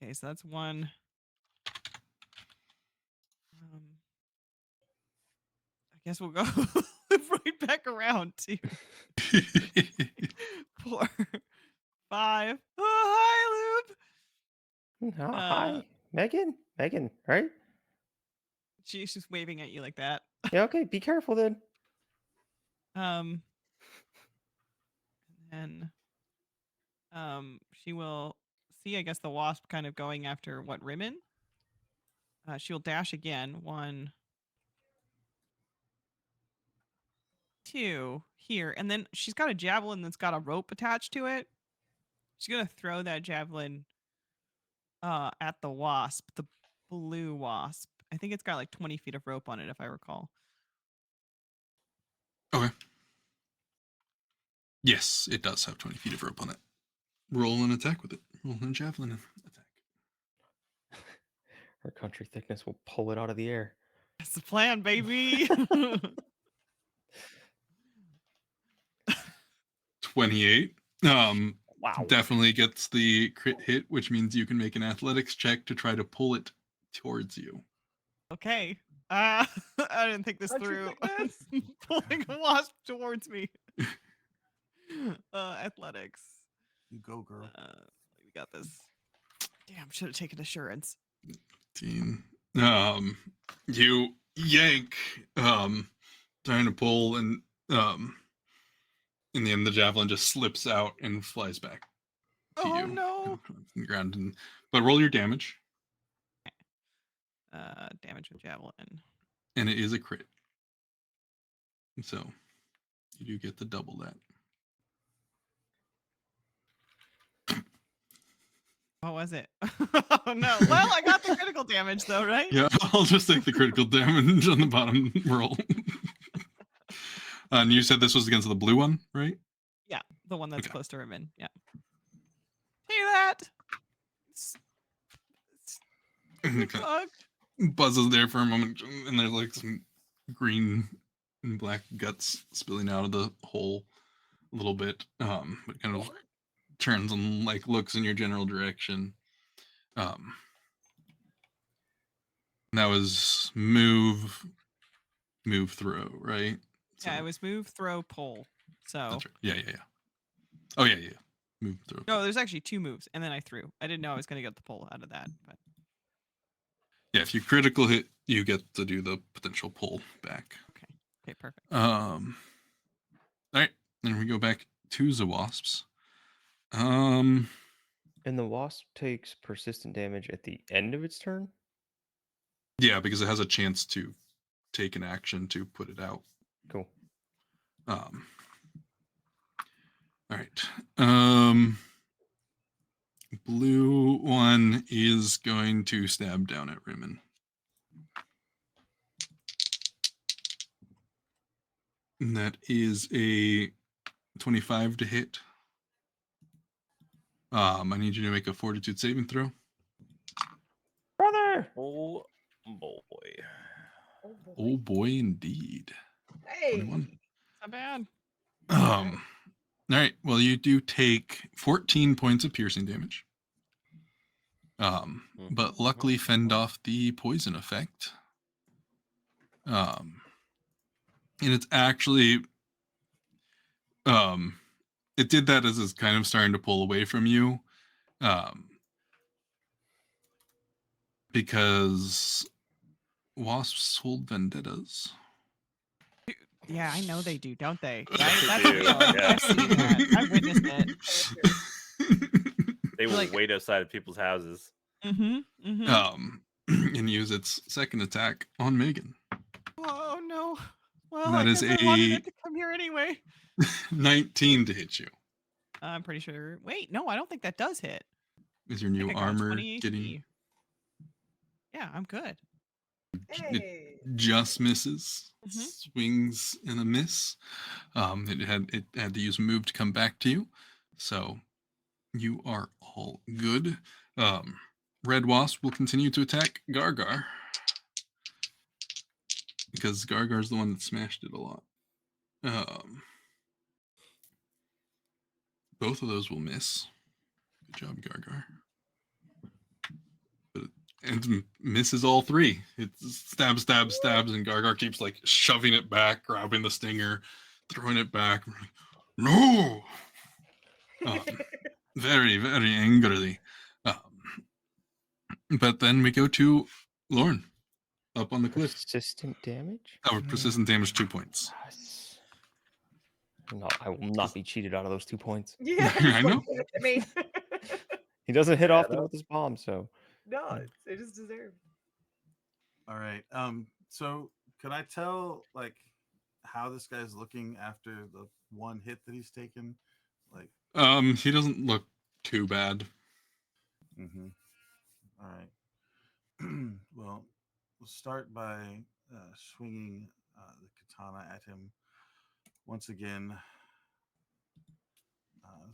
Okay, so that's one. I guess we'll go right back around to 4, 5. Oh, hi, Loop. Hi, Megan. Megan, right? She's just waving at you like that. Yeah. Okay. Be careful then. And she will see, I guess, the wasp kind of going after what Rimmon. She'll dash again. 1, 2 here, and then she's got a javelin that's got a rope attached to it. She's gonna throw that javelin at the wasp, the blue wasp. I think it's got like 20 feet of rope on it, if I recall. Okay. Yes, it does have 20 feet of rope on it. Roll an attack with it. Roll a javelin attack. Her country thickness will pull it out of the air. That's the plan, baby. 28. Wow. Definitely gets the crit hit, which means you can make an athletics check to try to pull it towards you. Okay. I didn't think this through. Pulling a wasp towards me. Athletics. You go, girl. We got this. Damn, should have taken assurance. 15. You yank, trying to pull, and in the end, the javelin just slips out and flies back to you. Oh no! On the ground, but roll your damage. Damage with javelin. And it is a crit. So you do get to double that. What was it? Oh no. Well, I got the critical damage though, right? Yeah, I'll just take the critical damage on the bottom roll. And you said this was against the blue one, right? Yeah, the one that's close to Rimmon. Yeah. Hear that? Buzzes there for a moment, and there's like some green and black guts spilling out of the hole a little bit, but kind of turns and like looks in your general direction. That was move, throw, right? Yeah, it was move, throw, pull. So That's right. Yeah. Oh yeah. Move, throw. no, there's actually 2 moves, and then I threw. I didn't know I was gonna get the pull out of that, but Yeah, if you critical hit, you get to do the potential pull back. okay, perfect. All right, then we go back to the wasps. Um, And the wasp takes persistent damage at the end of its turn. yeah, because it has a chance to take an action to put it out. Cool. All right. Blue one is going to stab down at Rimmon. And that is a 25 to hit. I need you to make a fortitude saving throw. Brother! Oh boy. Oh boy, indeed. Hey. 21. Not bad. All right. Well, you do take 14 points of piercing damage. But luckily fend off the poison effect. And it's actually it did that as it's kind of starting to pull away from you. Because wasps hold vendettas. Yeah, I know they do, don't they? They Right? That's do, real. yeah. I've seen that. I've witnessed it. They will Like- wait outside of people's houses. And use its second attack on Megan. Oh no. Well, And that I is guess I wanted a- it to come here anyway. 19 to hit you. I'm pretty sure. Wait, no, I don't think that does hit. Is your I new think I got a armor 20 getting HP. Yeah, I'm good. Hey. just misses? Mhm. Swings and a miss. It had to use move to come back to you. So you are all good. Red Wasp will continue to attack Gargar. Because Gargar's the one that smashed it a lot. Both of those will miss. Good job, Gargar. But it misses all 3. It stabs, and Gargar keeps like shoving it back, grabbing the stinger, throwing it back. No! Very, very angrily. But then we go to Lorne up on the cliff. Persistent damage? Oh, persistent damage 2 points. Yes. No, I will not be cheated out of those 2 points. Yeah, I know. I mean, He doesn't hit Yeah, often that- with his bomb, so no, it is deserved. All right. So can I tell like how this guy's looking after the one hit that he's taken? Like, He doesn't look too bad. All right. Well, we'll start by swinging the katana at him once again.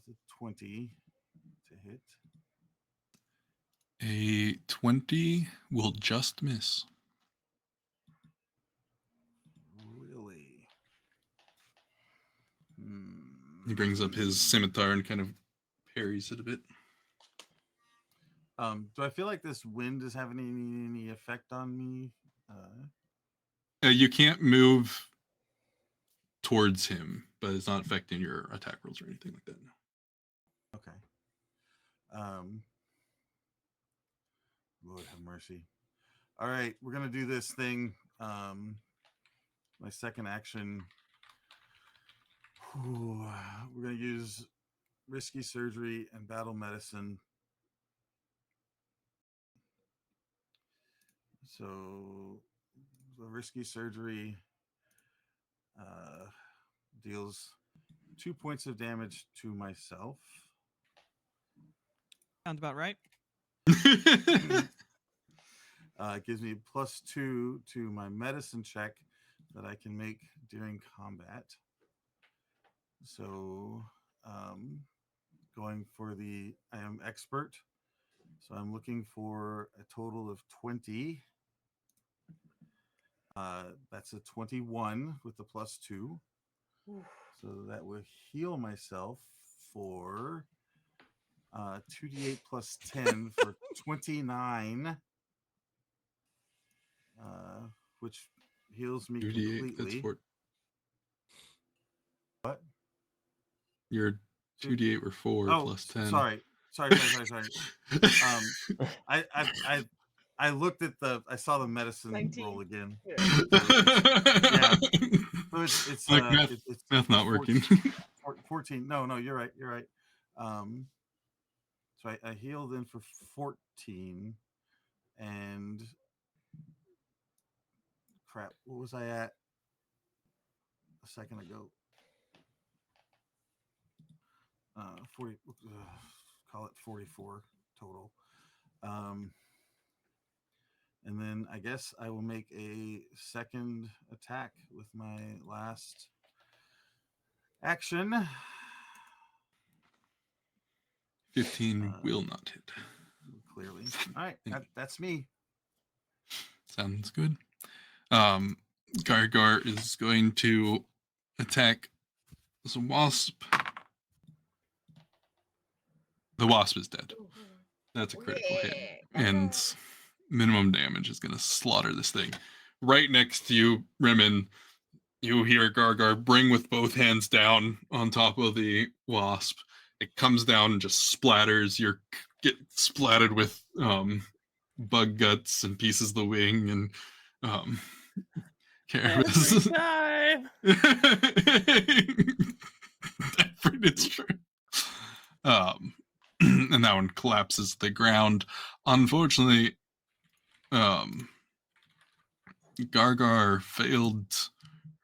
The 20 to hit. A 20 will just miss. Really? He brings up his scimitar and kind of parries it a bit. Do I feel like this wind is having any effect on me? You can't move towards him, but it's not affecting your attack rolls or anything like that. No. Okay. Lord have mercy. All right, we're gonna do this thing. My second action. We're gonna use risky surgery and battle medicine. So the risky surgery deals 2 points of damage to myself. Sounds about right. It gives me +2 to my medicine check that I can make during combat. So going for I am expert. So I'm looking for a total of 20. That's a 21 with the +2. So that will heal myself for 2d8 plus 10 for 29, which heals me 2d8, that's completely. 4. What? Your 2d8 were 4 Oh, plus 10. sorry. I looked at I saw the medicine 19. roll again. Yeah. Yeah. So it's Like math not working. 14. No, you're right. So I healed in for 14, and crap, what was I at a second ago? 40. Call it 44 total. And then I guess I will make a second attack with my last action. 15 will not hit. Clearly. All right, that's me. Sounds good. Gargar is going to attack this wasp. The wasp is dead. That's a critical hit. And minimum damage is going to slaughter this thing. Right next to you, Rimmon, you hear Gargar bring with both hands down on top of the wasp. It comes down and just splatters. You get splattered with bug guts and pieces of the wing and Every time. It's true. And that one collapses to the ground. Unfortunately, Gargar failed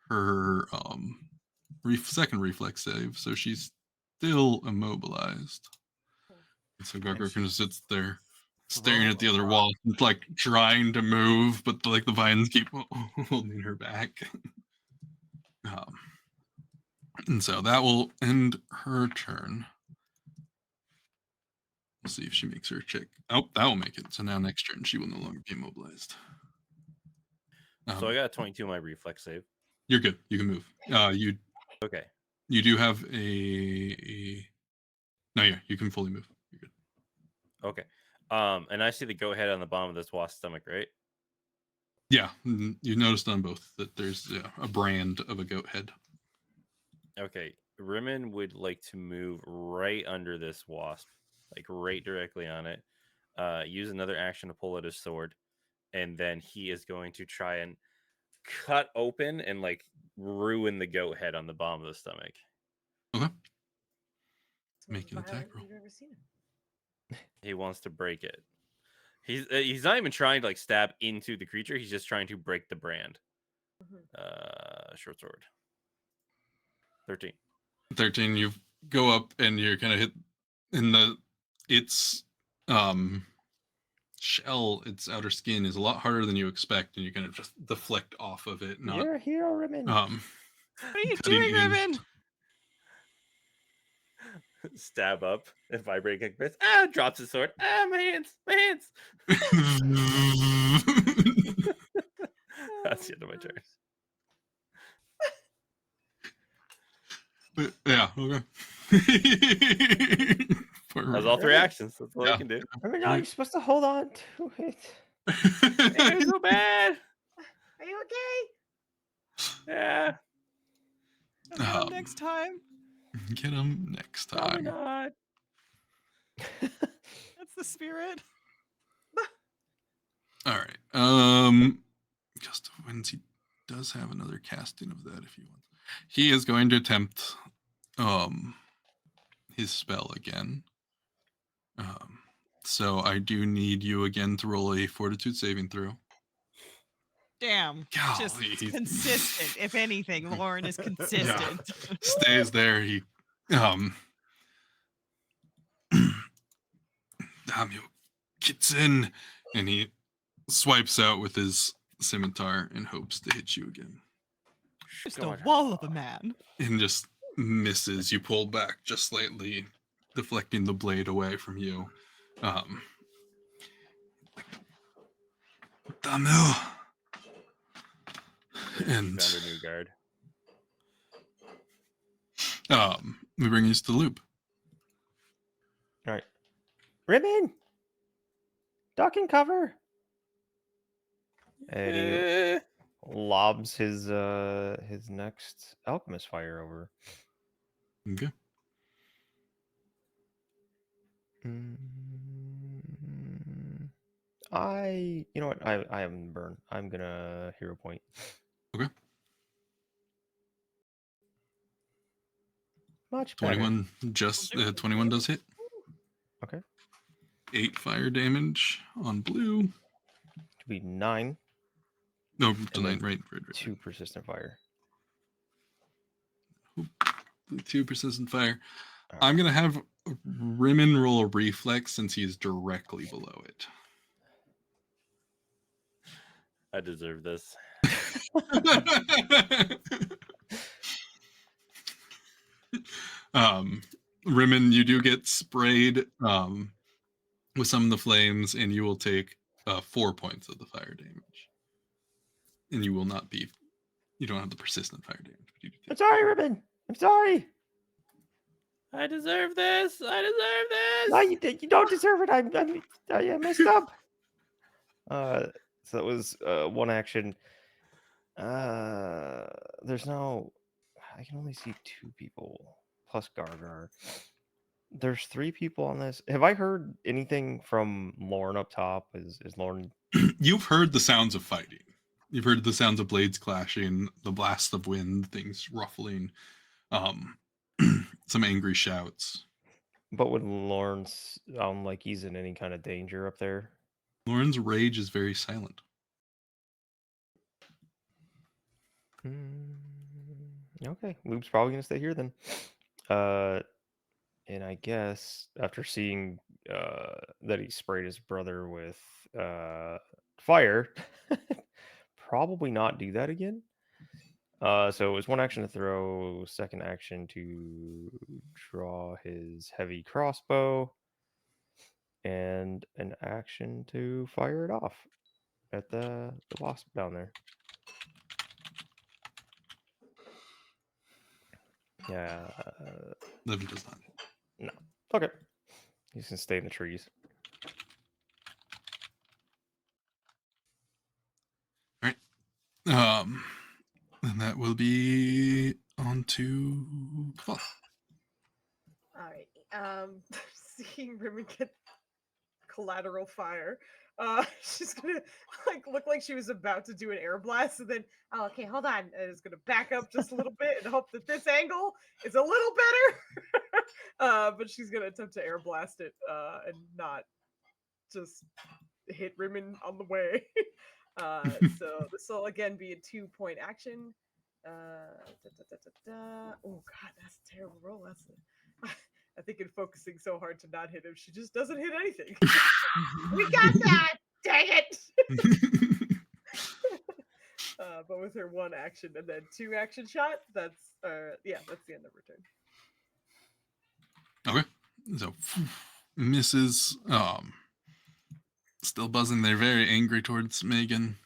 her second reflex save, so she's still immobilized. And so Gargar kind of sits there staring at the other wall, like trying to move, but like the vines keep holding her back. And so that will end her turn. We'll see if she makes her check. Oh, that will make it. So now next turn she will no longer be immobilized. So I got a 22 on my reflex save. You're good. You can move. Okay. You do have a. No, yeah, you can fully move. You're good. Okay. And I see the goat head on the bottom of this wasp's stomach, right? Yeah, you noticed on both that there's a brand of a goat head. Okay. Rimmon would like to move right under this wasp, like right directly on it. Use another action to pull out his sword, and then he is going to try and cut open and like ruin the goat head on the bottom of the stomach. Okay. It's Make an most attack violent roll. you've ever seen him. He wants to break it. He's not even trying to like stab into the creature. He's just trying to break the brand. Short sword. 13. 13. You go up and you're kind of hit in its shell. Its outer skin is a lot harder than you expect, and you kind of just deflect off of it. Not You're a hero, Rimmon. What are you doing, Rimmon? Stab up and vibrating like this. Drops his sword. My hands. That's the end of my turn. But, yeah, okay. That's all 3 actions. That's all I can do. Rimmon, no, you're supposed to hold on to it. It's so bad. Are you okay? Yeah. I'll get him next time. Get him next Probably time. not. That's the spirit. All right. Gust of Winds, he does have another casting of that if he wants. He is going to attempt his spell again. So I do need you again to roll a fortitude saving throw. Damn. Just Golly. consistent. If anything, Lauren is consistent. Stays there. He Damio gets in and he swipes out with his scimitar and hopes to hit you again. Just a wall of a man. And just misses. You pull back just slightly, deflecting the blade away from you. Damio. And Found a new guard. we bring you to the loop. All right. Ribbon! Duck and cover! And he Eh, lobs his next alchemist fire over. Okay. Mm, you know what? I haven't burned. I'm gonna hero point. Okay. Much better. 21 just 21 does hit. Okay. 8 fire damage on blue. To be 9, No, then tonight, right. 2 persistent fire. 2 persistent fire. All I'm right. gonna have Rimmon roll a reflex since he's directly below it. I deserve this. Rimmon, you do get sprayed with some of the flames, and you will take 4 points of the fire damage. And you will not be. You don't have the persistent fire damage. But you do I'm take sorry, Ribbon. I'm sorry. I deserve this. I deserve this. No, you don't deserve it. I messed up. So that was 1 action. There's no. I can only see 2 people plus Gargar. There's 3 people on this. Have I heard anything from Lauren up top? Is Lauren? You've heard the sounds of fighting. You've heard the sounds of blades clashing, the blast of wind, things ruffling, some angry shouts. But would Lauren sound like he's in any kind of danger up there? Lauren's rage is very silent. Okay, Luke's probably gonna stay here then. And I guess after seeing that he sprayed his brother with fire, probably not do that again. So it was 1 action to throw, 2nd action to draw his heavy crossbow, and an action to fire it off at the wasp down there. Yeah. 11 does not. No. Okay. He's gonna stay in the trees. All right. And that will be on to Kvala. All right. Seeing Rimmon get collateral fire, she's gonna like look like she was about to do an air blast, and then Oh, okay, hold on. and is gonna back up just a little bit and hope that this angle is a little better. But she's gonna attempt to air blast it and not just hit Rimmon on the way. So this will again be a 2-point action. Oh god, that's a terrible roll. That's I think in focusing so hard to not hit him, she just doesn't hit anything. We got that. Dang it. But with her 1 action and then 2 action shot, that's that's the end of her turn. Okay. So misses. Still buzzing. They're very angry towards Megan.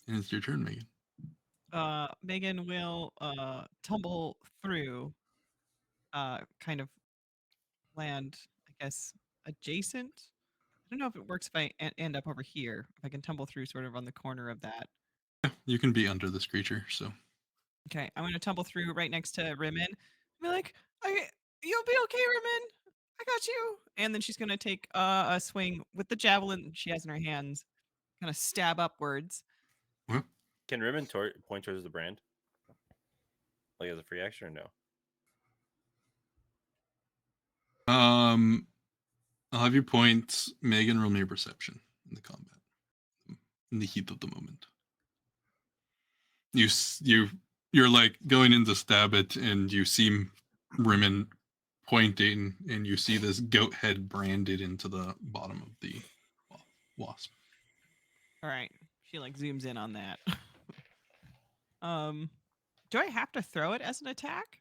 And it's your turn, Megan. Megan will tumble through, kind of land, I guess, adjacent. I don't know if it works if I end up over here. If I can tumble through sort of on the corner of that. Yeah, you can be under this creature, so. Okay, I'm gonna tumble through right next to Rimmon. Be like, you'll be okay, Rimmon. I got you. And then she's gonna take a swing with the javelin she has in her hands, kind of stab upwards. Can Rimmon point towards the brand? Like as a free action or no? I'll have you point. Megan, roll me a perception in the combat, in the heat of the moment. You're like going in to stab it, and you see Rimmon pointing, and you see this goat head branded into the bottom of the wasp. All right, she like zooms in on that. Do I have to throw it as an attack?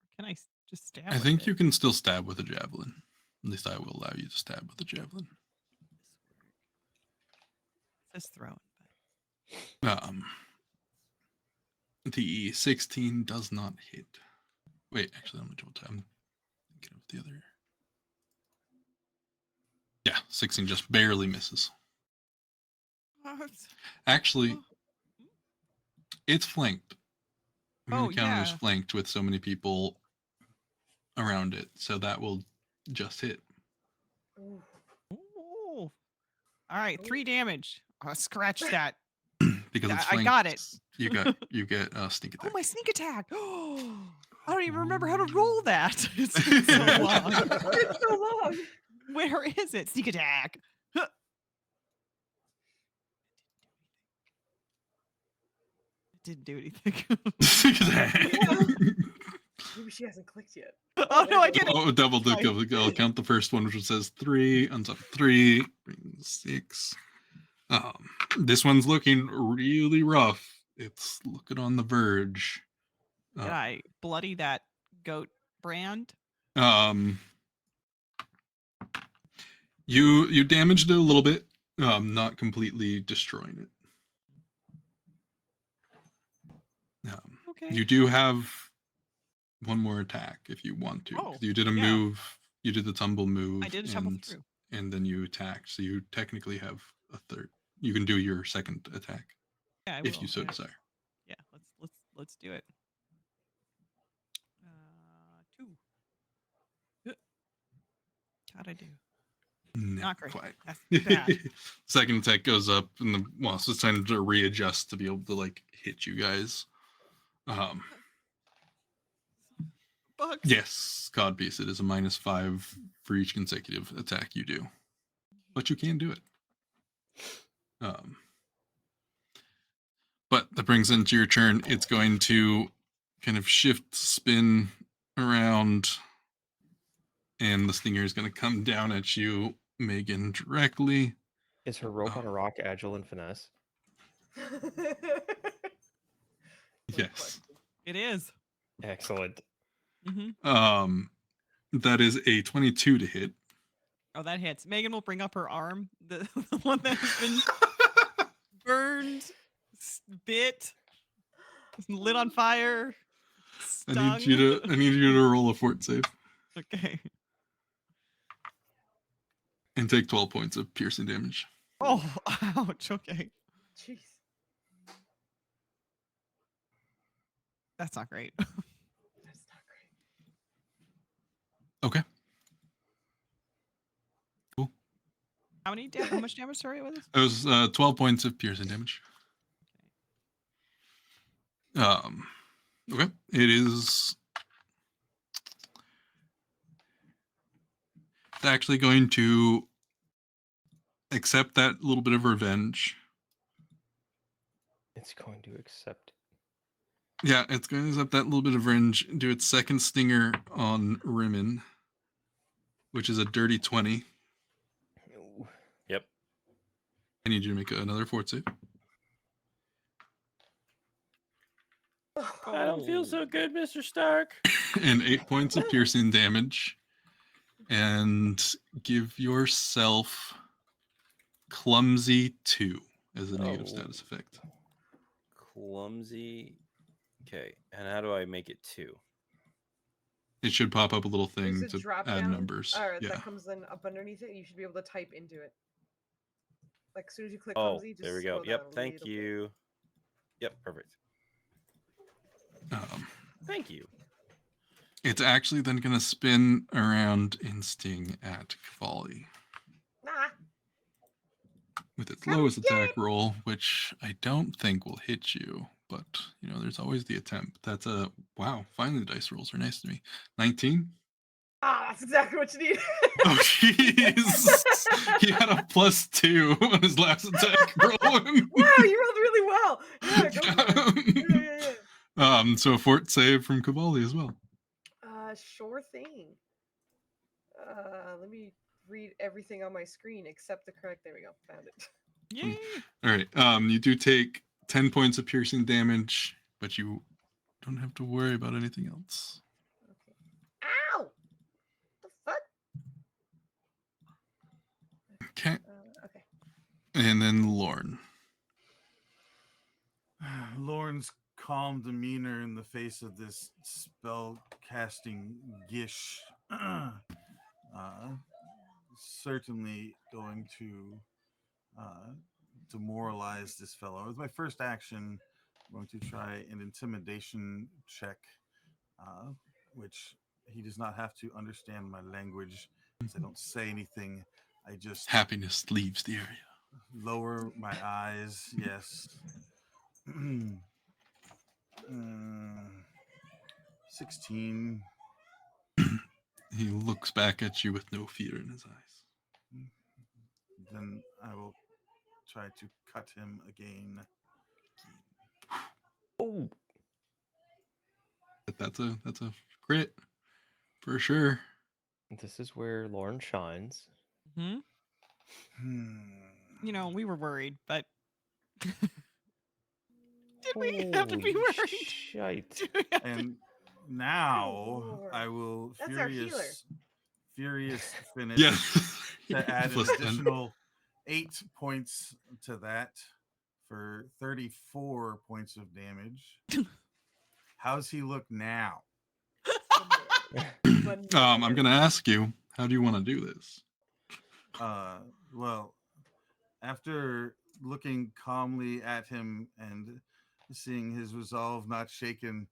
Or can I just stab? I with think it? you can still stab with a javelin. At least I will allow you to stab with a javelin. It says throw it. The 16 does not hit. Wait, actually, I'm thinking of the other. 16 just barely misses. What? Actually, it's flanked. I'm Oh, going to count it as yeah. flanked with so many people around it, so that will just hit. Ooh. Ooh. All right, 3 damage. Scratch that. Because it's I flanked. got it. You get sneak attack. Oh, my sneak attack. I don't even remember how to roll that. It's been so long. It's so long. Where is it? Sneak attack. Huh. Didn't do anything. Sneak attack. Maybe she hasn't clicked yet. Oh, no, I did it. Oh, double Fine. I'll count the first one, which says 3, on top of 3, brings 6. This one's looking really rough. It's looking on the verge. Did I bloody that goat brand? You damaged it a little bit, not completely destroying it. Okay. You do have one more attack if you want to. 'Cause you did a yeah. move. You did the tumble move. I did tumble through. And then you attacked. So you technically have a third. You can do your second attack Yeah, I if will. you so Yeah. desire. Yeah, let's do it. 2. How'd I do? Not great. Quite. That's bad. Second attack goes up, and so it's time to readjust to be able to like hit you guys. Bugs. Yes, Codpiece. It is a -5 for each consecutive attack you do, but you can do it. But that brings into your turn. It's going to kind of shift, spin around, and the stinger is going to come down at you, Megan, directly. Is her rope on a rock agile and finesse? Yes. It is. Excellent. Mm-hmm. That is a 22 to hit. Oh, that hits. Megan will bring up her arm, the one that has been burned, bit, lit on fire, stung. I need you to roll a fort save Okay. and take 12 points of piercing damage. Oh, ouch. Okay. Jeez. That's not great. That's not great. Okay. Cool. How much damage? Sorry, it was. It was 12 points of piercing damage. Okay. It is. It's actually going to accept that little bit of revenge. It's going to accept. Yeah, it's going to accept that little bit of revenge, do its second stinger on Rimmon, which is a dirty 20. Yep. I need you to make another fort save. I don't feel so good, Mr. Stark. And 8 points of piercing damage. And give yourself clumsy 2 as a negative status effect. Clumsy. Okay, and how do I make it 2? It should pop up a little thing There's a to drop add down, numbers. or Yeah. that comes in up underneath it. You should be able to type into it. Like as soon as you click Oh, clumsy, just there we go. scroll down Yep, a thank little bit. you. Yep, perfect. Thank you. It's actually then going to spin around and sting at Cavalli Nah. with its lowest attack roll, which I don't think will hit you. But, there's always the attempt. That's a... Wow, finally the dice rolls are nice to me. 19? Ah, that's exactly what you need. Oh, jeez. He had a +2 on his last attack roll. Wow, you rolled really well. Yeah, go for it. Yeah. So a fort save from Cavalli as well. Sure thing. Let me read everything on my screen except the correct. There we go. Found it. Yay. All right. You do take 10 points of piercing damage, but you don't have to worry about anything else. Okay. Ow! The fuck? Okay. Okay. And then Lorne. Lauren's calm demeanor in the face of this spell casting gish certainly going to demoralize this fellow. With my first action, I'm going to try an intimidation check, which he does not have to understand my language, because I don't say anything. I just Happiness leaves the area. lower my eyes. Yes. 16. He looks back at you with no fear in his eyes. Then I will try to cut him again. Oh, But that's a crit for sure. this is where Lauren shines. Hmm? You know, we were worried, but did we have to be Holy worried? shite. Do we have to- And now Lord. I will That's our healer. furious finish Yeah. to add an Plus 10. additional 8 points to that for 34 points of damage. How's he look now? I'm gonna ask you, how do you want to do this? Well, after looking calmly at him and seeing his resolve not shaken,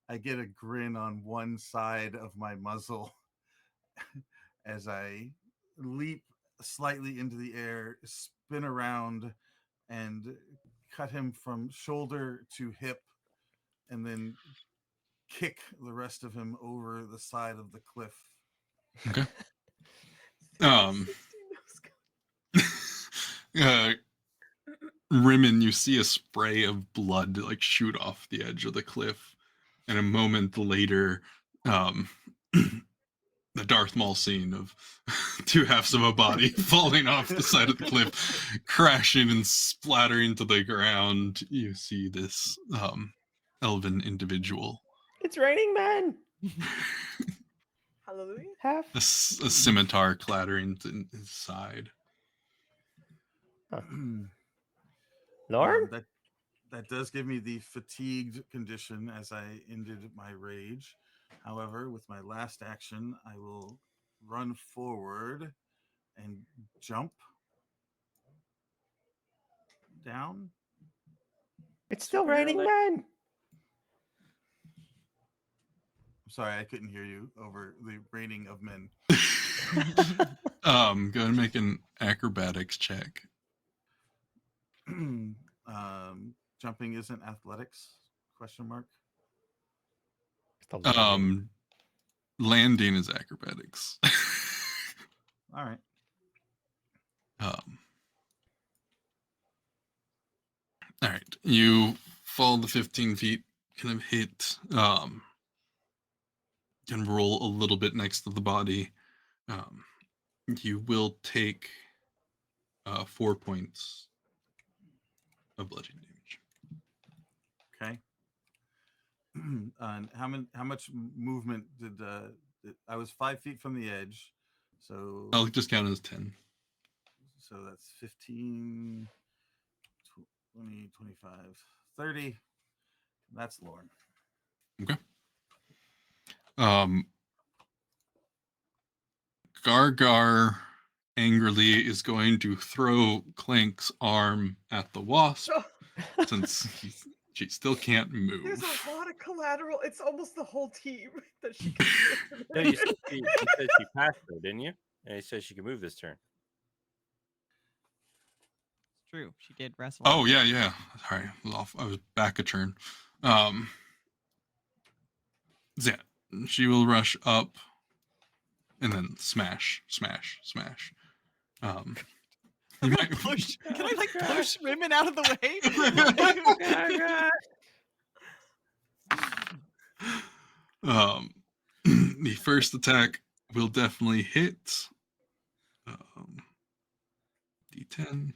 I get a grin on one side of my muzzle as I leap slightly into the air, spin around, and cut him from shoulder to hip, and then kick the rest of him over the side of the cliff. Okay. 16 no scope. Rimmon, you see a spray of blood like shoot off the edge of the cliff, and a moment later, the Darth Maul scene of two halves of a body falling off the side of the cliff, crashing and splattering to the ground. You see this elven individual, It's raining men. Hallelujah. Half. a scimitar clattering to his side. Lauren? That does give me the fatigued condition as I ended my rage. However, with my last action, I will run forward and jump down. It's still raining men. I'm sorry, I couldn't hear you over the raining of men. Go ahead and make an acrobatics check. Jumping isn't athletics? Question mark. Landing is acrobatics. All right. All right, you fall the 15 feet, kind of hit, can roll a little bit next to the body. You will take 4 points of bludgeoning damage. Okay. And how much movement did I was 5 feet from the edge, so I'll just count it as 10. so that's 15, 20, 25, 30. That's Lauren. Okay. Gargar angrily is going to throw Clank's arm at the wasp since she still can't move. There's a lot of collateral. It's almost the whole team that she can No, you said you said she passed her, didn't you? And you said she could move this turn. It's true. She did wrestle. Oh yeah. Sorry, I was back a turn. Yeah, she will rush up and then smash. You might Push. Can I like push women out of the way? The first attack will definitely hit. D10.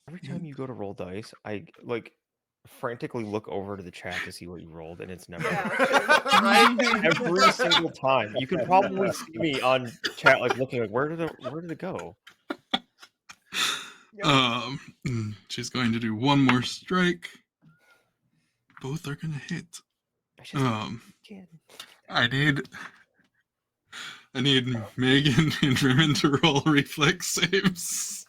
Every time you go to roll dice, I like frantically look over to the chat to see what you rolled, and it's never every single time. You can probably see me on chat, like looking like where did it go? She's going to do one more strike. Both are gonna hit. I need I need Megan and Rimmon to roll reflex saves.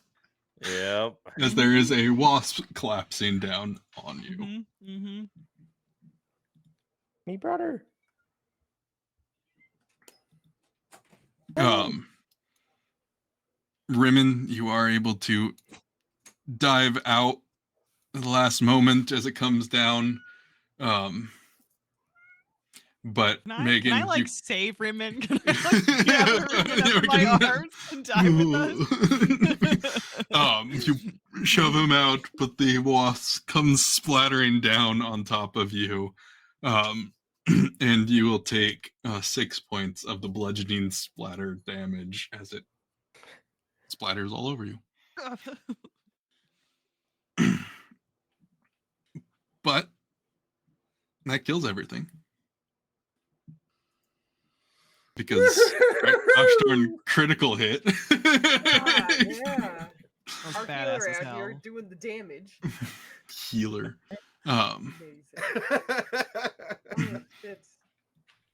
Yep. As there is a wasp collapsing down on you. Mm-hmm. Me brother. Rimmon, you are able to dive out at the last moment as it comes down. But Megan, can I like you save Rimmon? Can I like gather Rimmon up in my arms and dive with us? You shove him out, but the wasp comes splattering down on top of you. And you will take 6 points of the bludgeoning splatter damage as it splatters all over you. But that kills everything. Because Ashtorn critical hit. Yeah. Our badass healer as out here hell. doing the damage. Healer. Amazing. Oh, shit.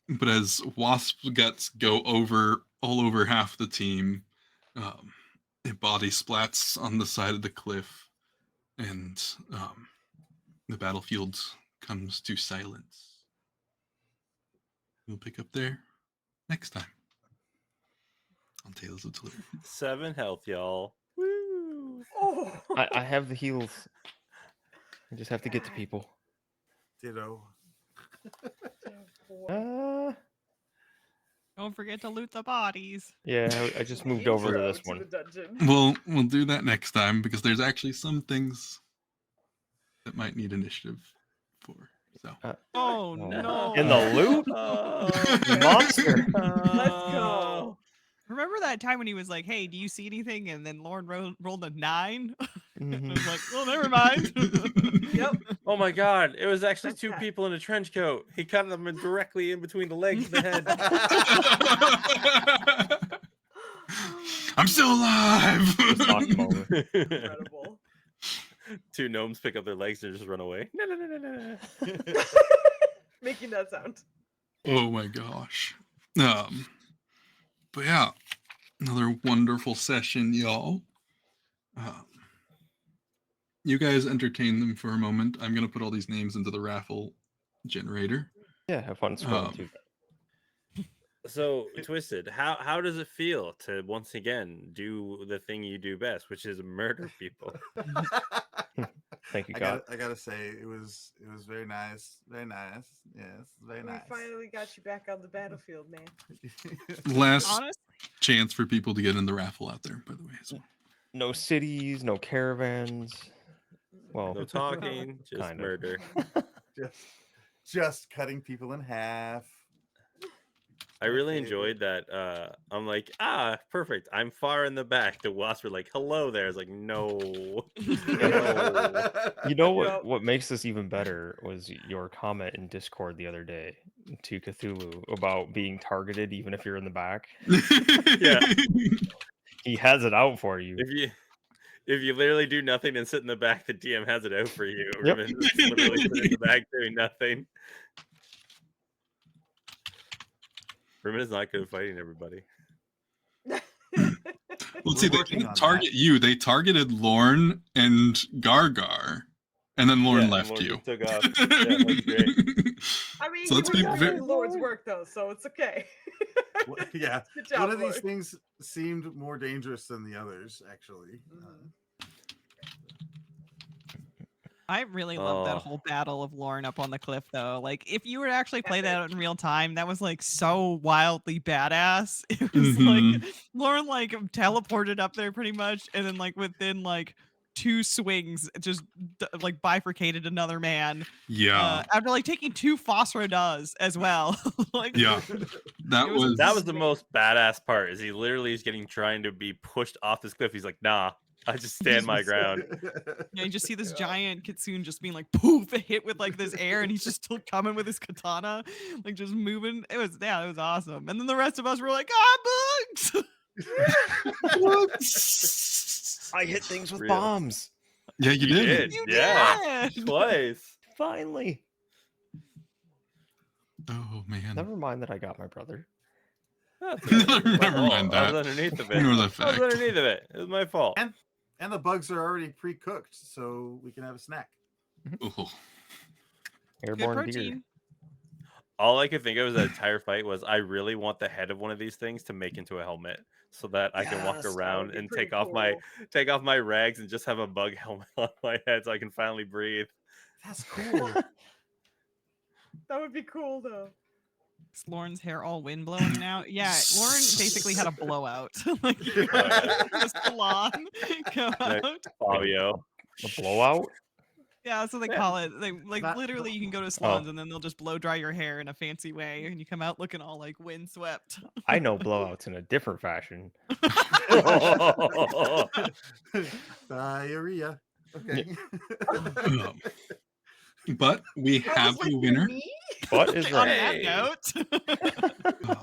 But as wasp guts go over all over half the team, a body splats on the side of the cliff, and the battlefield comes to silence. We'll pick up there next time on Tales of Teluria. 7 health, y'all. Woo! Oh. I have the heals. I just have to get to people. Ditto. Don't forget to loot the bodies. Yeah, I just moved over to this one. The dungeon. We'll do that next time because there's actually some things that might need initiative for. So Oh no! In the loot? Monster. Let's go. Remember that time when he was like, "Hey, do you see anything?" And then Lauren rolled a 9. I was like, "Well, never mind." Yep. Oh my god, it was actually What's 2 that? people in a trench coat. He cut them directly in between the legs and the head. I'm still alive. Knock him over. Incredible. 2 gnomes pick up their legs and just run away. No, no, no, no, no. Making that sound. Oh my gosh. But yeah, another wonderful session, y'all. You guys entertain them for a moment. I'm gonna put all these names into the raffle generator. Yeah, have fun scrolling too. So, Twisted, how does it feel to once again do the thing you do best, which is murder people? Thank you, I God. gotta say it was very nice. Very nice. Yes, very We nice. finally got you back on the battlefield, man. Last Honestly, chance for people to get in the raffle out there, by the way. So. No cities, no caravans. Well, No talking, just kind of. murder. just cutting people in half. I really enjoyed that. I'm like, perfect. I'm far in the back. The wasps were like, hello there. I was like, no. No. You know Yep. what makes this even better was your comment in Discord the other day to Cthulhu about being targeted even if you're in the back. Yeah. He has it out for you. If you literally do nothing and sit in the back, the DM has it out for you. Yep. Rimmon is literally sitting in the back doing nothing. Rimmon is not good at fighting everybody. Well, see, they working didn't on target you. They targeted Lorne and Gargar, and then Lorne Yeah, left Lorne you. just took off. Yeah, that was great. I mean, So you let's were be doing very- the Lord's work though, so it's okay. Yeah, Good job, one of these Lord. things seemed more dangerous than the others, actually. I really love that Oh. whole battle of Lauren up on the cliff, though. Like, if you were to actually play that out in real time, that was like so wildly badass. It was like Lauren like teleported up there pretty much, and then like within like 2 swings, just like bifurcated another man. Yeah, After like taking 2 phosphoras as well. Like, yeah. That It was was That was the most badass part. Is he literally is getting trying to be pushed off this cliff? He's like, nah, I just stand my ground. yeah, you just see this giant kitsune just being like poof, hit with like this air, and he's just still coming with his katana, like just moving. It was awesome. And then the rest of us were like, bugs. I hit things with Real. bombs. Yeah, you did. You Yeah, did. twice. Finally. Oh man. Never mind that I got my brother. That's it. It was my Never fault. mind I that. was underneath of it. Ignore the I was fact. underneath of it. It was my fault. And the bugs are already pre-cooked, so we can have a snack. Ooh. Good Airborne beer. protein. All I could think of as that entire fight was I really want the head of one of these things to make into a helmet so that I can walk Yes, that would around be and pretty take off my rags and just have a bug helmet on my head so I can finally breathe. That's cool. That would be cool though. Is Lauren's hair all wind blowing now? Yeah, Lauren basically had a blowout. Like, yeah. the salon go Yeah. out. Fabio. A blowout? Yeah, that's what they Yeah. call it. They like Not- literally you can go to salons and then they'll just blow dry your hair in a fancy way and you come out looking all like windswept. I know blowouts in a different fashion. Diarrhea. Okay. But we I have was like, a winner. Me? What is On right? that note.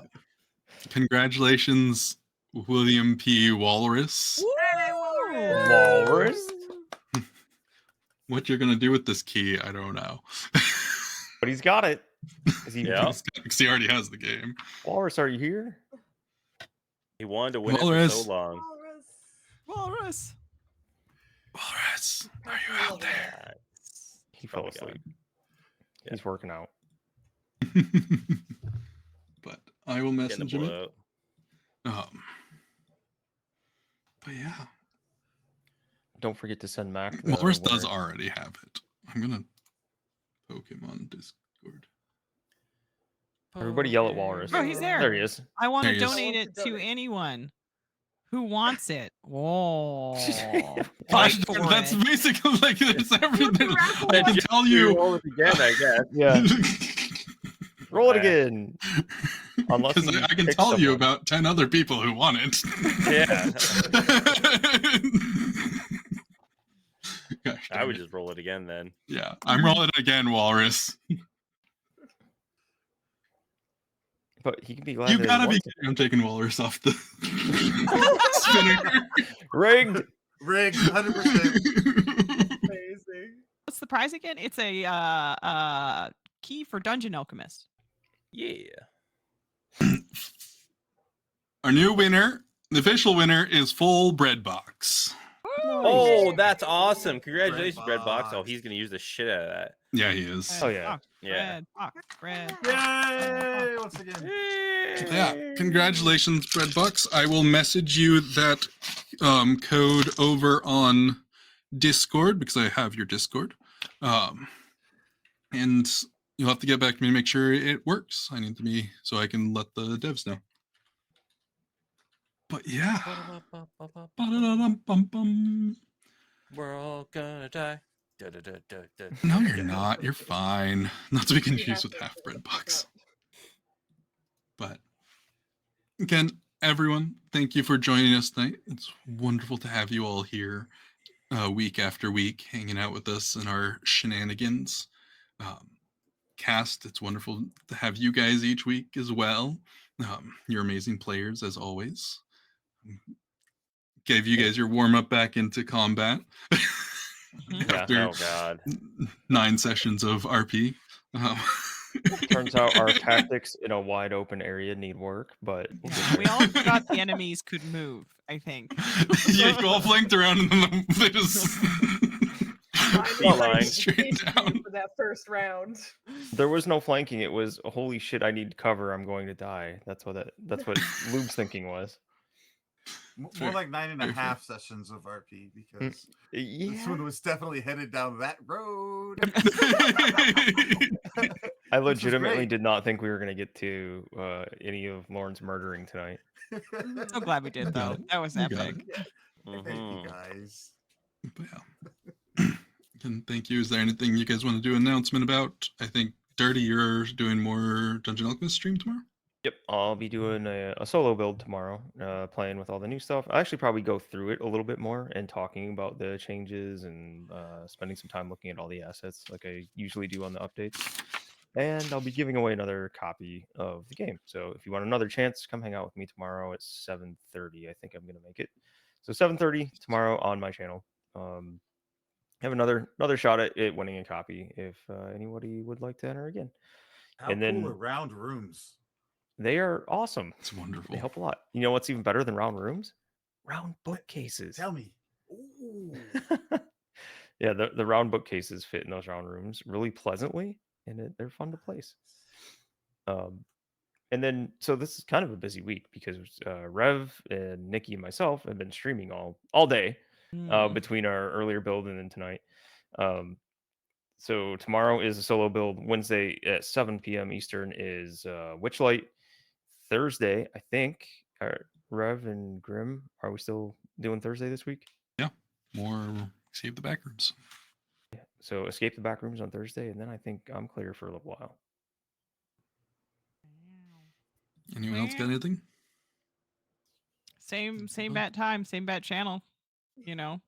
Congratulations, William P. Walrus. Hey, Walrus! Walrus? What you're gonna do with this key, I don't know. But he's got it. Is he? Yeah. Because he already has the game. Walrus, are you here? He wanted to win it for Walrus. so long. Walrus. Walrus, are you out there? He fell Probably asleep. Yeah. He's working out. But I will Getting a message him. blowout. But yeah, Don't forget to send Mac. the Walrus does winner. already have it. I'm gonna poke him on Discord. Everybody yell at Walrus. Oh, he's there. There he is. I want There to he is. donate I it want to to donate. anyone who wants it. Whoa. Gosh, Fight for that's it. basically like it's everything. raffle I can one. tell you. roll it again, I guess. Yeah. Roll it Okay. again. Unless Because you I can pick tell you someone. about 10 other people who want it. Yeah. Gosh, I dang would it. just roll it again then. Yeah, I'm rolling it again, Walrus. But he can be glad You that he gotta be wants it. kidding. I'm taking Walrus off the spinner. Rigged. Rigged, 100%. Amazing. What's the prize again? It's a key for Dungeon Alchemist. Yeah. Our new winner, the official winner, is Full Bread Box. Oh, that's awesome. Congratulations, Bread Breadbox. Oh, box. he's gonna use the shit out of that. Yeah, he is. Oh, yeah. Box, Yeah. bread. Yay! Once again. Yeah, congratulations, Breadbox. I will message you that code over on Discord because I have your Discord. And you'll have to get back to me to make sure it works. I need to be so I can let the devs know. But yeah. Ba-da-da-dum-bum-bum. We're all gonna die. No, you're not. You're fine. Not to be confused with to Half Bread figure Box. out. But again, everyone, thank you for joining us tonight. It's wonderful to have you all here week after week, hanging out with us in our shenanigans. Cast, it's wonderful to have you guys each week as well. You're amazing players as always. Gave you guys your warm up back into combat Mhm. after Oh god. 9 sessions of RP. Turns out our tactics in a wide open area need work, but Yeah, we all forgot the enemies could move, I think. Yeah, you all flanked around and then they just Finally, line. like, straight chased you down. for that first round. there was no flanking. It was holy shit, I need cover, I'm going to die. That's what Lube's thinking was. More Fair. like 9.5 Fair, fair. sessions of RP because this Yeah. one was definitely headed down that road. I was legitimately great. did not think we were gonna get to any of Lauren's murdering tonight. So glad we did, though. That was You got epic. Thank Mhm. you guys. But yeah. And thank you. Is there anything you guys want to do an announcement about? I think Dirty, you're doing more Dungeon Alchemist stream tomorrow. Yep, I'll be doing a solo build tomorrow, playing with all the new stuff. I'll actually probably go through it a little bit more and talking about the changes and spending some time looking at all the assets like I usually do on the updates. And I'll be giving away another copy of the game. So if you want another chance, come hang out with me tomorrow at 7:30. I think I'm gonna make it. So 7:30 tomorrow on my channel. Have another shot at it winning a copy if anybody would like to enter again. How And cool then- are round rooms? They are awesome. It's wonderful. They help a lot. You know what's even better than round rooms? Round bookcases. Tell me. Ooh. Yeah, the round bookcases fit in those round rooms really pleasantly, and they're fun to place. And then, so this is kind of a busy week because Rev and Nikki and myself have been streaming all day between our earlier build and then tonight. So tomorrow is a solo build. Wednesday at 7 p.m. Eastern is Witchlight. Thursday, I think, Rev and Grim, are we still doing Thursday this week? Yeah, more Escape the Backrooms. So Escape the Backrooms on Thursday, and then I think I'm clear for a little while. Anyone else got anything? Same bat time, same bat channel. You know.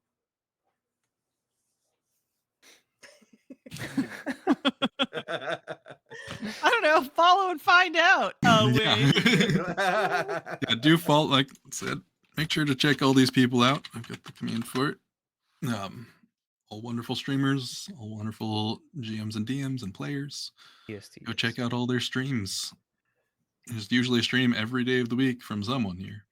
I don't know. Follow and find out. Oh, Yeah. wait. Yeah, do follow, like I said, make sure to check all these people out. I've got the command for it. All wonderful streamers, all wonderful GMs and DMs and players. EST. Go check out all their streams. There's usually a stream every day of the week from someone here.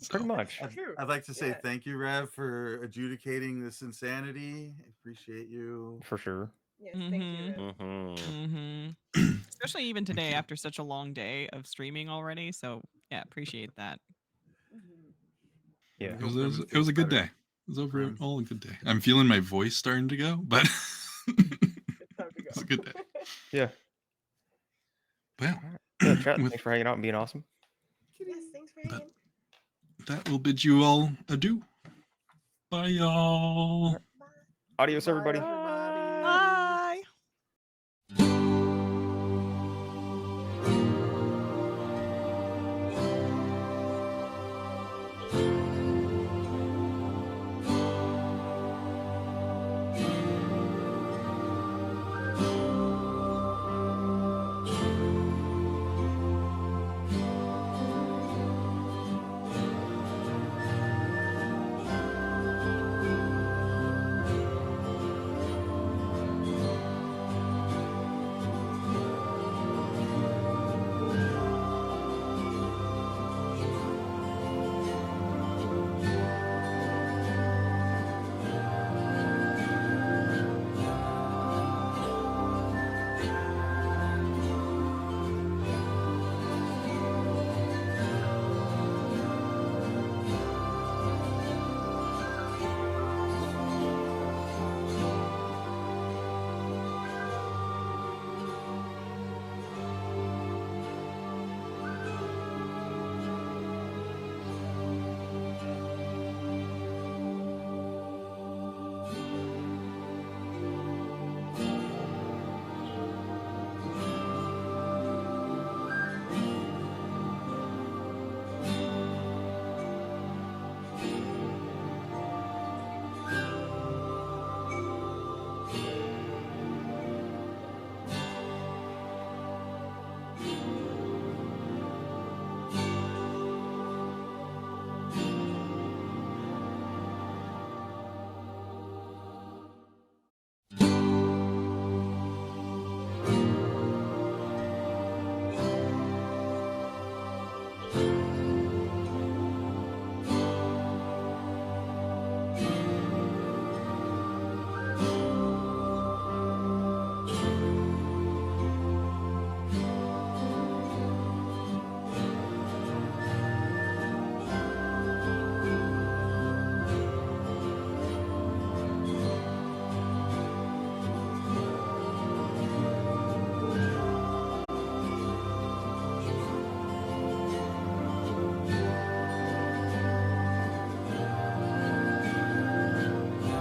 Pretty much. True. I'd like to say Yeah. thank you, Rev, for adjudicating this insanity. I appreciate you. For sure. Yes, thank you. Rev. Mm-hmm. Especially even today after such a long day of streaming already. So yeah, appreciate that. Mhm. Yeah. We It hope was a everything's good better. day. It was over Um, all a good day. I'm feeling my voice starting to go, but It's time to go. it's a good day. Yeah. Well, Yeah, chat. with Thanks for hanging out and being awesome. Yes, thanks for But- hanging. that, will bid you all adieu. Bye, y'all. Bye. Adios, Bye, everybody. everyone.